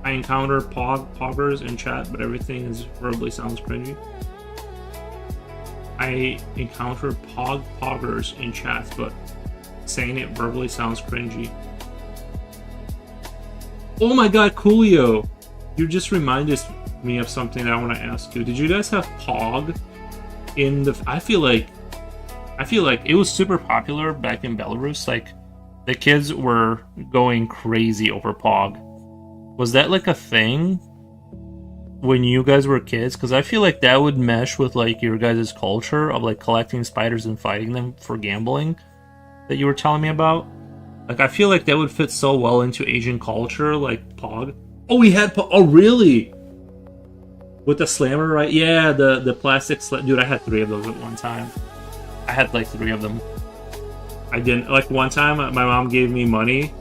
I encounter poggers in chat, but everything is verbally sounds cringy. I encounter poggers in chat, but saying it verbally sounds cringy. Oh my god, Coolio! You just reminded me of something I want to ask you. Did you guys have Pog in the? I feel like it was super popular back in Belarus. Like the kids were going crazy over Pog. Was that like a thing when you guys were kids? Because I feel like that would mesh with like your guys' culture of like collecting spiders and fighting them for gambling that you were telling me about. Like I feel like that would fit so well into Asian culture, like Pog. Oh, we had Pog. Oh, really? With the slammer, right? Yeah, the plastic dude, I had 3 of those at one time. I had like 3 of them. I didn't like one time. My mom gave me money,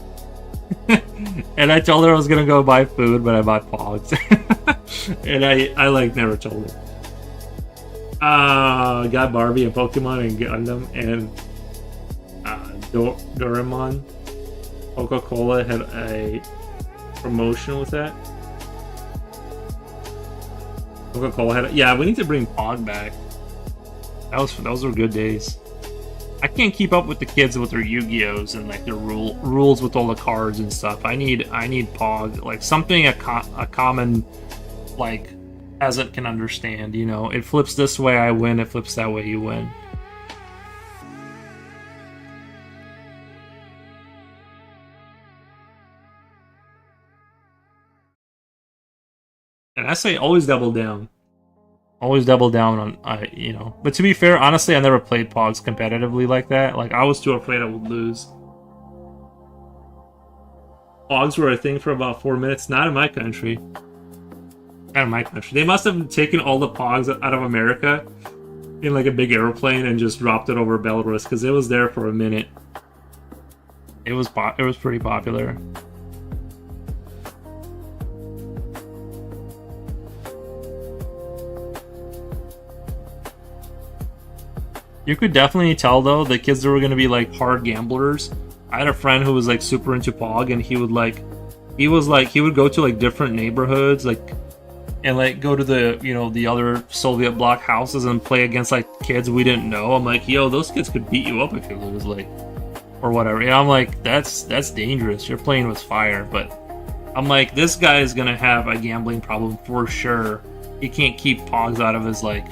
and I told her I was gonna go buy food, but I bought Pogs, and I like never told her. Got Barbie and Pokemon and Gundam and Doraemon. Coca-Cola had a promotion with that. Coca-Cola had yeah, we need to bring Pog back. Those were good days. I can't keep up with the kids with their Yu-Gi-Ohs and like their rules with all the cards and stuff. I need Pog, like something a common like peasant can understand. You know, it flips this way, I win. It flips that way, you win. And I say always double down. Always double down on, you know. But to be fair, honestly, I never played Pogs competitively like that. Like, I was too afraid I would lose. Pogs were a thing for about 4 minutes. Not in my country. Not in my country. They must have taken all the Pogs out of America in, like, a big airplane and just dropped it over Belarus, because it was there for a minute. It was pretty popular. You could definitely tell, though, the kids that were going to be, like, hard gamblers. I had a friend who was, like, super into Pog, and he would go to, like, different neighborhoods, like, and, like, go to the, you know, the other Soviet bloc houses and play against, like, kids we didn't know. I'm like, yo, those kids could beat you up if you lose, like, or whatever. And I'm like, that's dangerous. You're playing with fire. But I'm like, this guy is going to have a gambling problem for sure. He can't keep Pogs out of his, like,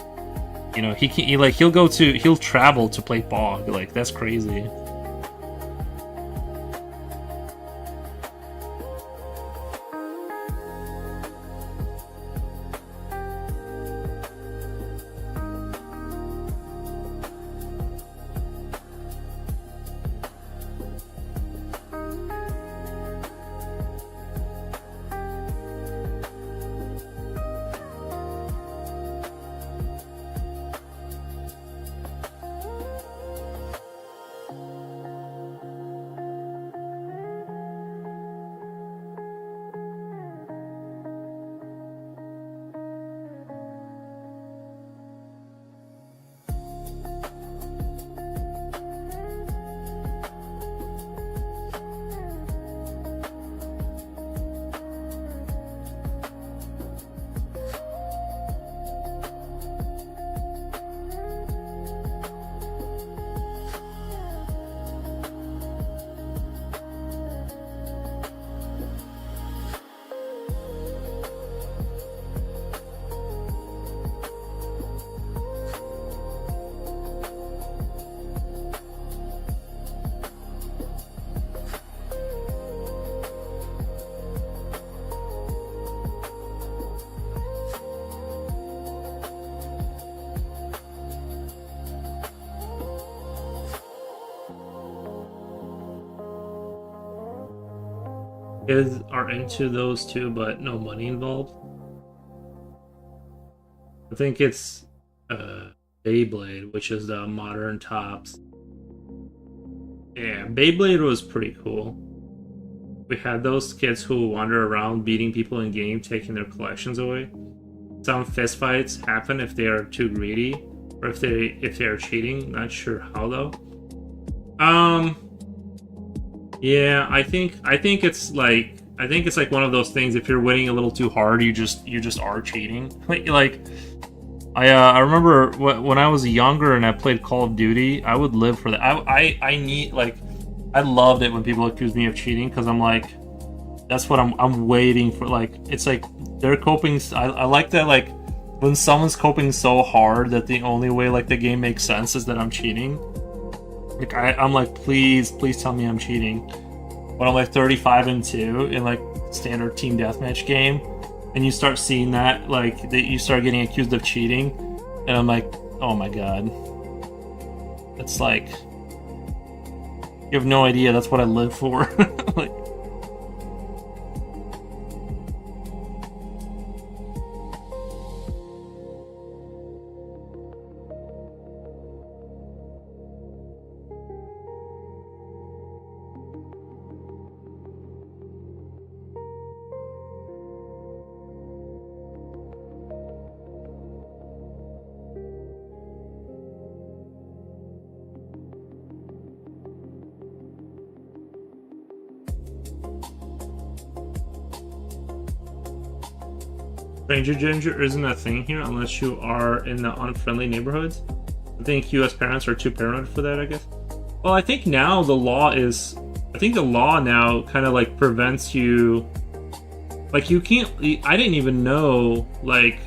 you know, he'll travel to play Pog. Like, that's crazy. kids are into those too, but no money involved. I think it's Beyblade, which is the modern tops. Yeah, Beyblade was pretty cool. We had those kids who wander around beating people in game, taking their collections away. Some fistfights happen if they are too greedy, or if they are cheating. Not sure how though. Yeah, I think it's like one of those things. If you're winning a little too hard, you just are cheating. Like I remember when I was younger and I played Call of Duty, I would live for that. I loved it when people accused me of cheating because I'm like, that's what I'm waiting for. Like, it's like they're coping. I like that, like when someone's coping so hard that the only way like the game makes sense is that I'm cheating. Like I'm like, please tell me I'm cheating. When I'm like 35-2 in like standard team deathmatch game, and you start seeing that, like that you start getting accused of cheating, and I'm like, oh my god. It's like, you have no idea. That's what I live for. Like, Stranger Ginger isn't a thing here unless you are in the unfriendly neighborhoods. I think US parents are too paranoid for that, I guess. Well, I think now the law is... I think the law now kind of like prevents you... Like, you can't... I didn't even know, like,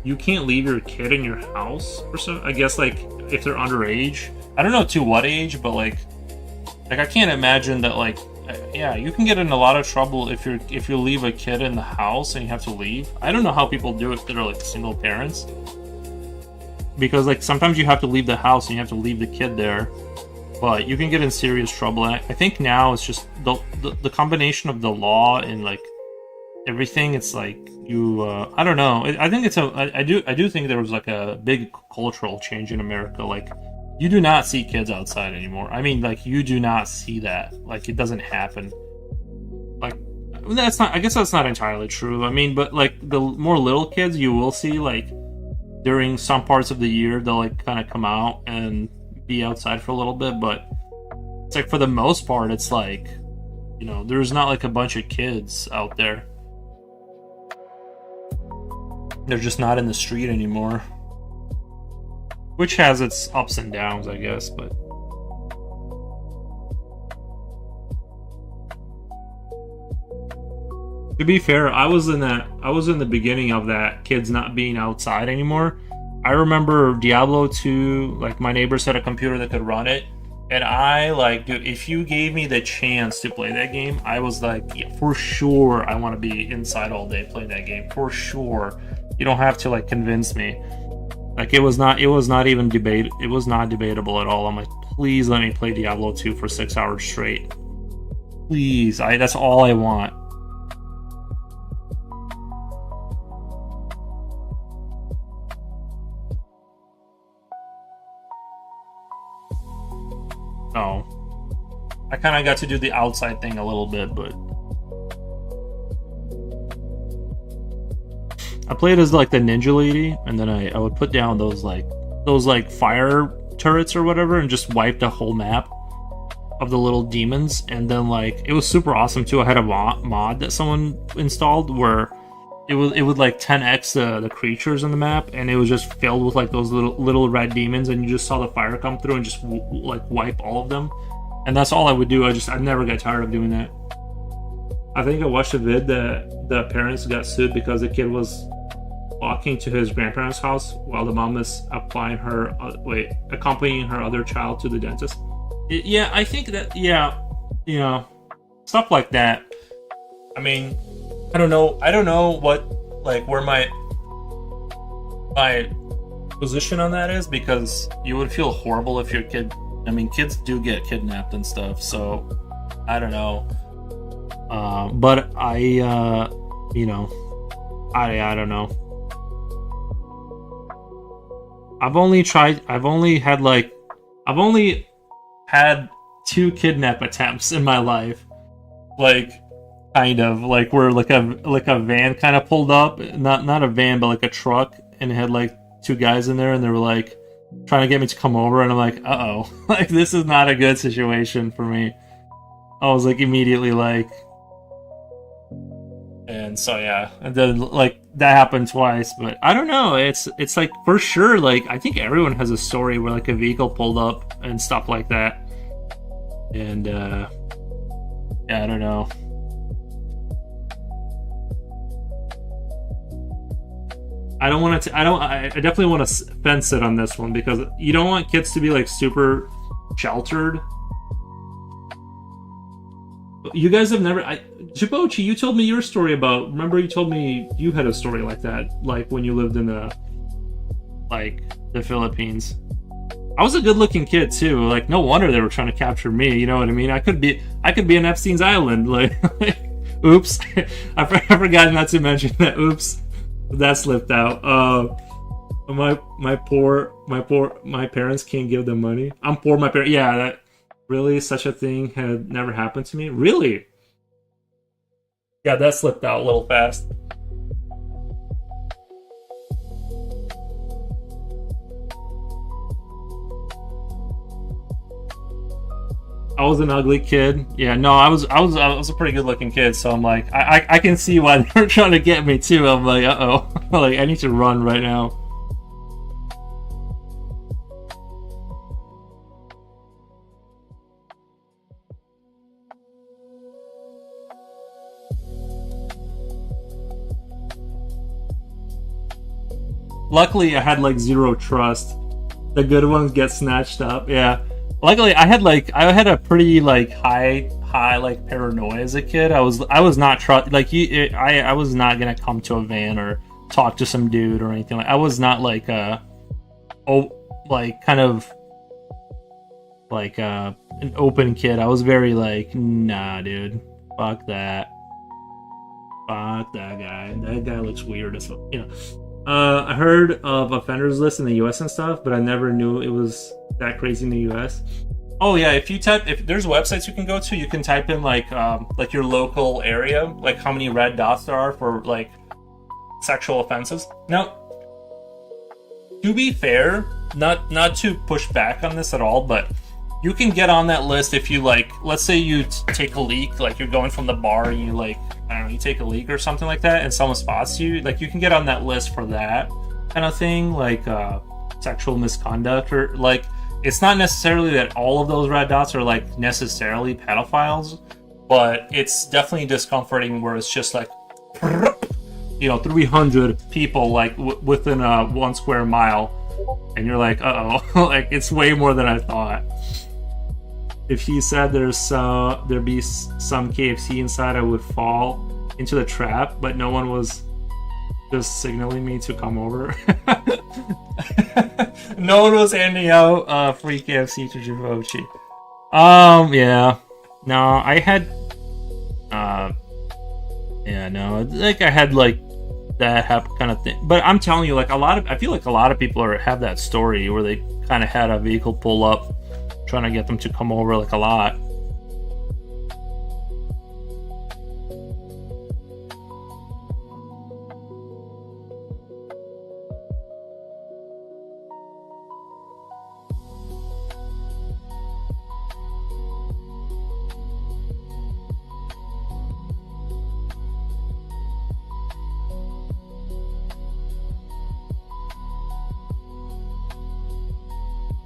you can't leave your kid in your house or so. I guess, like, if they're underage. I don't know to what age, but, like I can't imagine that, like... Yeah, you can get in a lot of trouble if you leave a kid in the house and you have to leave. I don't know how people do it if they're like single parents, because like sometimes you have to leave the house and you have to leave the kid there, but you can get in serious trouble. And I think now it's just the combination of the law and like everything. It's like you I don't know. I think it's I do think there was like a big cultural change in America. Like, you do not see kids outside anymore. I mean, like, you do not see that. Like, it doesn't happen. Like, that's not... I guess that's not entirely true. I mean, but, like, the more little kids you will see, like, during some parts of the year, they'll, like, kind of come out and be outside for a little bit. But it's, like, for the most part, it's, like, you know, there's not, like, a bunch of kids out there. They're just not in the street anymore. Which has its ups and downs, I guess, but... To be fair, I was in the beginning of that kids not being outside anymore. I remember Diablo 2, like, my neighbors had a computer that could run it, and I, like, dude, if you gave me the chance to play that game, I was like, yeah, for sure I want to be inside all day playing that game, for sure. You don't have to, like, convince me. Like, it was not even it was not debatable at all. I'm like, please let me play Diablo 2 for 6 hours straight. Please, that's all I want. Oh. I kind of got to do the outside thing a little bit, but... I played as like the ninja lady, and then I would put down those fire turrets or whatever, and just wipe the whole map of the little demons. And then, like, it was super awesome too. I had a mod that someone installed where it would like 10x the creatures in the map, and it was just filled with like those little red demons, and you just saw the fire come through and just like wipe all of them. And that's all I would do. I never got tired of doing that. I think I watched a vid that the parents got sued because the kid was walking to his grandparents' house while the mom is accompanying her other child to the dentist. Yeah, I think that, yeah, you know, stuff like that. I mean, I don't know what, like, where my position on that is, because you would feel horrible if your kid, I mean, kids do get kidnapped and stuff, so I don't know. But you know, I don't know. I've only had 2 kidnap attempts in my life. Like, kind of like where like a van kind of pulled up, not a van, but like a truck, and it had like 2 guys in there, and they were like trying to get me to come over, and I'm like, uh oh, like this is not a good situation for me. I was like immediately like, and so yeah, and then like that happened twice, but I don't know. It's like for sure, like I think everyone has a story where like a vehicle pulled up and stuff like that, and yeah, I don't know. I don't want to. I definitely want to fence it on this one because you don't want kids to be like super sheltered. You guys have never. Chipochi, you told me your story about. Remember, you told me you had a story like that, like when you lived in the Philippines. I was a good-looking kid too. Like, no wonder they were trying to capture me. You know what I mean? I could be in Epstein's Island. Like, oops, I forgot not to mention that. Oops, that slipped out. My parents can't give them money. I'm poor. My parents. Yeah, that. Really, such a thing had never happened to me? Really? Yeah, that slipped out a little fast. I was an ugly kid. Yeah, no, I was a pretty good looking kid, so I'm like, I can see why they're trying to get me too. I'm like, uh-oh. Like, I need to run right now. Luckily, I had like zero trust. The good ones get snatched up. Yeah. Luckily, I had a pretty like high like paranoia as a kid. I was not I was not gonna come to a van or talk to some dude or anything. Like I was not like kind of like an open kid. I was very like, nah, dude, fuck that. Fuck that guy. That guy looks weird as well. You know. I heard of offenders list in the U.S. and stuff, but I never knew it was that crazy in the U.S. Oh yeah, if there's websites you can go to, you can type in like your local area, like how many red dots there are for like sexual offenses. Now, to be fair, not to push back on this at all, but you can get on that list if you like. Let's say you take a leak, like you're going from the bar, and you like. I don't know, you take a leak or something like that and someone spots you, like you can get on that list for that kind of thing, like sexual misconduct, or like it's not necessarily that all of those red dots are like necessarily pedophiles, but it's definitely discomforting where it's just like 300 people like within a 1 square mile, and you're like, uh-oh. Like it's way more than I thought. If he said there'd be some KFC inside, I would fall into the trap, but no one was just signaling me to come over. No one was handing out free KFC to Javochi. Yeah. No, I had yeah, no, like I had like that kind of thing. But I'm telling you, like I feel like a lot of people have that story where they kind of had a vehicle pull up trying to get them to come over, like a lot.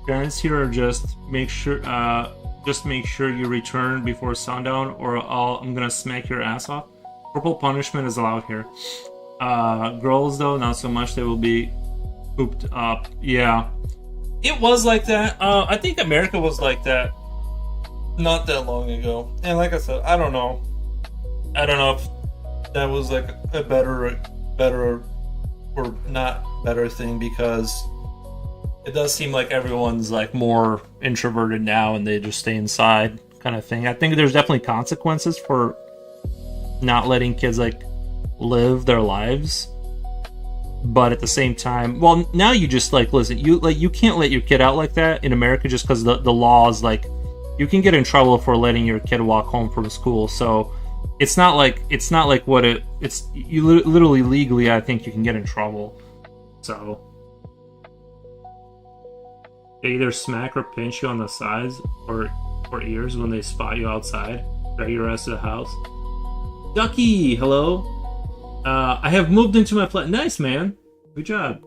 Parents here are just make sure you return before sundown, or I'm gonna smack your ass off. Corporal punishment is allowed here. Girls though, not so much. They will be cooped up. Yeah, it was like that. I think America was like that not that long ago. And like I said, I don't know if that was like a better or not better thing, because it does seem like everyone's like more introverted now and they just stay inside kind of thing. I think there's definitely consequences for not letting kids like live their lives. But at the same time, well, now you just like listen, you can't let your kid out like that in America just because the law is like you can get in trouble for letting your kid walk home from school. So it's not like what it's you literally legally I think you can get in trouble. So they either smack or pinch you on the sides or ears when they spot you outside, drag your ass to the house. Ducky, hello. I have moved into my flat. Nice, man. Good job.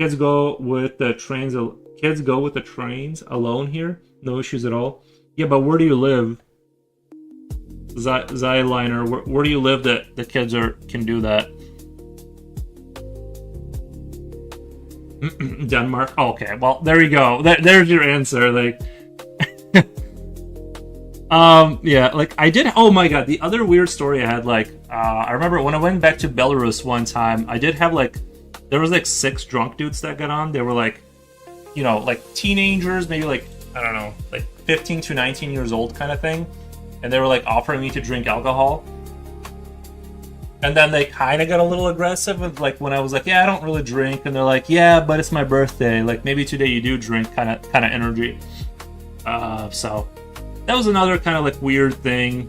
Kids go with the trains. Kids go with the trains alone here. No issues at all. Yeah, but where do you live? Zyliner, where do you live that the kids can do that? Denmark. Oh, okay, well there you go. There's your answer. Like, yeah, like I did. Oh my god, the other weird story I had. Like, I remember when I went back to Belarus one time. I did have like, there was like 6 drunk dudes that got on. They were like, you know, like teenagers, maybe like I don't know, like 15 to 19 years old kind of thing, and they were like offering me to drink alcohol. And then they kind of got a little aggressive with like when I was like, yeah, I don't really drink, and they're like, yeah, but it's my birthday. Like maybe today you do drink, kind of energy. So that was another kind of like weird thing.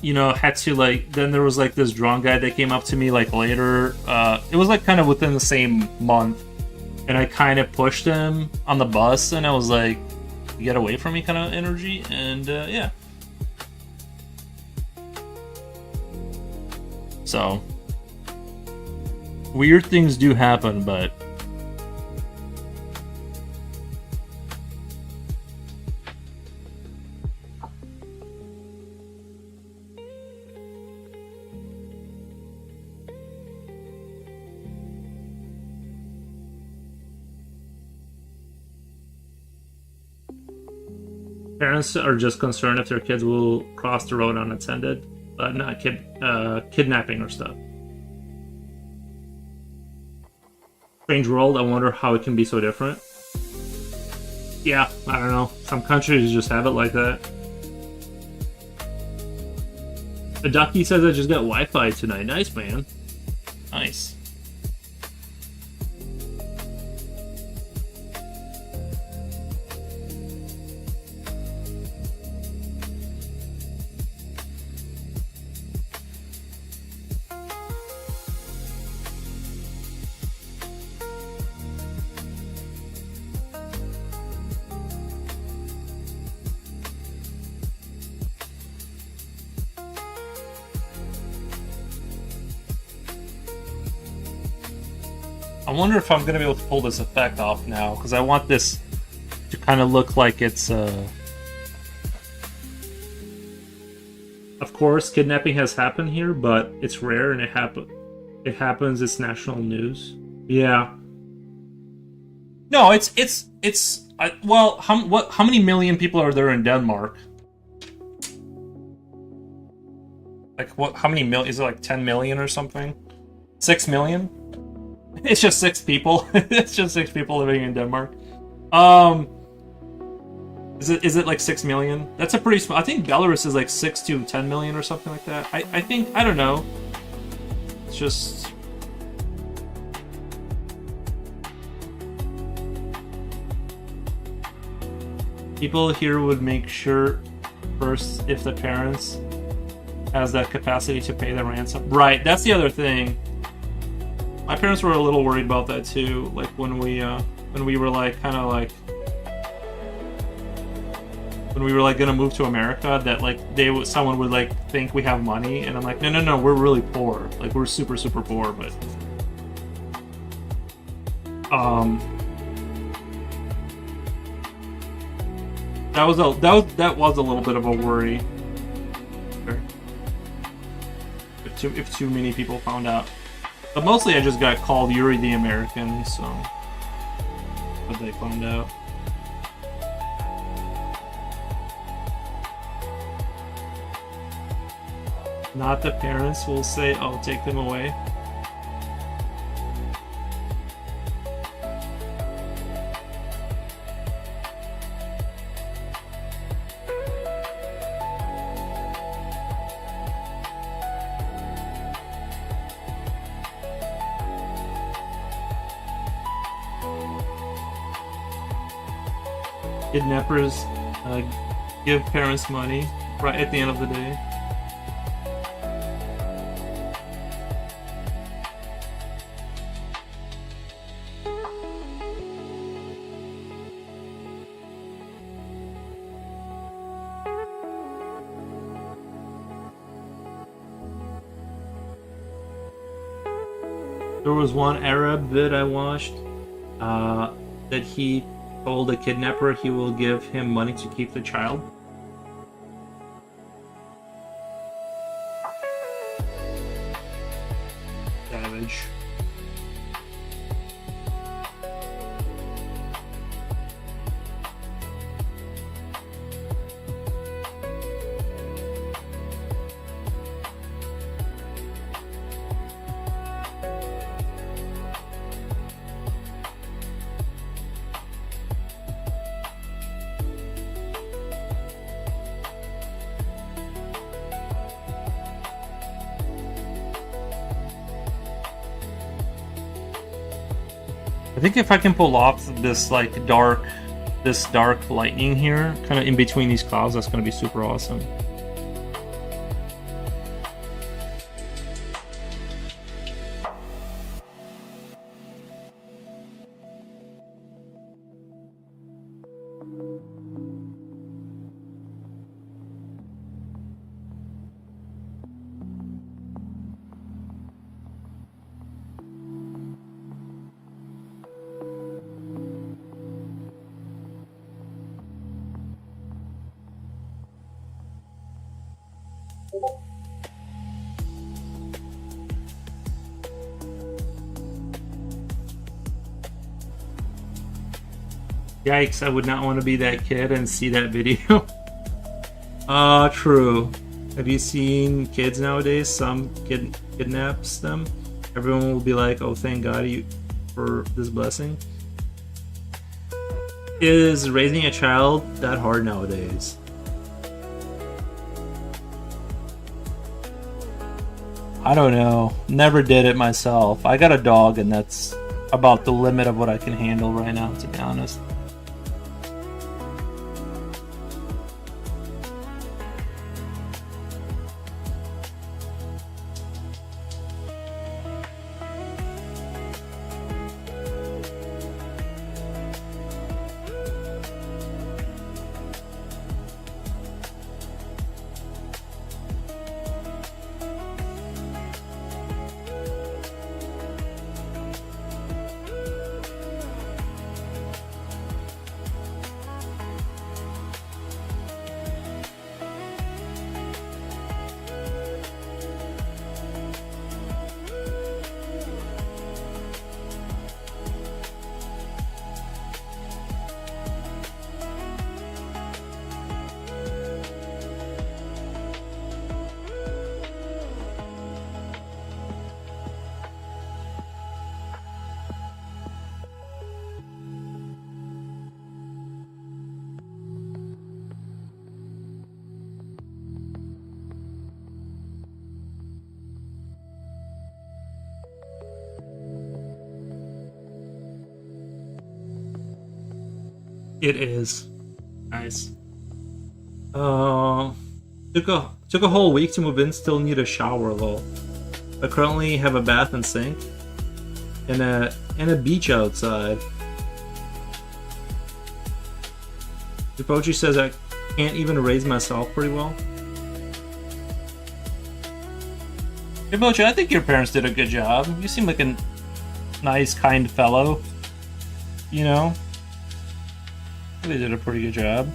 You know, had to like. Then there was like this drunk guy that came up to me like later. It was like kind of within the same month, and I kind of pushed him on the bus, and I was like, "Get away from me," kind of energy, and yeah. So, weird things do happen, but parents are just concerned if their kids will cross the road unattended. Not kidnapping or stuff. Strange world, I wonder how it can be so different. Yeah, I don't know. Some countries just have it like that. The Ducky says I just got Wi-Fi tonight. Nice, man. Nice. I wonder if I'm going to be able to pull this effect off now, because I want this to kind of look like it's, Of course, kidnapping has happened here, but it's rare and it happens, it's national news. Yeah. No, well, how many million people are there in Denmark? Like, how many million? Is it like 10 million or something? 6 million? It's just 6 people. It's just 6 people living in Denmark. Is it like 6 million? That's a pretty small. I think Belarus is like 6 to 10 million or something like that. I think, I don't know. It's just. People here would make sure first if the parents has that capacity to pay the ransom. Right, that's the other thing. My parents were a little worried about that too. Like when we were like kind of like when we were like gonna move to America, that like someone would like think we have money, and I'm like, no, we're really poor. Like we're super poor, but that was a little bit of a worry. If too many people found out. But mostly I just got called Yuri the American, so but they found out. Not the parents will say, oh, take them away. Kidnappers give parents money right at the end of the day. There was one Arab vid I watched that he told a kidnapper he will give him money to keep the child. Savage. I think if I can pull off this dark lightning here, kind of in between these clouds, that's going to be super awesome. Yikes, I would not want to be that kid and see that video. True. Have you seen kids nowadays? Some kid kidnaps them. Everyone will be like, oh, thank God for this blessing. Is raising a child that hard nowadays? I don't know. Never did it myself. I got a dog and that's about the limit of what I can handle right now, to be honest. It is. Nice. Took a whole week to move in, still need a shower, lol. I currently have a bath and sink and a beach outside. Pochi says I can't even raise myself pretty well. Hey Pochi, I think your parents did a good job. You seem like a nice, kind fellow. You know? They did a pretty good job.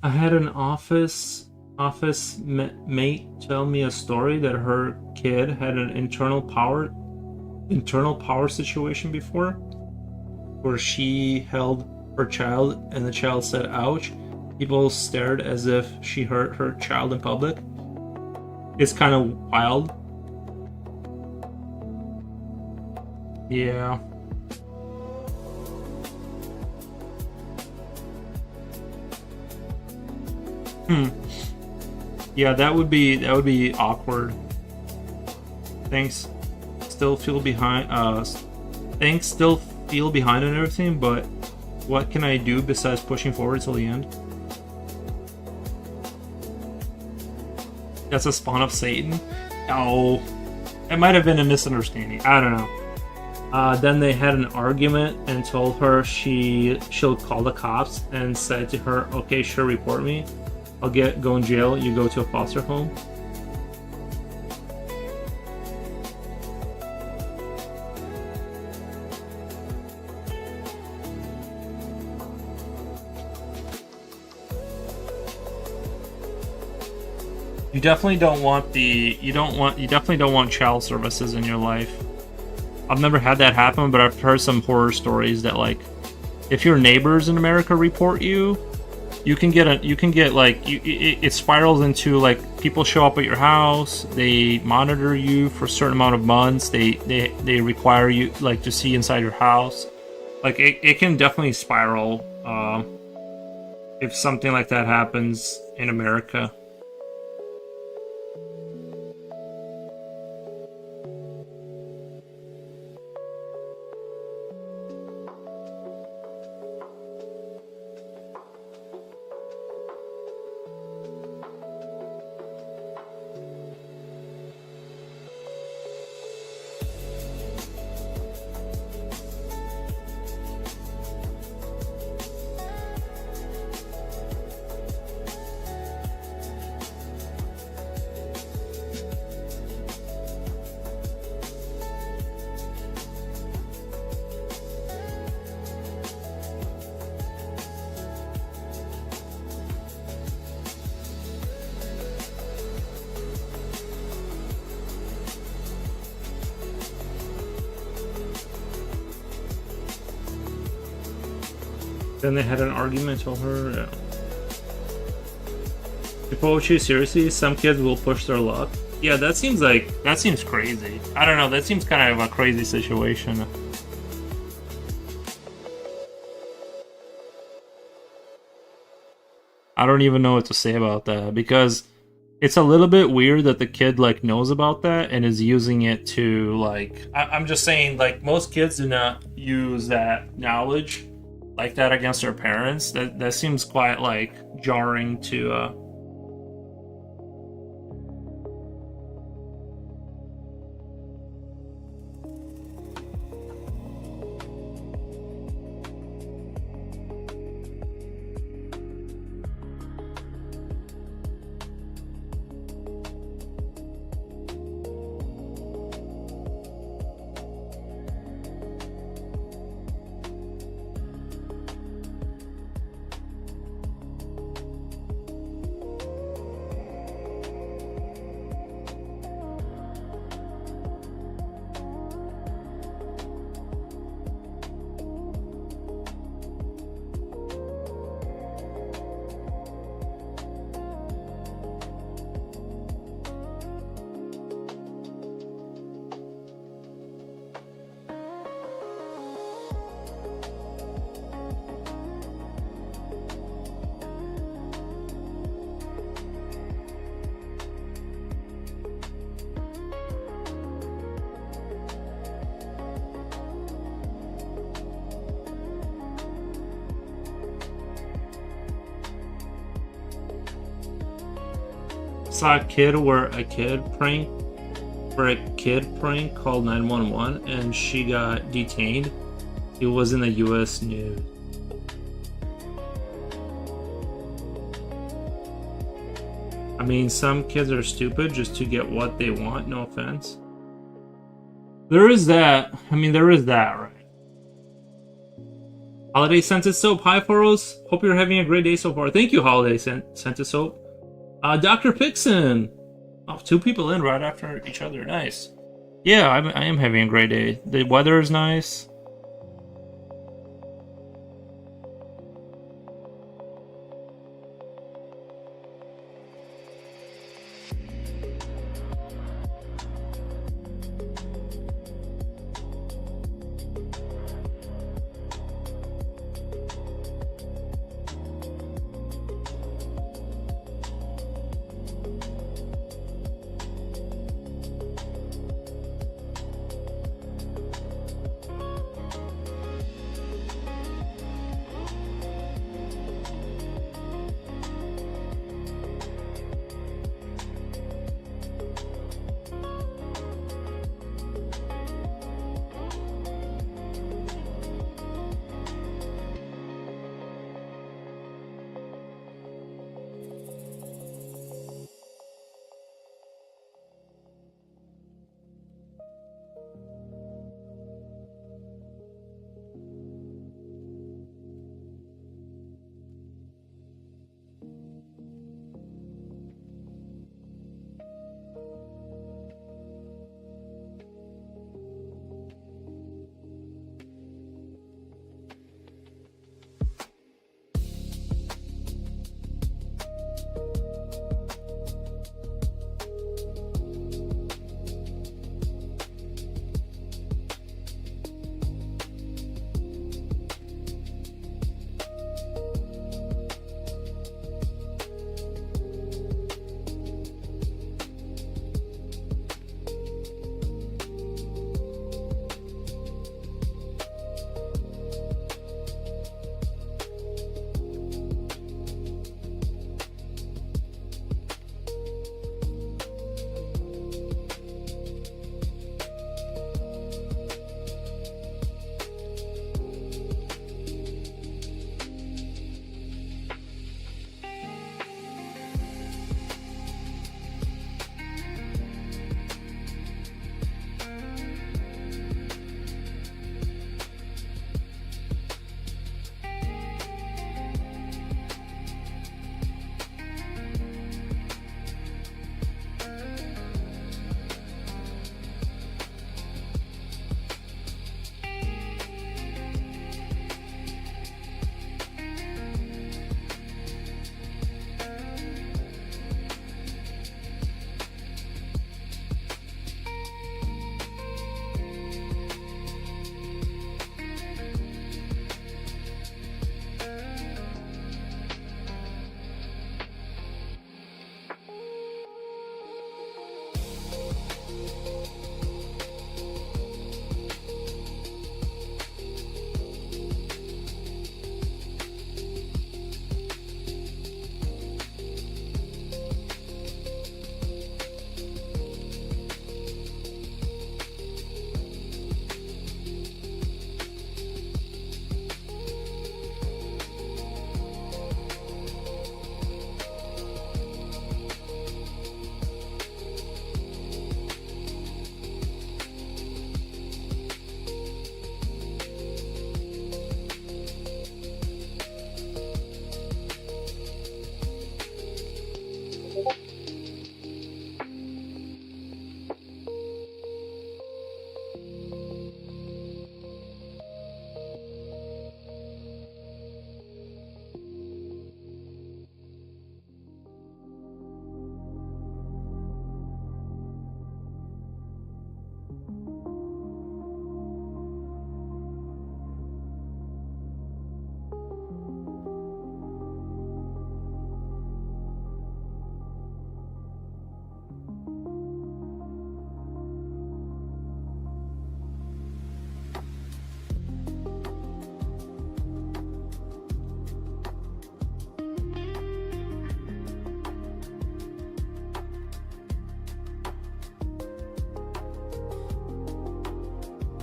I had an office mate tell me a story that her kid had an internal power situation before. where she held her child and the child said, "Ouch." People stared as if she hurt her child in public. It's kind of wild. Yeah. Yeah, that would be awkward. Thanks. Still feel behind. Thanks. Still feel behind on everything, but what can I do besides pushing forward till the end? That's a spawn of Satan. Oh, it might have been a misunderstanding. I don't know. Then they had an argument and told her she'll call the cops and said to her, "Okay, sure, report me. I'll go in jail. You go to a foster home." You definitely don't want you definitely don't want child services in your life. I've never had that happen, but I've heard some horror stories that, like, if your neighbors in America report you, you can get it spirals into, like, people show up at your house, they monitor you for a certain amount of months, they require you, like, to see inside your house. Like, it can definitely spiral if something like that happens in America. Then they had an argument, told her, yeah. People will choose seriously, some kids will push their luck. Yeah, that seems crazy. I don't know, that seems kind of a crazy situation. I don't even know what to say about that, because it's a little bit weird that the kid, like, knows about that and is using it to, like... I'm just saying, like, most kids do not use that knowledge like that against their parents. That seems quite, like, jarring to saw a kid where a kid prank called 911 and she got detained. It was in the US news. I mean, some kids are stupid just to get what they want, no offense. There is that. I mean, there is that, right? Holiday Scented Soap. Hi, Foros. Hope you're having a great day so far. Thank you, Holiday Scented Soap. Dr. Pixon. Oh, 2 people in right after each other. Nice. Yeah, I am having a great day. The weather is nice.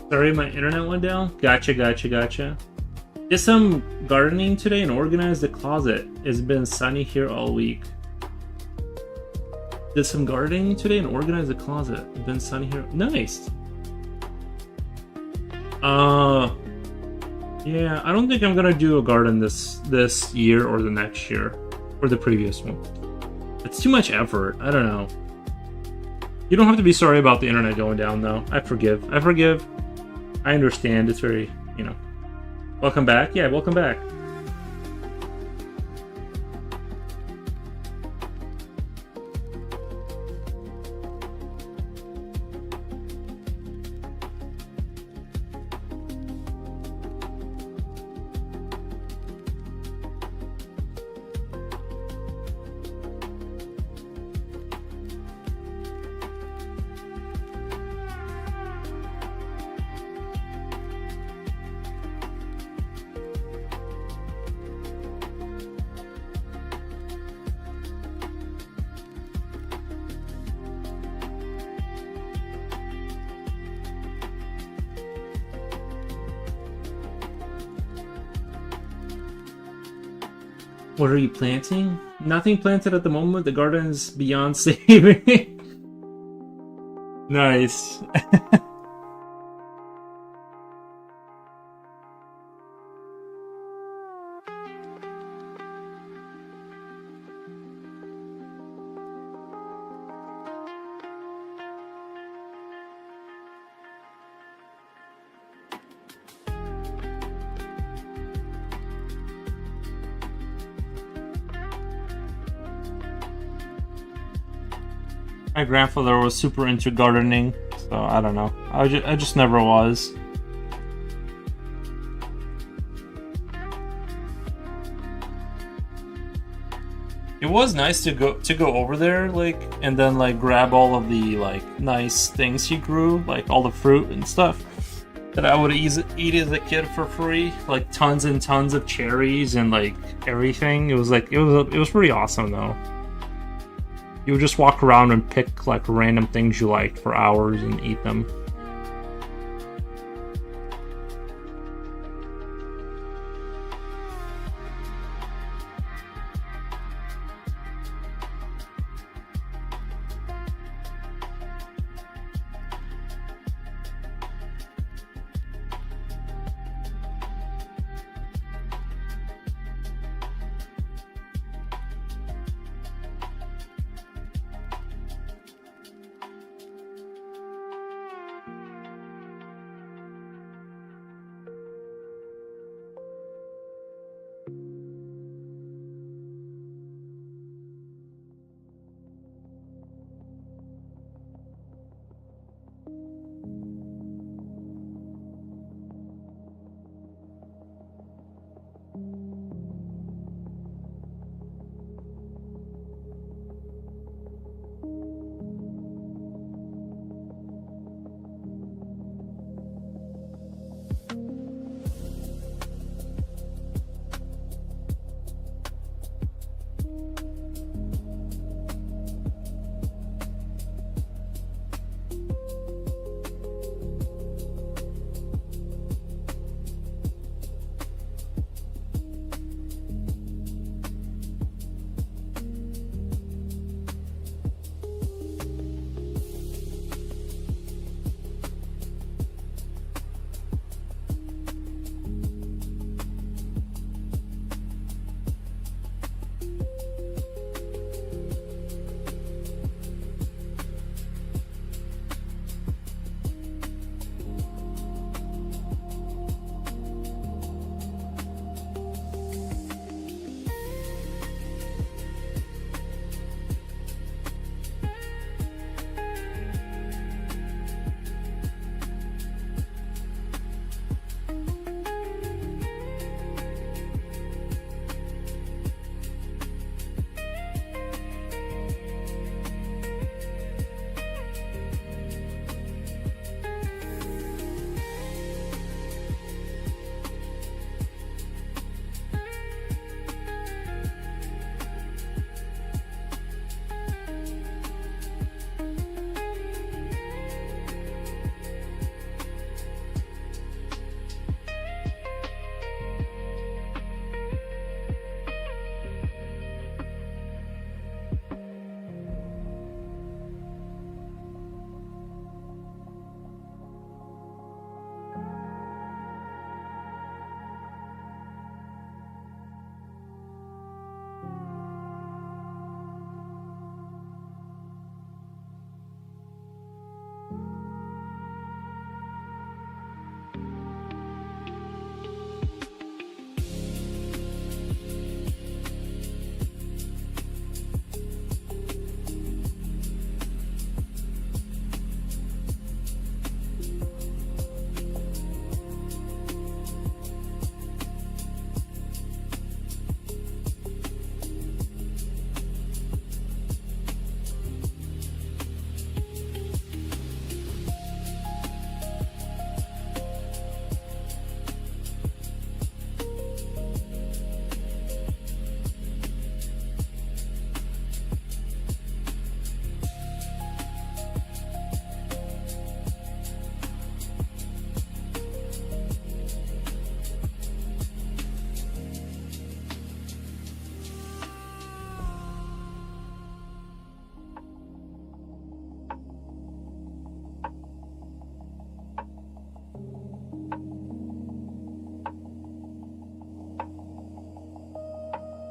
Sorry, my internet went down. Gotcha. Did some gardening today and organized the closet. It's been sunny here all week. Did some gardening today and organized the closet. It's been sunny here. Nice. Yeah, I don't think I'm gonna do a garden this year or the next year or the previous one. It's too much effort. I don't know. You don't have to be sorry about the internet going down though. I forgive. I understand. It's very, you know. Welcome back. Yeah, welcome back. What are you planting? Nothing planted at the moment. The garden's beyond saving. Nice. My grandfather was super into gardening, so I don't know. I just never was. It was nice to go over there, like, and then like grab all of the like nice things he grew, like all the fruit and stuff that I would eat as a kid for free, like tons and tons of cherries and like everything. It was pretty awesome though. You would just walk around and pick like random things you liked for hours and eat them.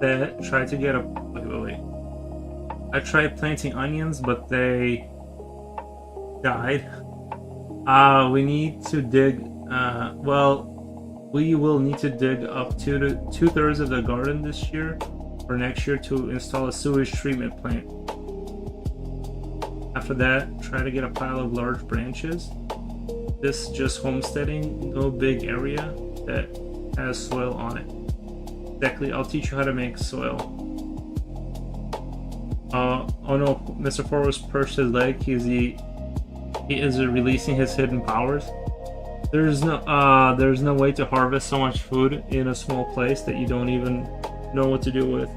that tried to get a... Wait. I tried planting onions, but they died. We need to dig... well, we will need to dig up to two-thirds of the garden this year or next year to install a sewage treatment plant. After that, try to get a pile of large branches. This just homesteading, no big area that has soil on it. Exactly, I'll teach you how to make soil. Oh no, Mr. Forrest perched his leg. He is releasing his hidden powers. There's no way to harvest so much food in a small place that you don't even know what to do with.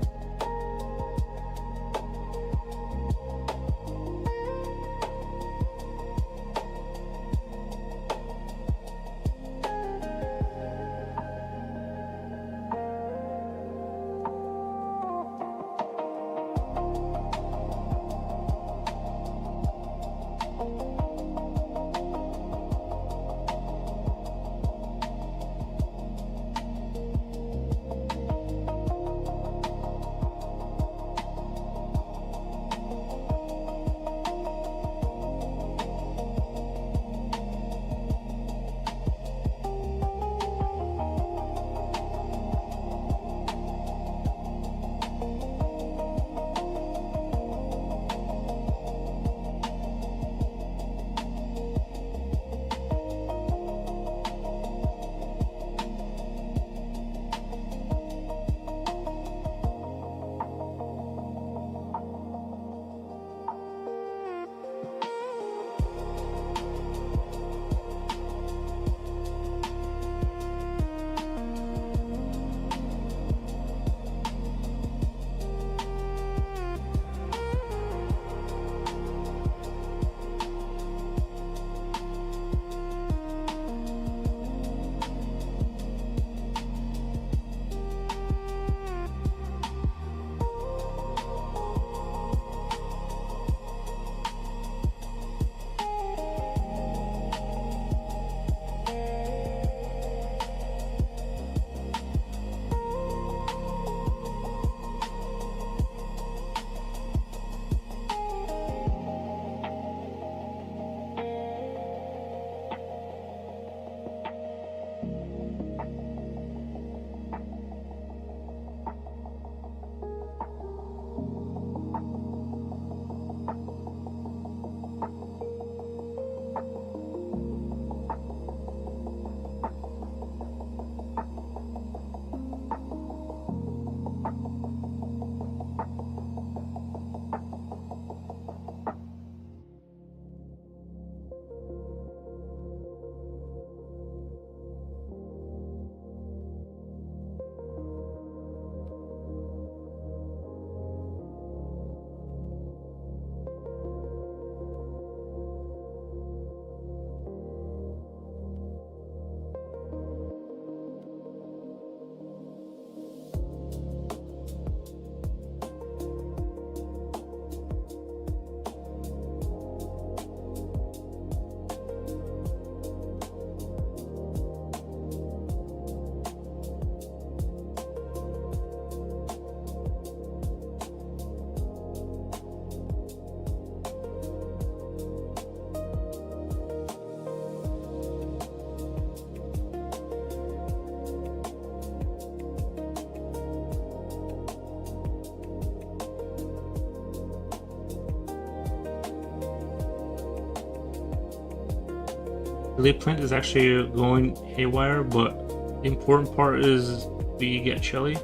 The leaf plant is actually going haywire, but the important part is we get chili.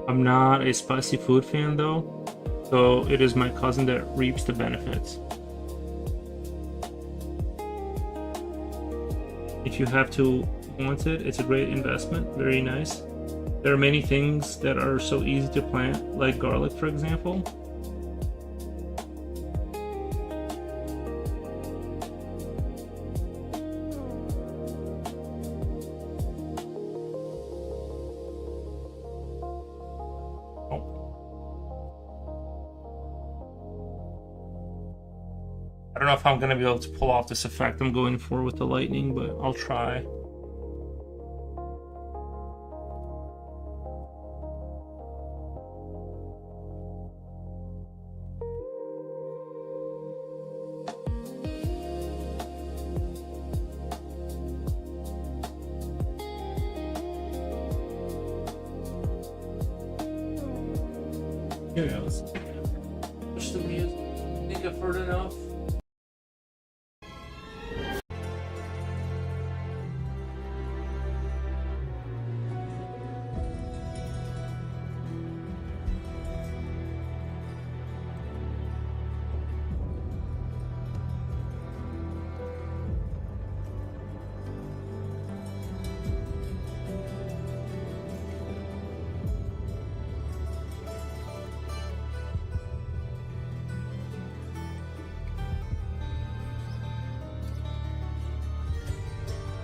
I'm not a spicy food fan though, so it is my cousin that reaps the benefits. If you have to want it, it's a great investment, very nice. There are many things that are so easy to plant, like garlic for example. I don't know if I'm going to be able to pull off this effect I'm going for with the lightning, but I'll try. Yeah, let's push the music. I think I've heard enough.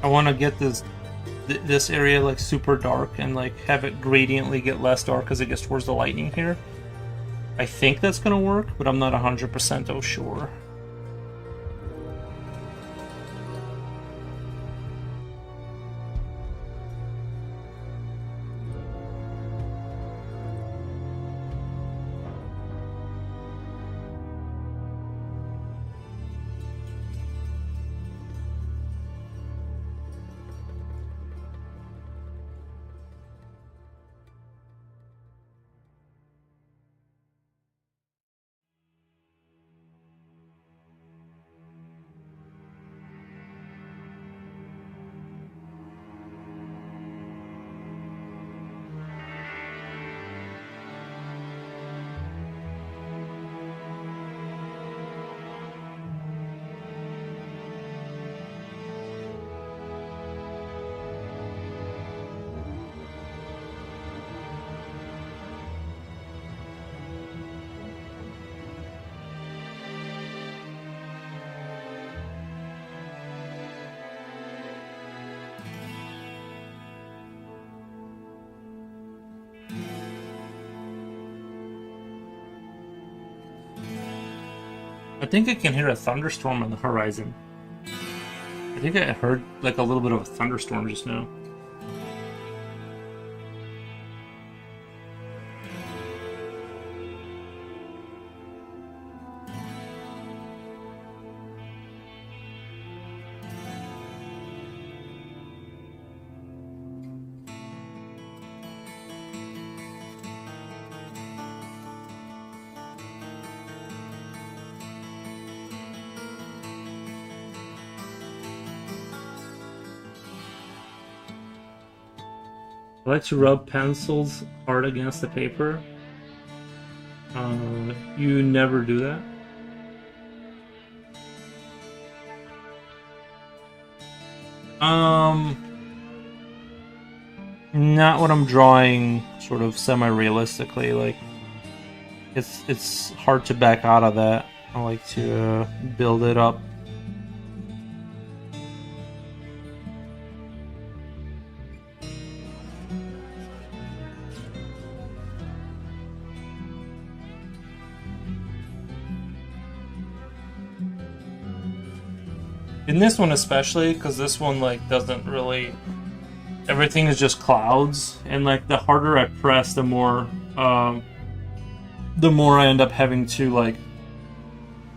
I want to get this area like super dark and like have it gradiently get less dark as it gets towards the lightning here. I think that's gonna work, but I'm not 100% sure. I think I can hear a thunderstorm on the horizon. I think I heard like a little bit of a thunderstorm just now. I like to rub pencils hard against the paper. You never do that? Not when I'm drawing sort of semi-realistically. Like, it's hard to back out of that. I like to build it up. In this one especially, because this one like doesn't really, everything is just clouds, and like the harder I press, the more I end up having to, like,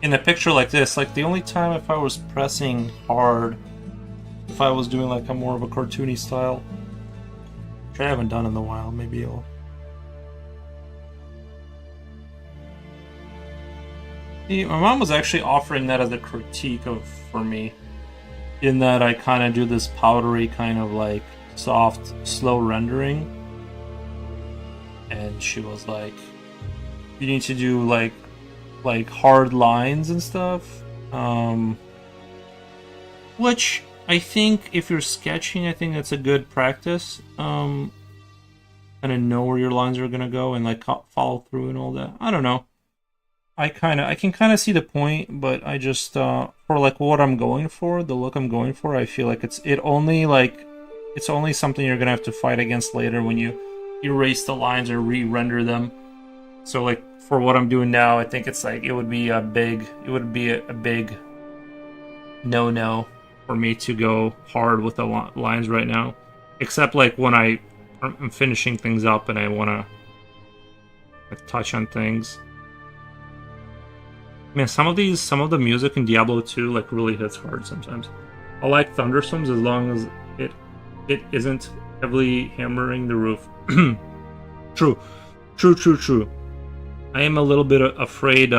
in a picture like this, like the only time if I was pressing hard, if I was doing like a more of a cartoony style, which I haven't done in a while, maybe I'll. See, my mom was actually offering that as a critique for me, in that I kind of do this powdery kind of like soft, slow rendering, and she was like, "You need to do like hard lines and stuff," which I think if you're sketching, I think that's a good practice. Kind of know where your lines are gonna go and like follow through and all that. I don't know. I can kind of see the point, but I just for like what I'm going for, the look I'm going for, I feel like it's only something you're gonna have to fight against later when you erase the lines or re-render them. So like for what I'm doing now, I think it's like it would be a big no for me to go hard with the lines right now, except like when I'm finishing things up and I want to like, touch on things. Man, some of the music in Diablo 2 like really hits hard sometimes. I like thunderstorms as long as it isn't heavily hammering the roof. True. I am a little bit afraid.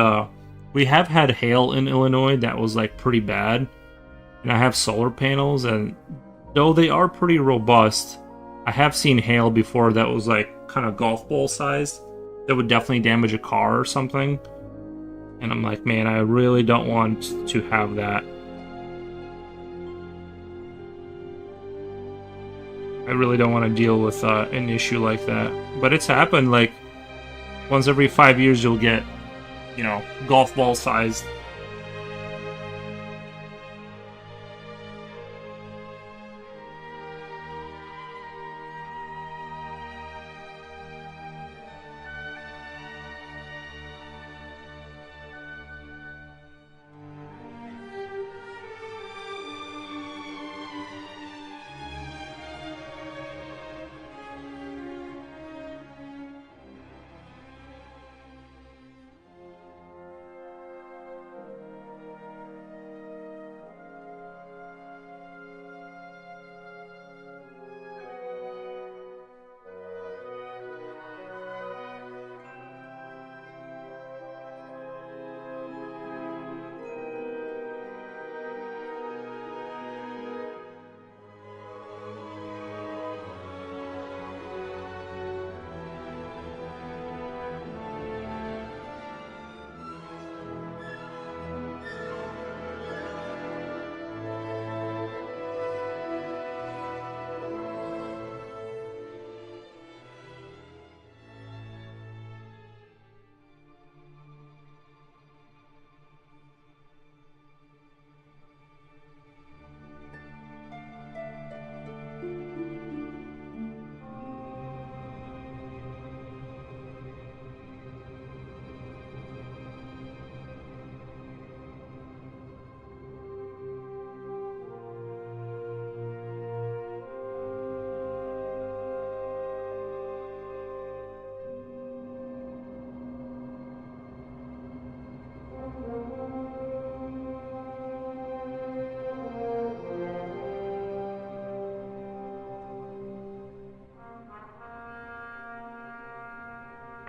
We have had hail in Illinois that was like pretty bad, and I have solar panels, and though they are pretty robust, I have seen hail before that was like kind of golf ball sized. That would definitely damage a car or something. And I'm like, man, I really don't want to have that. I really don't want to deal with an issue like that. But it's happened, like, once every 5 years you'll get, you know, golf ball sized.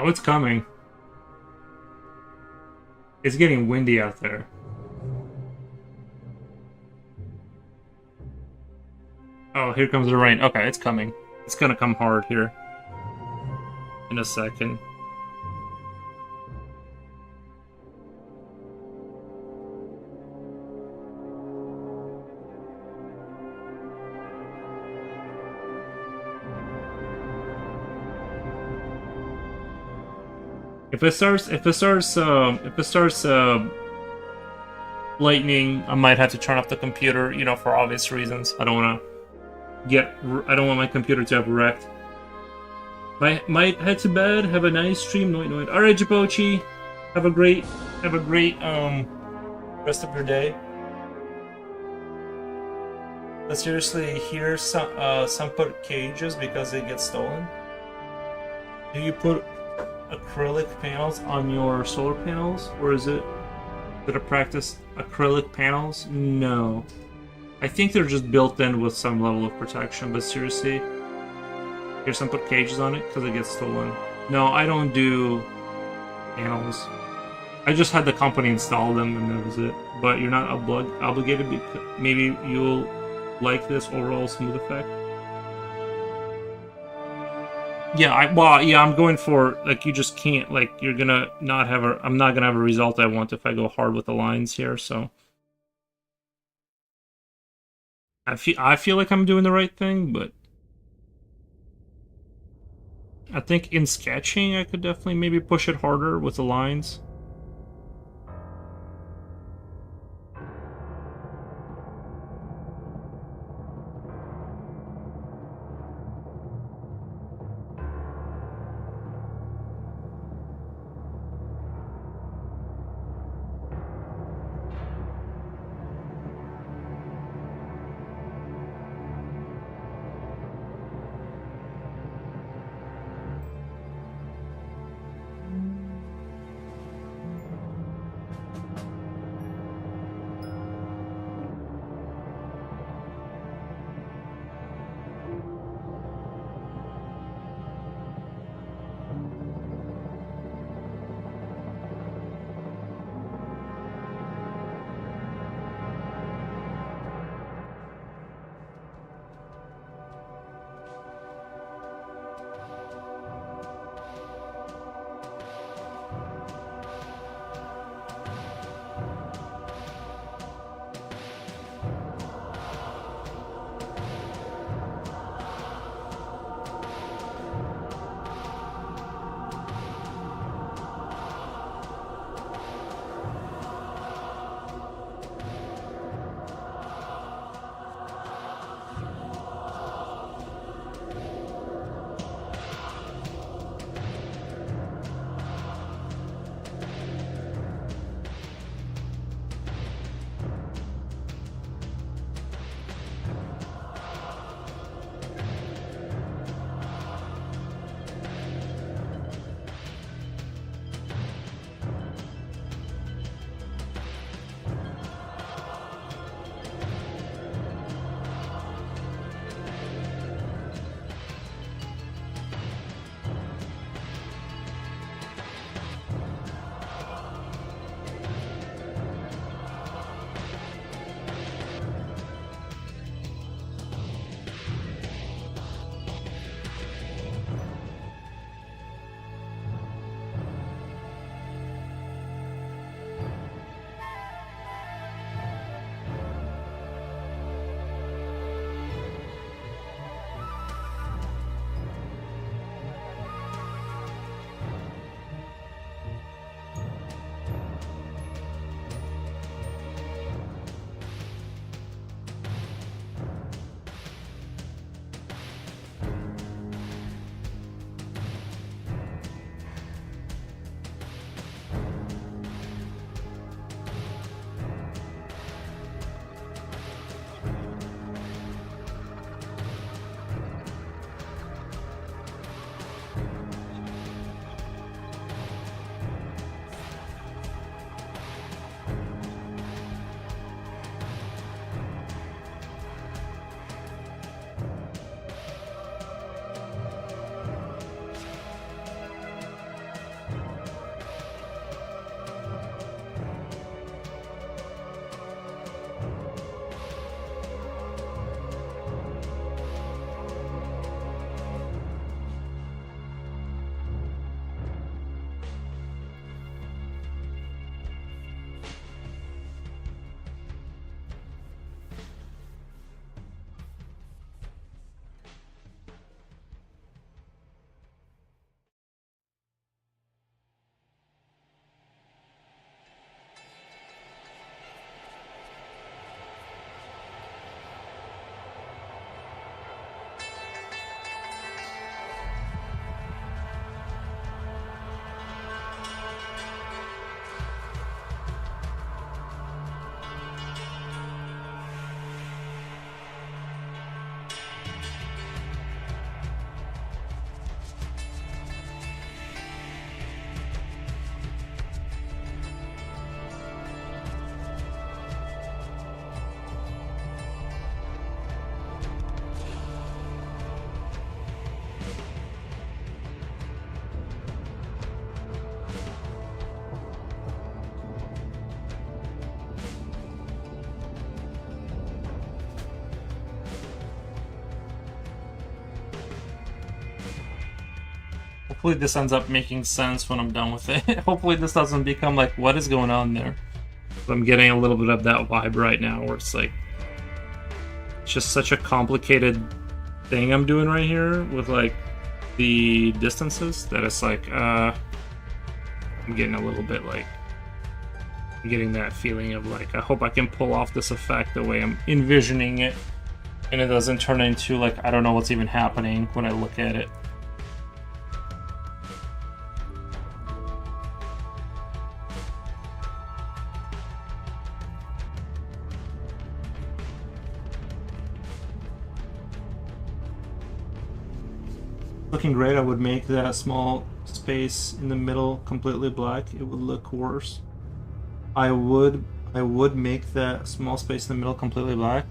Oh, it's coming. It's getting windy out there. Oh, here comes the rain. Okay, it's coming. It's gonna come hard here in a second. If it starts lightning, I might have to turn off the computer, you know, for obvious reasons. I don't want my computer to have wrecked. Might head to bed. Have a nice stream. Noit noit. All right, Japochi. Have a great rest of your day. But seriously, here some put cages because they get stolen. Do you put acrylic panels on your solar panels, or is it a practice acrylic panels? No, I think they're just built in with some level of protection. But seriously, here's some put cages on it because it gets stolen. No, I don't do panels. I just had the company install them and that was it. But you're not obligated because maybe you'll like this overall smooth effect. Yeah, I'm going for, like, you just can't, like, you're gonna not have I'm not gonna have a result I want if I go hard with the lines here, so. I feel like I'm doing the right thing, but I think in sketching I could definitely maybe push it harder with the lines. Hopefully this ends up making sense when I'm done with it. Hopefully this doesn't become like, what is going on there? But I'm getting a little bit of that vibe right now where it's like, it's just such a complicated thing I'm doing right here with like the distances that it's like, I'm getting a little bit like, I'm getting that feeling of like, I hope I can pull off this effect the way I'm envisioning it, and it doesn't turn into like, I don't know what's even happening when I look at it. Looking great. I would make that small space in the middle completely black. It would look worse. I would make that small space in the middle completely black.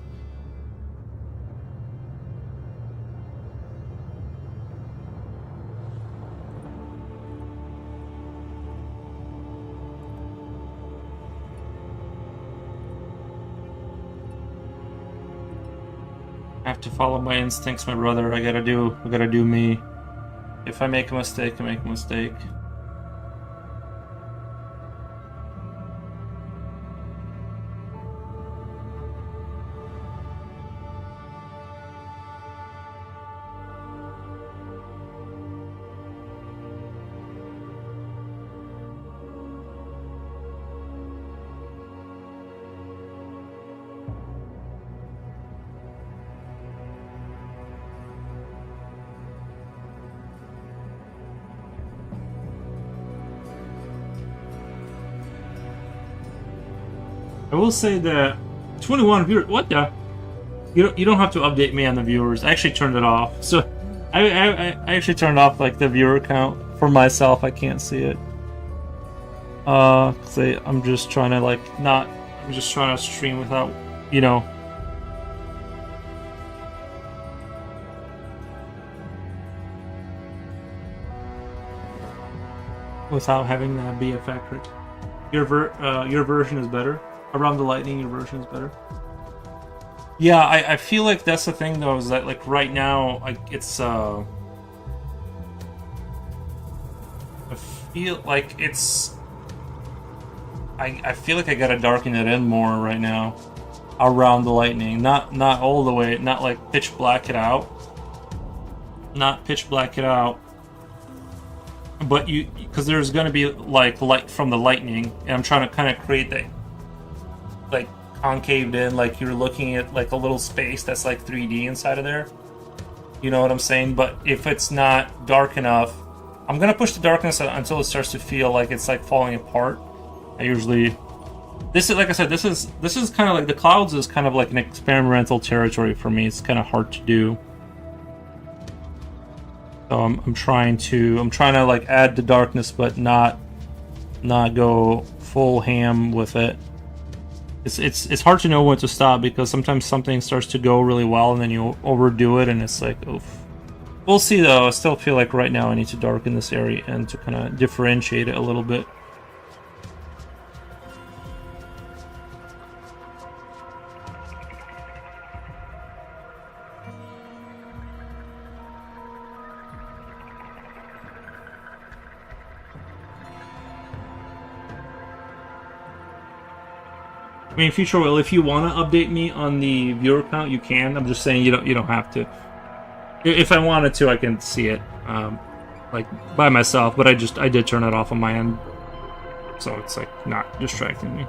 I have to follow my instincts, my brother. I gotta do me. If I make a mistake, I make a mistake. I will say that 21 viewers. What the? You don't have to update me on the viewers. I actually turned it off. So I actually turned off like the viewer count for myself. I can't see it. Cause I'm just trying to like not. I'm just trying to stream without, you know. Without having that be a factor. Your version is better. Around the lightning, your version is better. Yeah, I feel like that's the thing though, is that like right now, like it's I feel like it's I feel like I gotta darken it in more right now. Around the lightning. Not all the way, not like pitch black it out. Not pitch black it out. But because there's gonna be like light from the lightning, and I'm trying to kind of create that like concaved in, like you're looking at like a little space that's like 3D inside of there. You know what I'm saying? But if it's not dark enough, I'm gonna push the darkness until it starts to feel like it's like falling apart. I usually, this is like I said, this is kind of like the clouds is kind of like an experimental territory for me. It's kind of hard to do. So I'm trying to like add the darkness, but not go full ham with it. It's hard to know when to stop because sometimes something starts to go really well and then you overdo it and it's like, oof. We'll see though. I still feel like right now I need to darken this area and to kind of differentiate it a little bit. I mean, Future Will, if you want to update me on the viewer count, you can. I'm just saying you don't have to. If I wanted to, I can see it, like by myself. But I did turn it off on my end, so it's like not distracting me.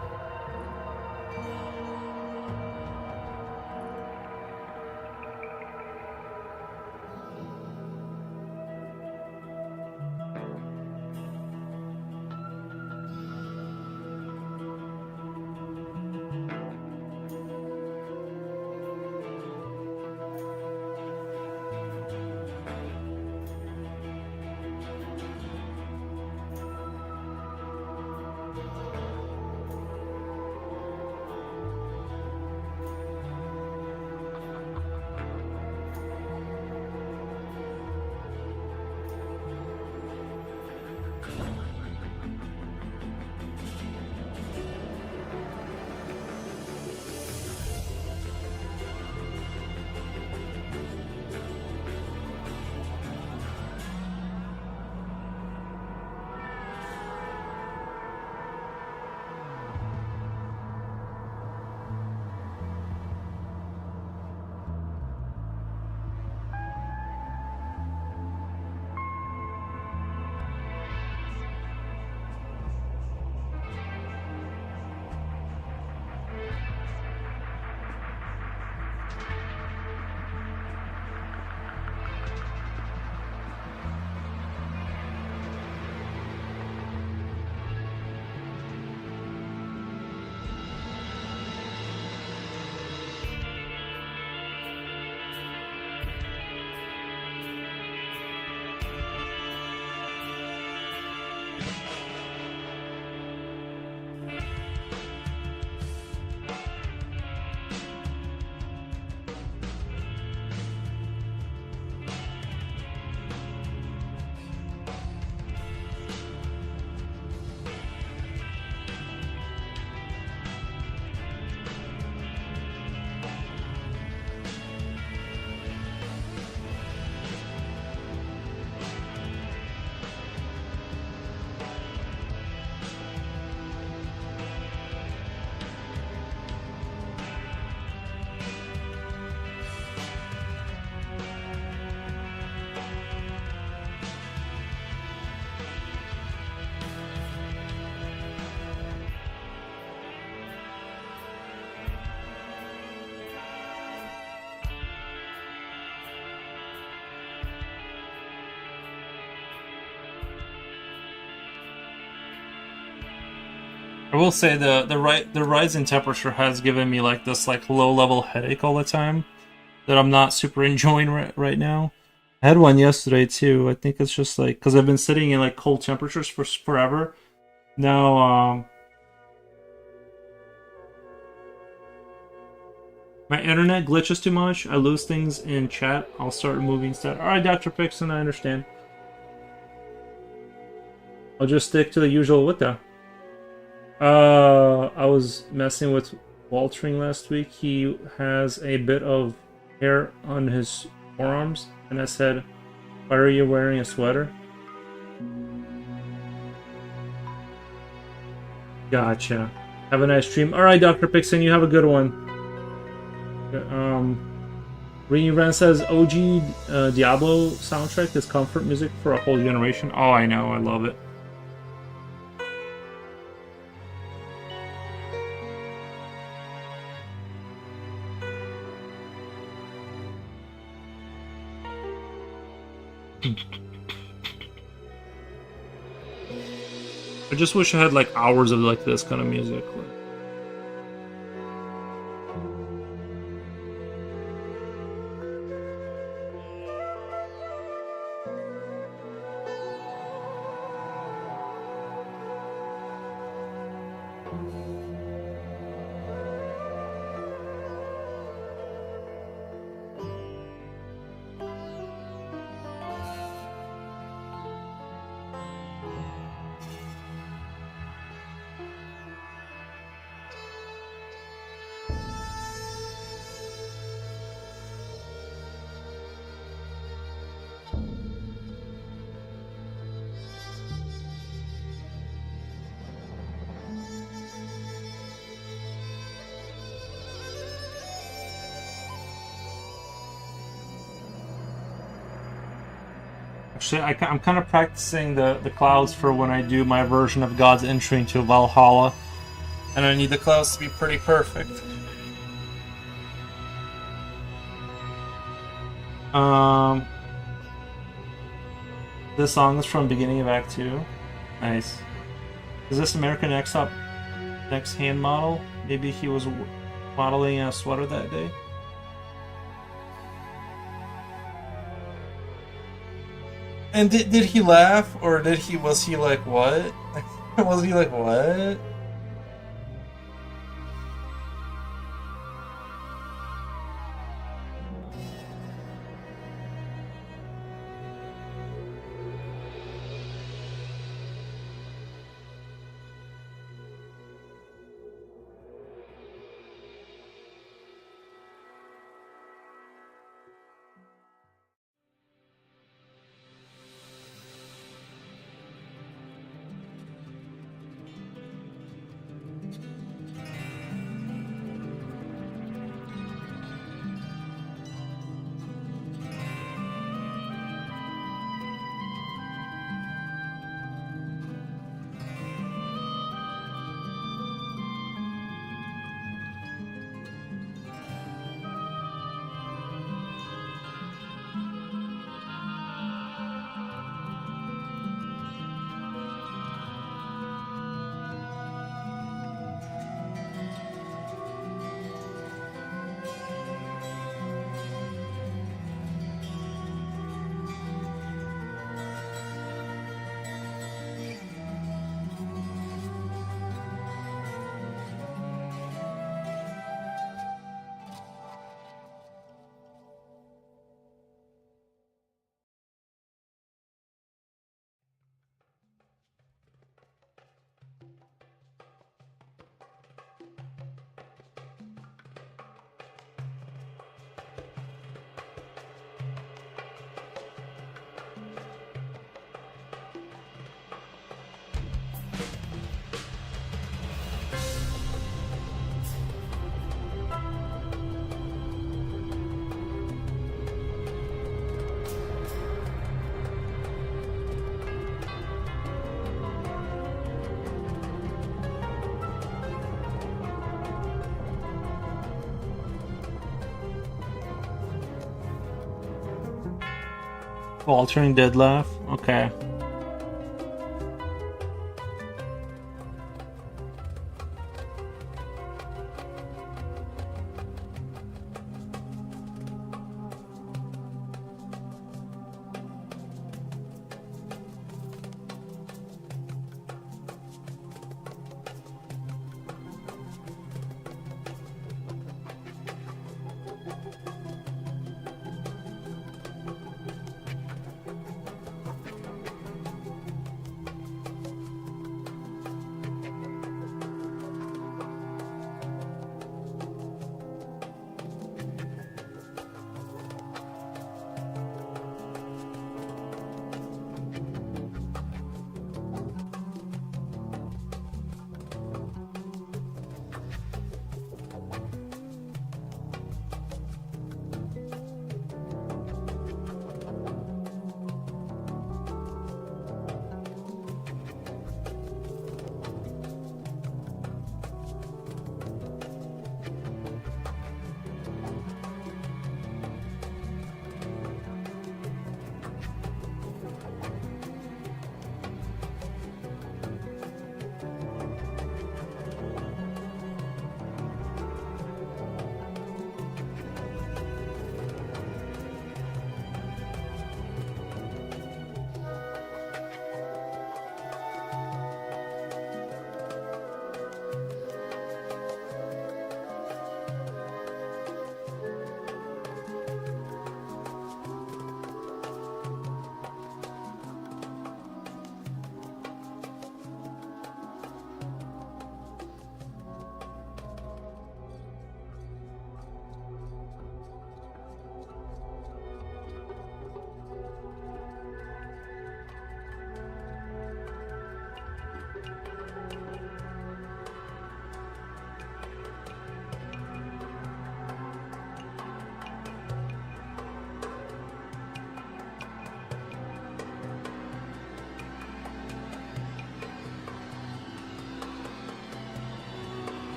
I will say the rise in temperature has given me like this like low level headache all the time that I'm not super enjoying right now. I had one yesterday too. I think it's just like because I've been sitting in like cold temperatures for forever. Now, my internet glitches too much. I lose things in chat. I'll start removing stuff. All right, Dr. Pixon, I understand. I'll just stick to the usual. What the? I was messing with Waltering last week. He has a bit of hair on his forearms, and I said, "Why are you wearing a sweater?" Gotcha. Have a nice stream. All right, Dr. Pixon, you have a good one. Rini Ren says OG Diablo soundtrack is comfort music for a whole generation. Oh, I know, I love it. I just wish I had like hours of like this kind of music. Actually, I'm kind of practicing the clouds for when I do my version of God's entry into Valhalla, and I need the clouds to be pretty perfect. This song is from beginning of Act 2. Nice. Is this American Next hand model? Maybe he was modeling a sweater that day? And did he laugh, or was he like, what? Was he like, what? Altering dead laugh? Okay.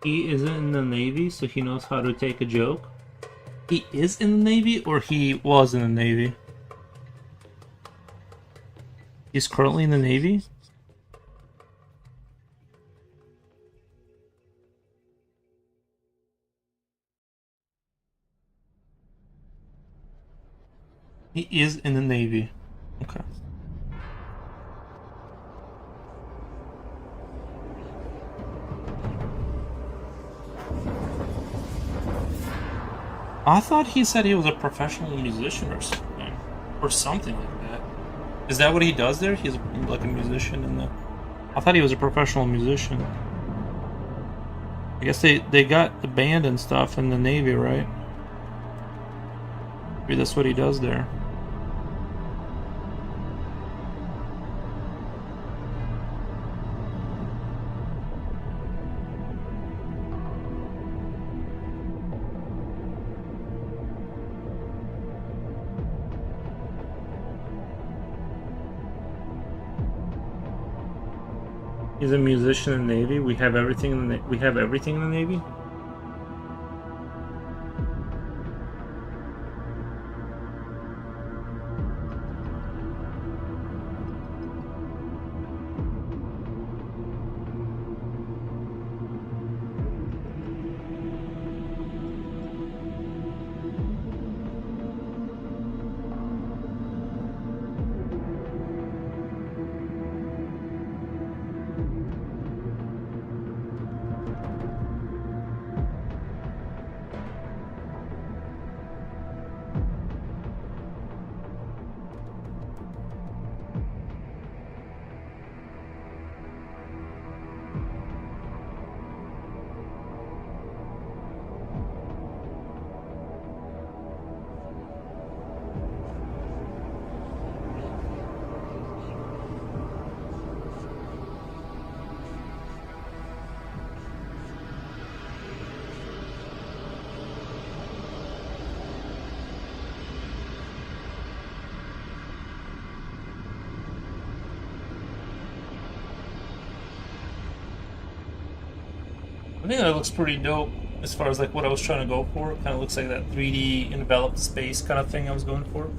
He isn't in the Navy, so he knows how to take a joke. He is in the Navy, or he was in the Navy? He's currently in the Navy? He is in the Navy. Okay. I thought he said he was a professional musician or something. Or something like that. Is that what he does there? He's like a musician in the... I thought he was a professional musician. I guess they got the band and stuff in the Navy, right? Maybe that's what he does there. He's a musician in the Navy. We have everything in the Navy. I think that looks pretty dope as far as like what I was trying to go for. It kind of looks like that 3D enveloped space kind of thing I was going for.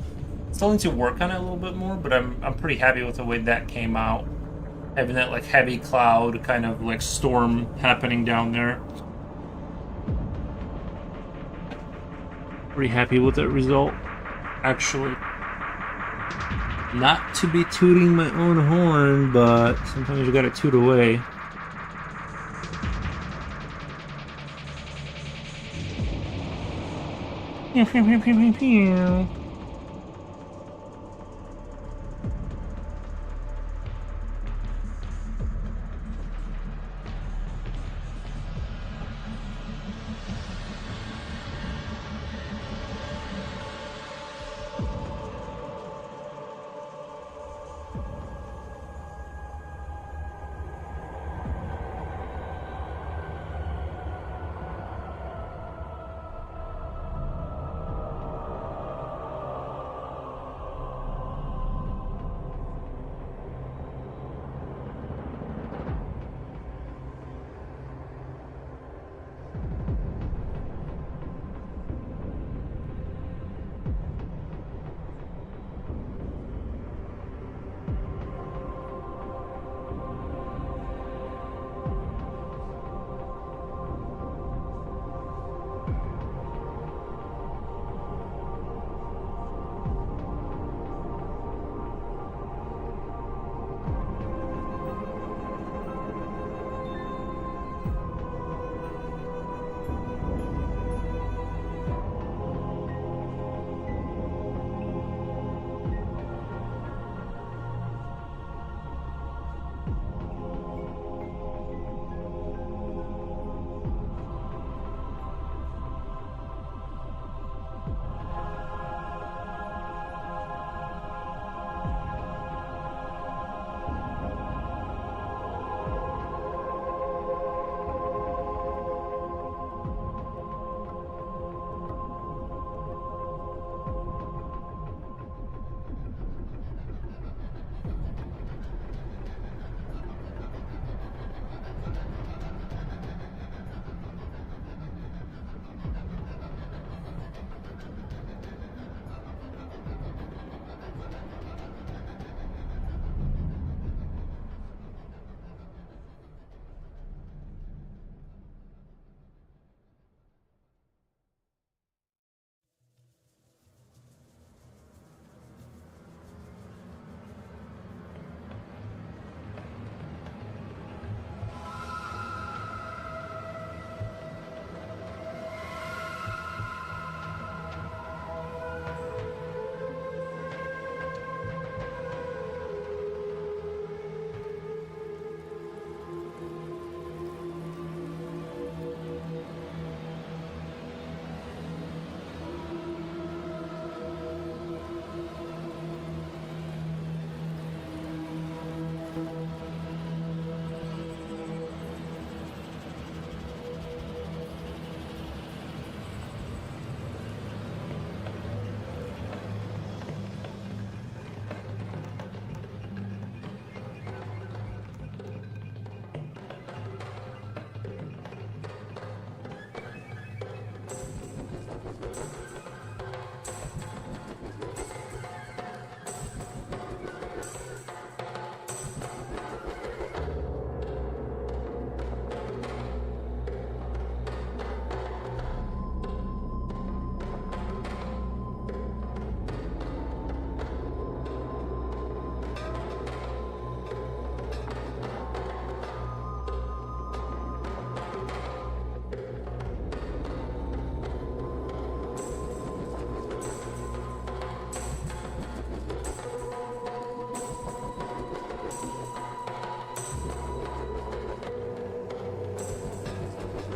Still need to work on it a little bit more, but I'm pretty happy with the way that came out. Having that like heavy cloud kind of like storm happening down there. Pretty happy with that result, actually. Not to be tooting my own horn, but sometimes you gotta toot away. Pew, pew, pew, pew, pew, pew.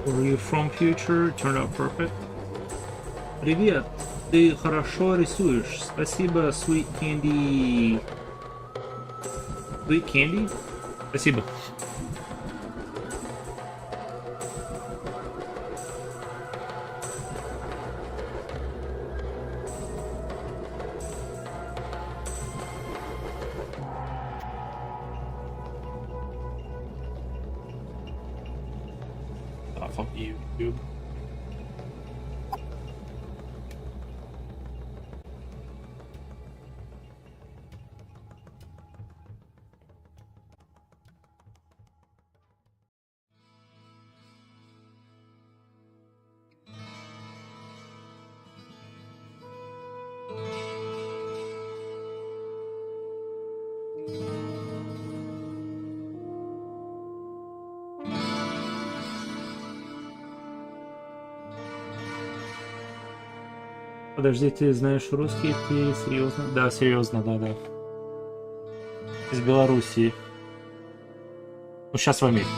Were you from future? Turned out perfect. Привет. Ты хорошо рисуешь. Спасибо, Sweet Candy. Sweet Candy? Спасибо. Off of YouTube. Подожди, ты знаешь русский? Ты серьезно? Да, серьезно, да. Из Белоруссии. Ну, сейчас в Америке.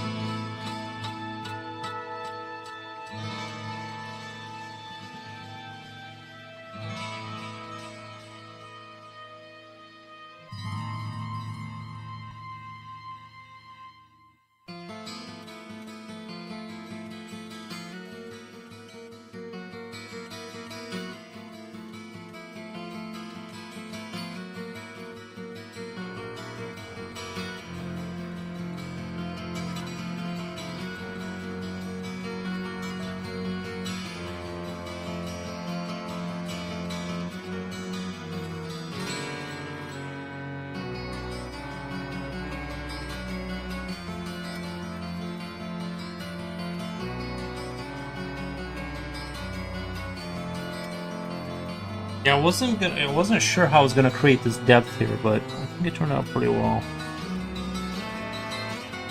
Yeah, I wasn't sure how I was gonna create this depth here, but I think it turned out pretty well.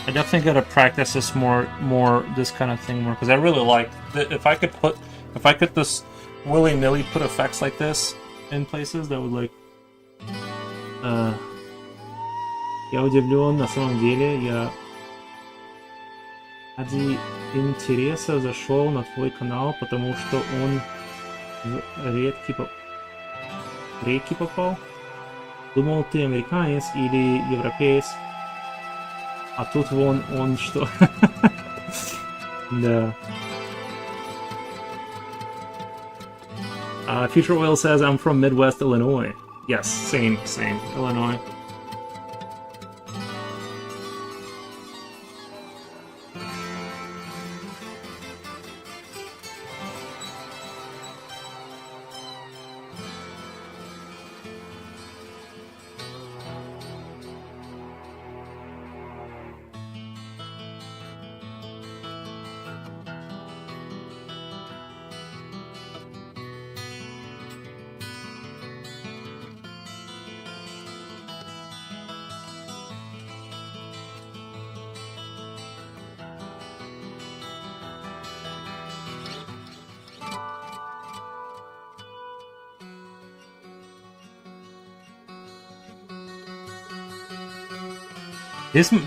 I definitely gotta practice this more this kind of thing more, because I really like if I could just willy-nilly put effects like this in places, that would like. Я удивлен, на самом деле, я ради интереса зашел на твой канал, потому что он в реки попал. Думал, ты американец или европеец. А тут вон он что. Да. Future Oil says, I'm from Midwest Illinois. Yes, same, Illinois.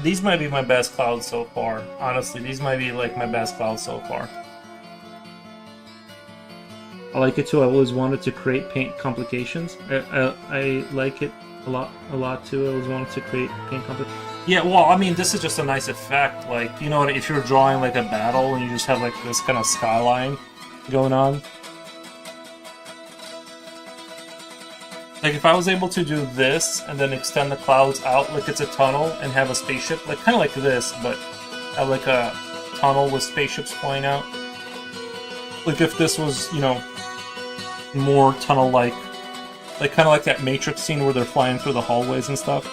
These might be my best clouds so far. Honestly, these might be like my best clouds so far. I like it too. I always wanted to create paint complications. I like it a lot too. I always wanted to create paint complications. Yeah, well, I mean, this is just a nice effect. Like, you know, if you're drawing like a battle and you just have like this kind of skyline going on. Like, if I was able to do this and then extend the clouds out like it's a tunnel and have a spaceship, like kind of like this, but have like a tunnel with spaceships flying out. Like if this was, you know, more tunnel-like, like kind of like that Matrix scene where they're flying through the hallways and stuff.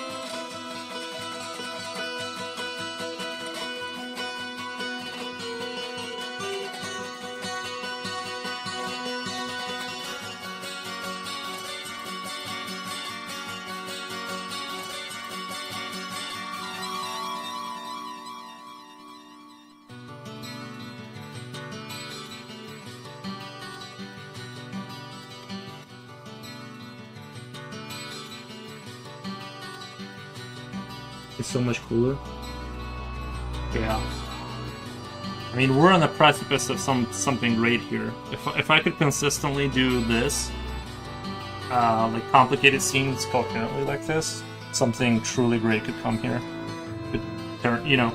It's so much cooler. Yeah. I mean, we're on the precipice of something great here. If I could consistently do this, like complicated scenes coherently like this, something truly great could come here. Could turn, you know.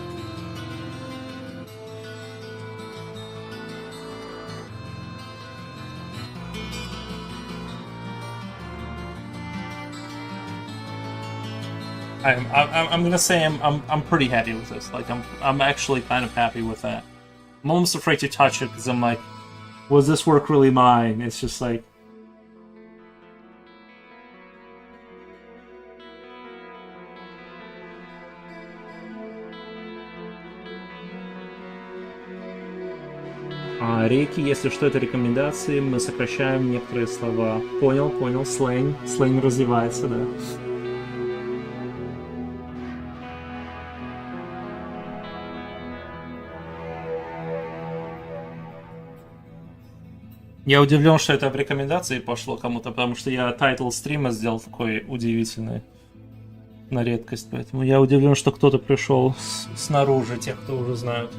I'm gonna say I'm pretty happy with this. Like I'm actually kind of happy with that. I'm almost afraid to touch it because I'm like, was this work really mine? It's just like. Реки, если что, это рекомендации, мы сокращаем некоторые слова. Понял, сленг развивается, да. Я удивлен, что это в рекомендации пошло кому-то, потому что я тайтл стрима сделал такой удивительный, на редкость, поэтому я удивлен, что кто-то пришел снаружи, тех, кто уже знают.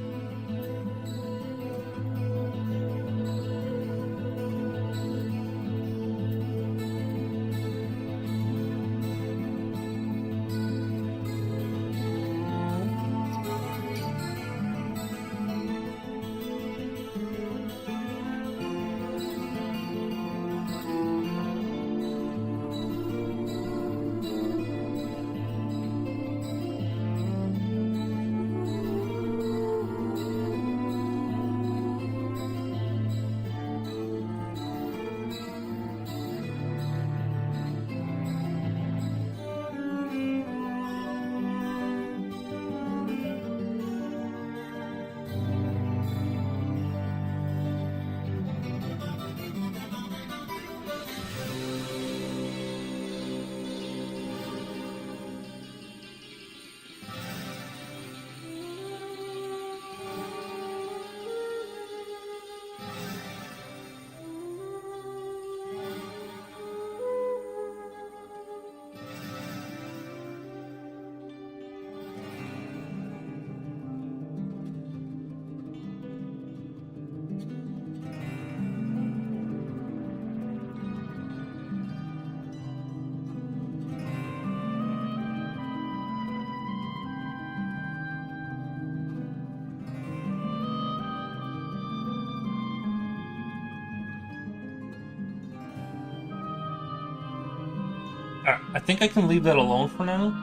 I think I can leave that alone for now.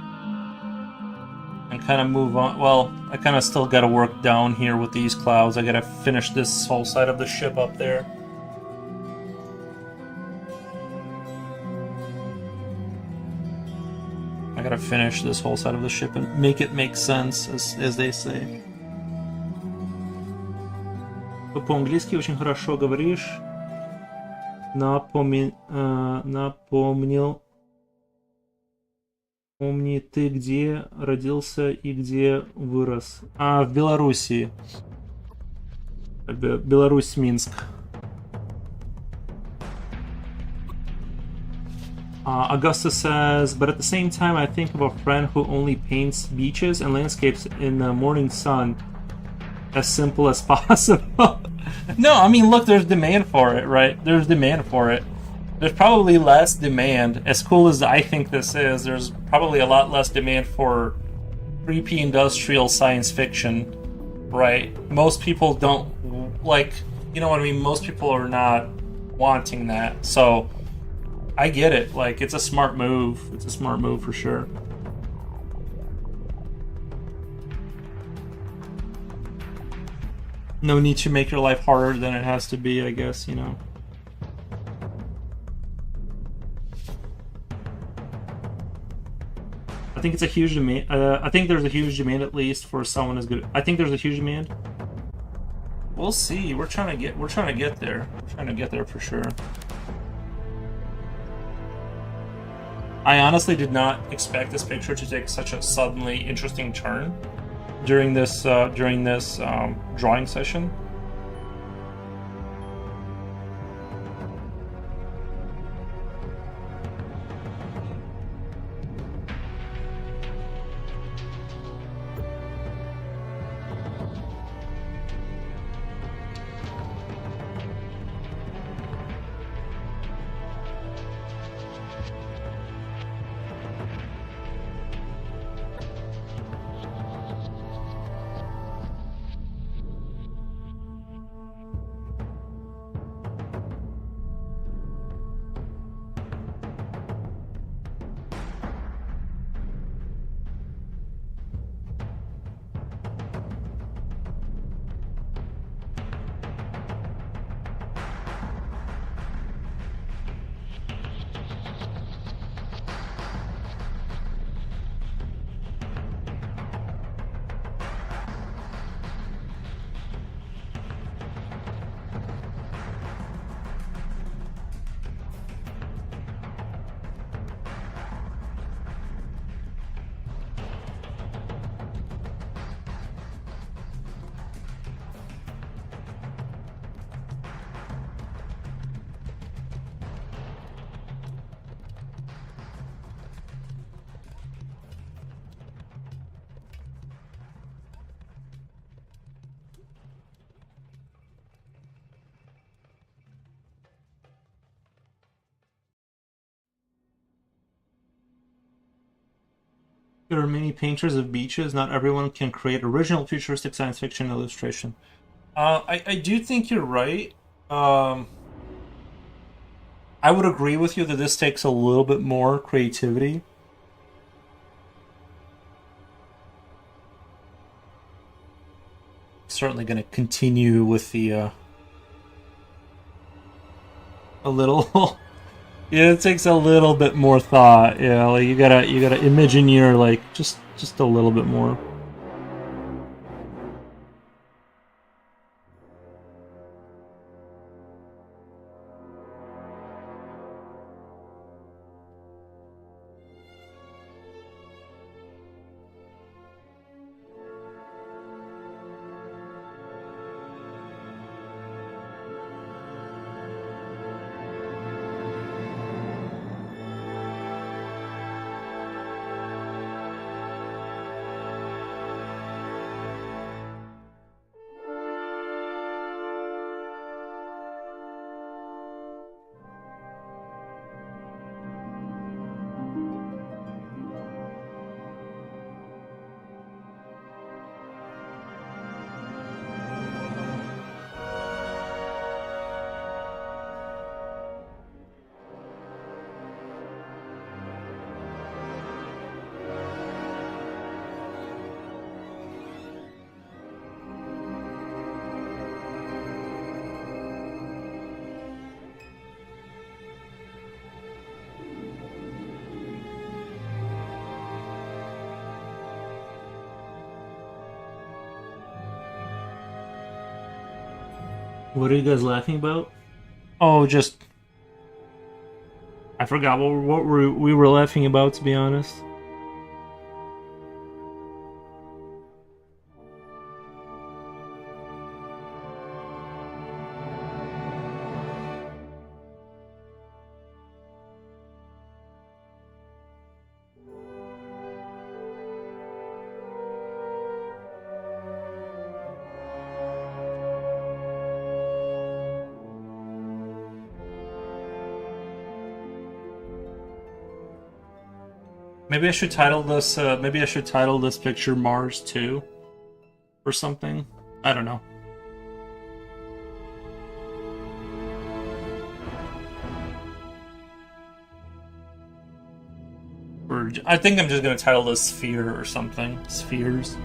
And kind of move on. Well, I kind of still got to work down here with these clouds. I got to finish this whole side of the ship up there. I got to finish this whole side of the ship and make it make sense, as they say. Ты по-английски очень хорошо говоришь. Напомнил... Помни, ты где родился и где вырос? В Белоруссии. Беларусь, Минск. Augusta says, but at the same time, I think of a friend who only paints beaches and landscapes in the morning sun. As simple as possible. No, I mean, look, there's demand for it, right? There's demand for it. There's probably less demand. As cool as I think this is, there's probably a lot less demand for creepy industrial science fiction, right? Most people don't, like, you know what I mean? Most people are not wanting that. So, I get it. Like, it's a smart move. It's a smart move for sure. No need to make your life harder than it has to be, I guess, you know. I think it's a huge demand. I think there's a huge demand, at least, for someone as good. I think there's a huge demand. We'll see. We're trying to get there. We're trying to get there for sure. I honestly did not expect this picture to take such a suddenly interesting turn during this drawing session. There are many painters of beaches. Not everyone can create original futuristic science fiction illustration. I do think you're right. I would agree with you that this takes a little bit more creativity. Certainly going to continue with the a little. Yeah, it takes a little bit more thought. Yeah, like you gotta Imagineer like just a little bit more. What are you guys laughing about? Oh, just I forgot what we were laughing about, to be honest. Maybe I should title this. Maybe I should title this picture Mars 2 or something. I don't know. Or I think I'm just gonna title this Sphere or something. Spheres.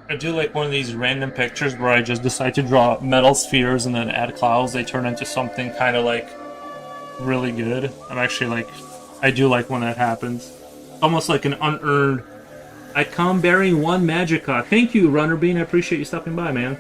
I do like one of these random pictures where I just decide to draw metal spheres and then add clouds. They turn into something kind of like really good. I'm actually like, I do like when that happens. Almost like an unearned. I come bearing one Magica. Thank you, Runner Bean. I appreciate you stopping by, man.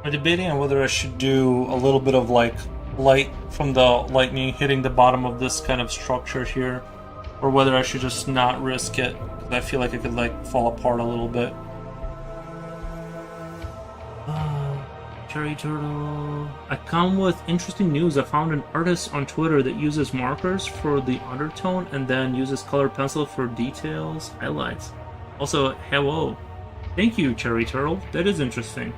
I'm debating on whether I should do a little bit of like light from the lightning hitting the bottom of this kind of structure here, or whether I should just not risk it, because I feel like it could like fall apart a little bit. Cherry Turtle. I come with interesting news. I found an artist on Twitter that uses markers for the undertone and then uses colored pencil for details, highlights. Also, hello. Thank you, Cherry Turtle. That is interesting.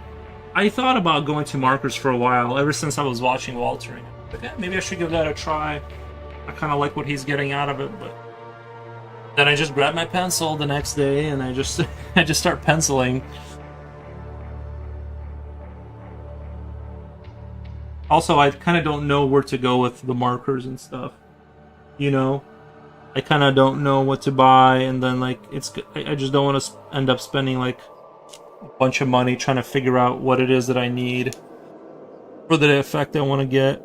I thought about going to markers for a while, ever since I was watching Walter. But yeah, maybe I should give that a try. I kind of like what he's getting out of it, but then I just grab my pencil the next day and I just I just start penciling. Also, I kind of don't know where to go with the markers and stuff. You know, I kind of don't know what to buy, and then like I just don't want to end up spending like bunch of money trying to figure out what it is that I need for the effect I want to get.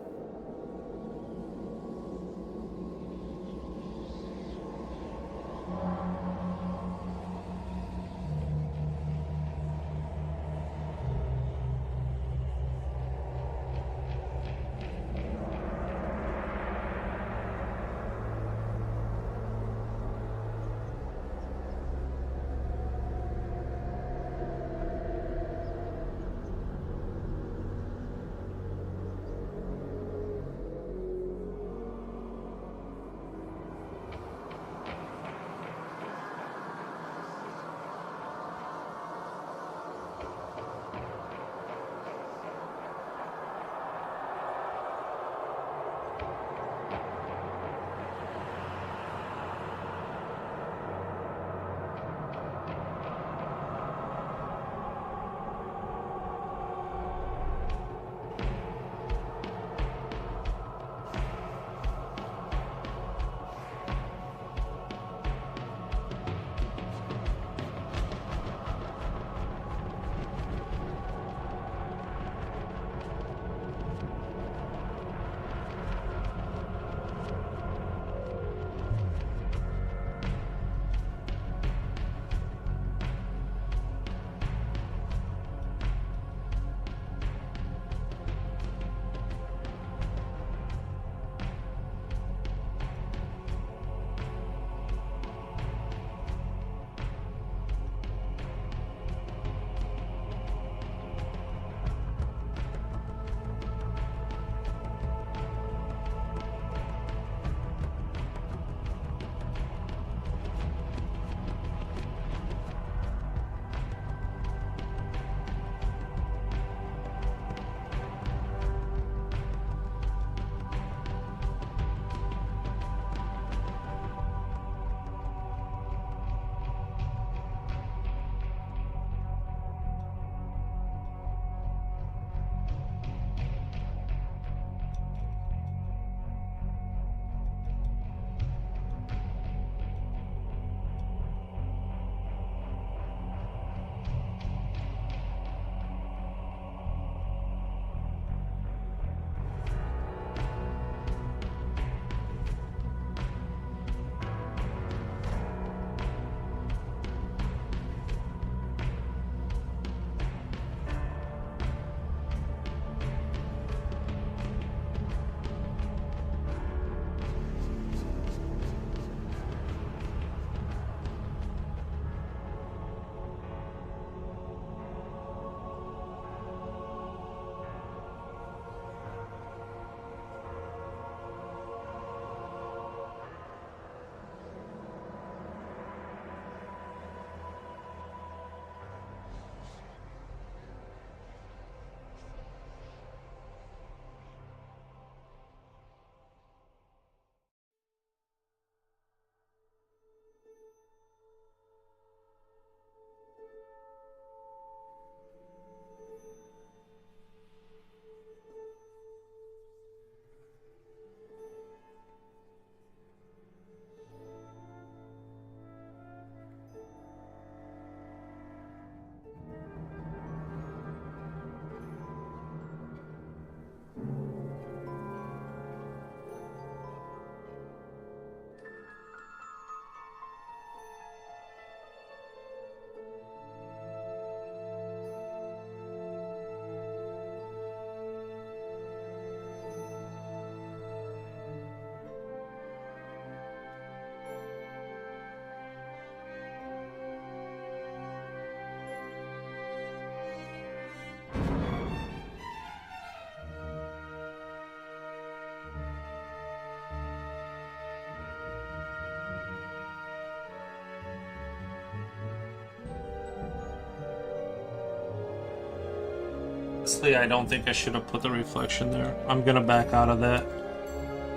Honestly, I don't think I should have put the reflection there. I'm gonna back out of that.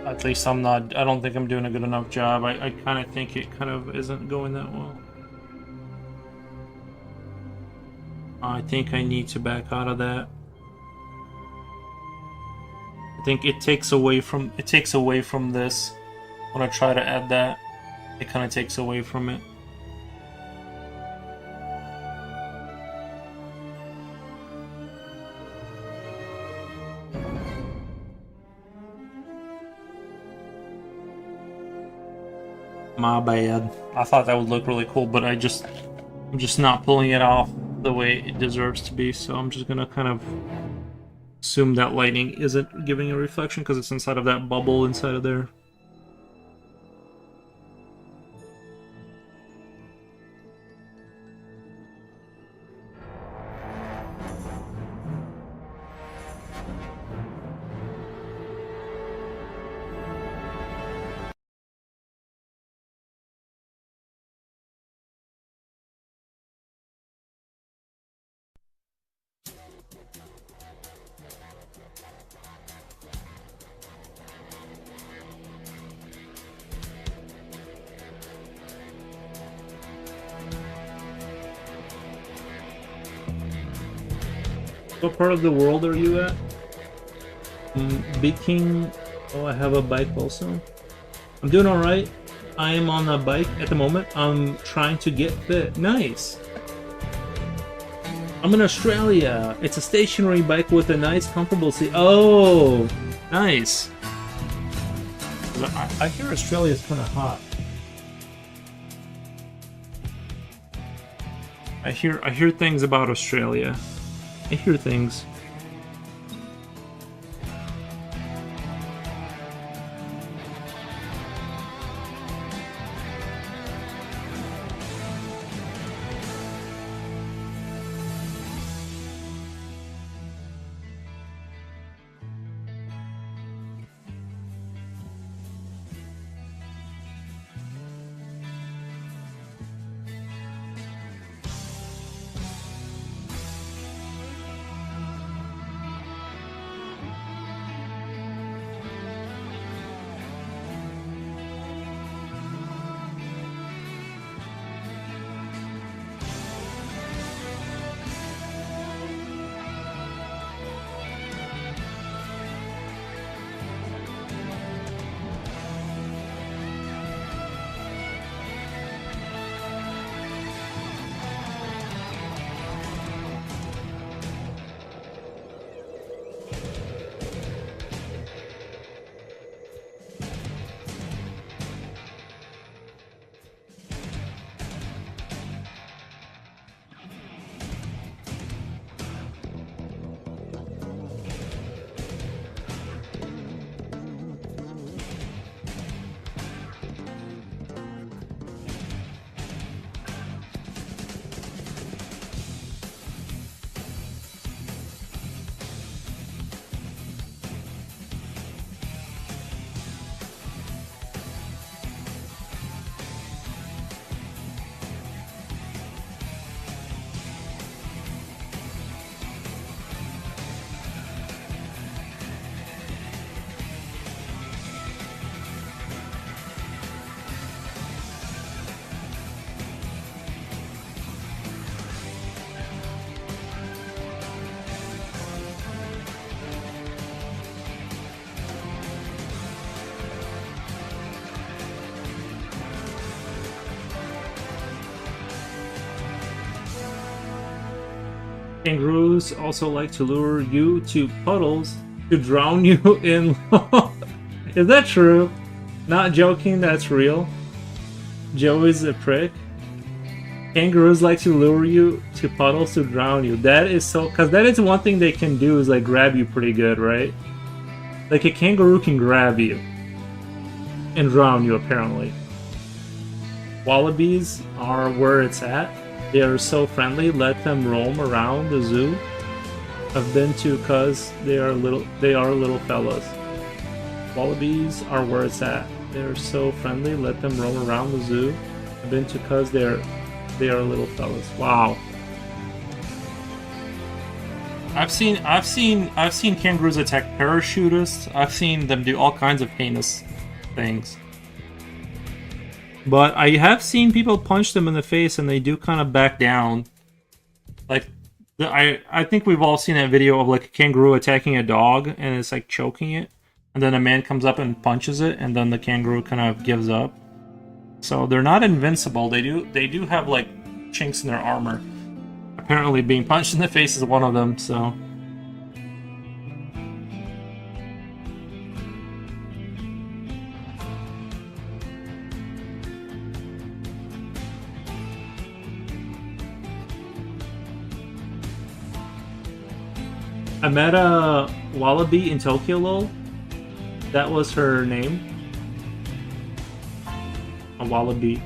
At least I'm not. I don't think I'm doing a good enough job. I kind of think it kind of isn't going that well. I think I need to back out of that. I think it takes away from this. When I try to add that, it kind of takes away from it. My bad. I thought that would look really cool, but I'm just not pulling it off the way it deserves to be, so I'm just gonna kind of assume that lighting isn't giving a reflection because it's inside of that bubble inside of there. What part of the world are you at? Big King. Oh, I have a bike also. I'm doing alright. I am on a bike at the moment. I'm trying to get fit. Nice. I'm in Australia. It's a stationary bike with a nice, comfortable seat. Oh, nice. I hear Australia is kind of hot. I hear things about Australia. I hear things. Kangaroos also like to lure you to puddles to drown you in. Is that true? Not joking, that's real. Joey's a prick. Kangaroos like to lure you to puddles to drown you. That is so... Because that is one thing they can do, is like grab you pretty good, right? Like a kangaroo can grab you and drown you, apparently. Wallabies are where it's at. They are so friendly. Let them roam around the zoo. I've been to cause they are little fellas. Wallabies are where it's at. They are so friendly. Let them roam around the zoo. I've been to cause they are little fellas. Wow. I've seen kangaroos attack parachutists. I've seen them do all kinds of heinous things. But I have seen people punch them in the face and they do kind of back down. Like, I think we've all seen that video of like a kangaroo attacking a dog and it's like choking it. And then a man comes up and punches it and then the kangaroo kind of gives up. So they're not invincible. They do have like chinks in their armor. Apparently being punched in the face is one of them, so... I met a wallaby in Tokyo, lol. That was her name. A wallaby.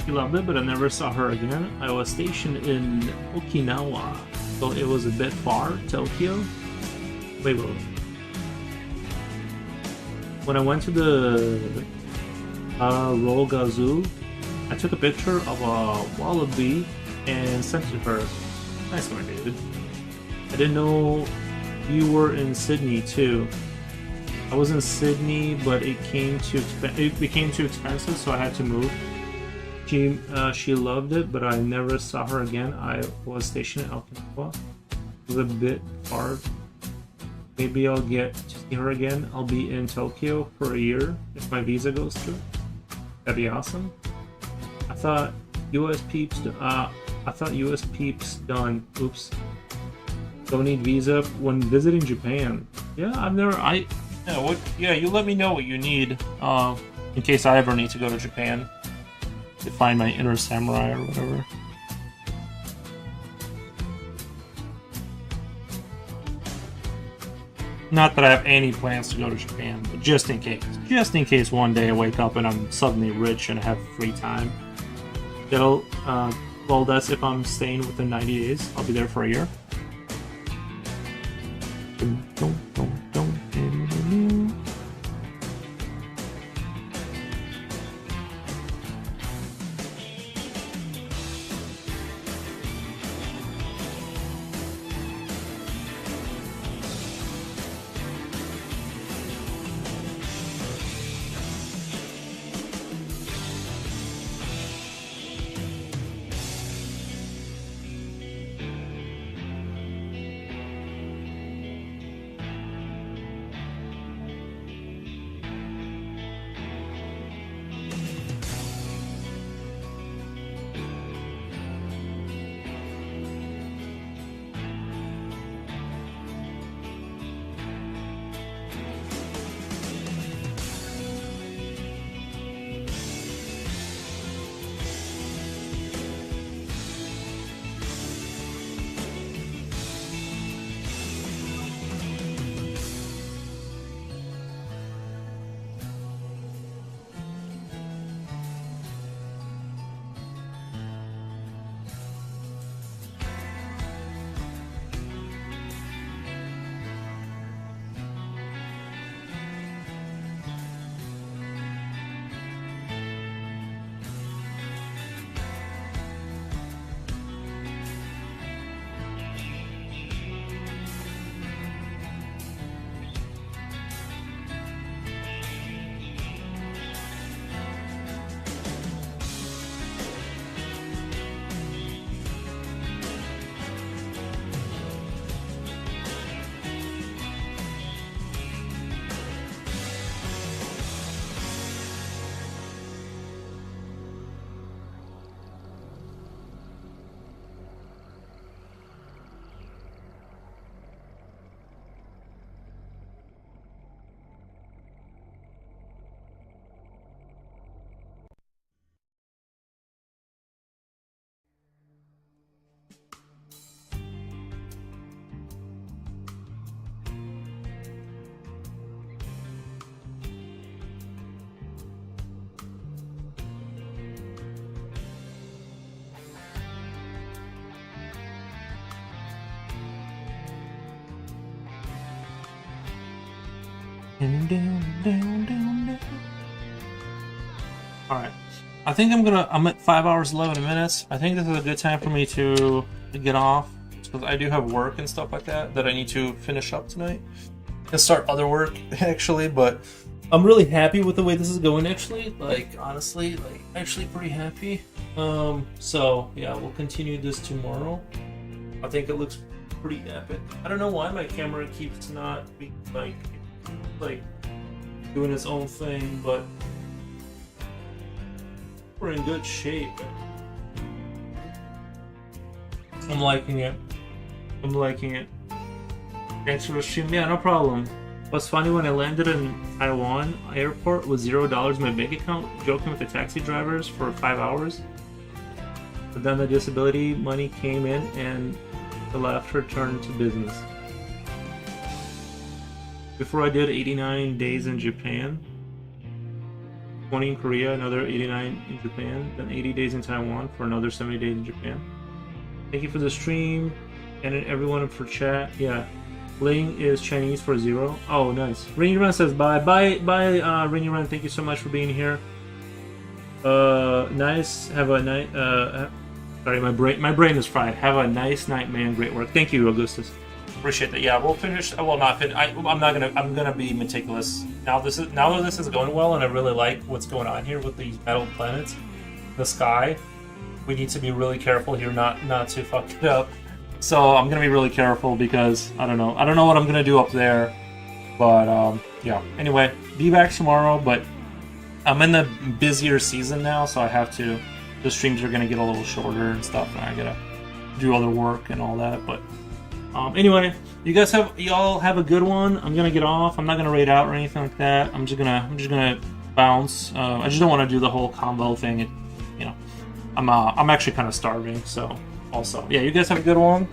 She loved it, but I never saw her again. I was stationed in Okinawa, so it was a bit far. Tokyo. Wait. When I went to the Rogazu, I took a picture of a wallaby and sent it to her. Nice one, David. I didn't know you were in Sydney too. I was in Sydney, but it became too expensive, so I had to move. She loved it, but I never saw her again. I was stationed in Okinawa. It was a bit far. Maybe I'll get to see her again. I'll be in Tokyo for a year if my visa goes through. That'd be awesome. I thought US peeps done. Oops. Don't need visa when visiting Japan. Yeah, I've never. Yeah, you let me know what you need. In case I ever need to go to Japan to find my inner samurai or whatever. Not that I have any plans to go to Japan, but just in case. Just in case one day I wake up and I'm suddenly rich and have free time. Well, that's if I'm staying within 90 days. I'll be there for a year. Alright. I think I'm at 5 hours 11 minutes. I think this is a good time for me to get off, because I do have work and stuff like that I need to finish up tonight and start other work actually. But I'm really happy with the way this is going actually. Like honestly, like actually pretty happy. So yeah, we'll continue this tomorrow. I think it looks pretty epic. I don't know why my camera keeps not being like doing its own thing, but we're in good shape. I'm liking it. Thanks for the stream. Yeah, no problem. What's funny, when I landed in Taiwan airport with $0 in my bank account, joking with the taxi drivers for 5 hours. But then the disability money came in and the laughter turned to business. Before I did 89 days in Japan. 20 in Korea, another 89 in Japan, then 80 days in Taiwan for another 70 days in Japan. Thank you for the stream, and everyone for chat. Yeah, Ling is Chinese for 0. Oh, nice. Rainy Run says bye. Bye, Rainy Run. Thank you so much for being here. Nice. Have a night. Sorry, my brain is fried. Have a nice night, man. Great work. Thank you, Augustus. Appreciate that. Yeah, we'll finish. Well, not finish. I'm gonna be meticulous. Now that this is going well, and I really like what's going on here with these metal planets, the sky. We need to be really careful here, not to fuck it up. So I'm gonna be really careful because I don't know what I'm gonna do up there. But yeah. Anyway, be back tomorrow. But I'm in the busier season now, so I have to. The streams are gonna get a little shorter and stuff, and I gotta do other work and all that. But anyway, y'all have a good one. I'm gonna get off. I'm not gonna raid out or anything like that. I'm just gonna bounce. I just don't want to do the whole combo thing. I'm actually kind of starving. So also, yeah, you guys have a good one.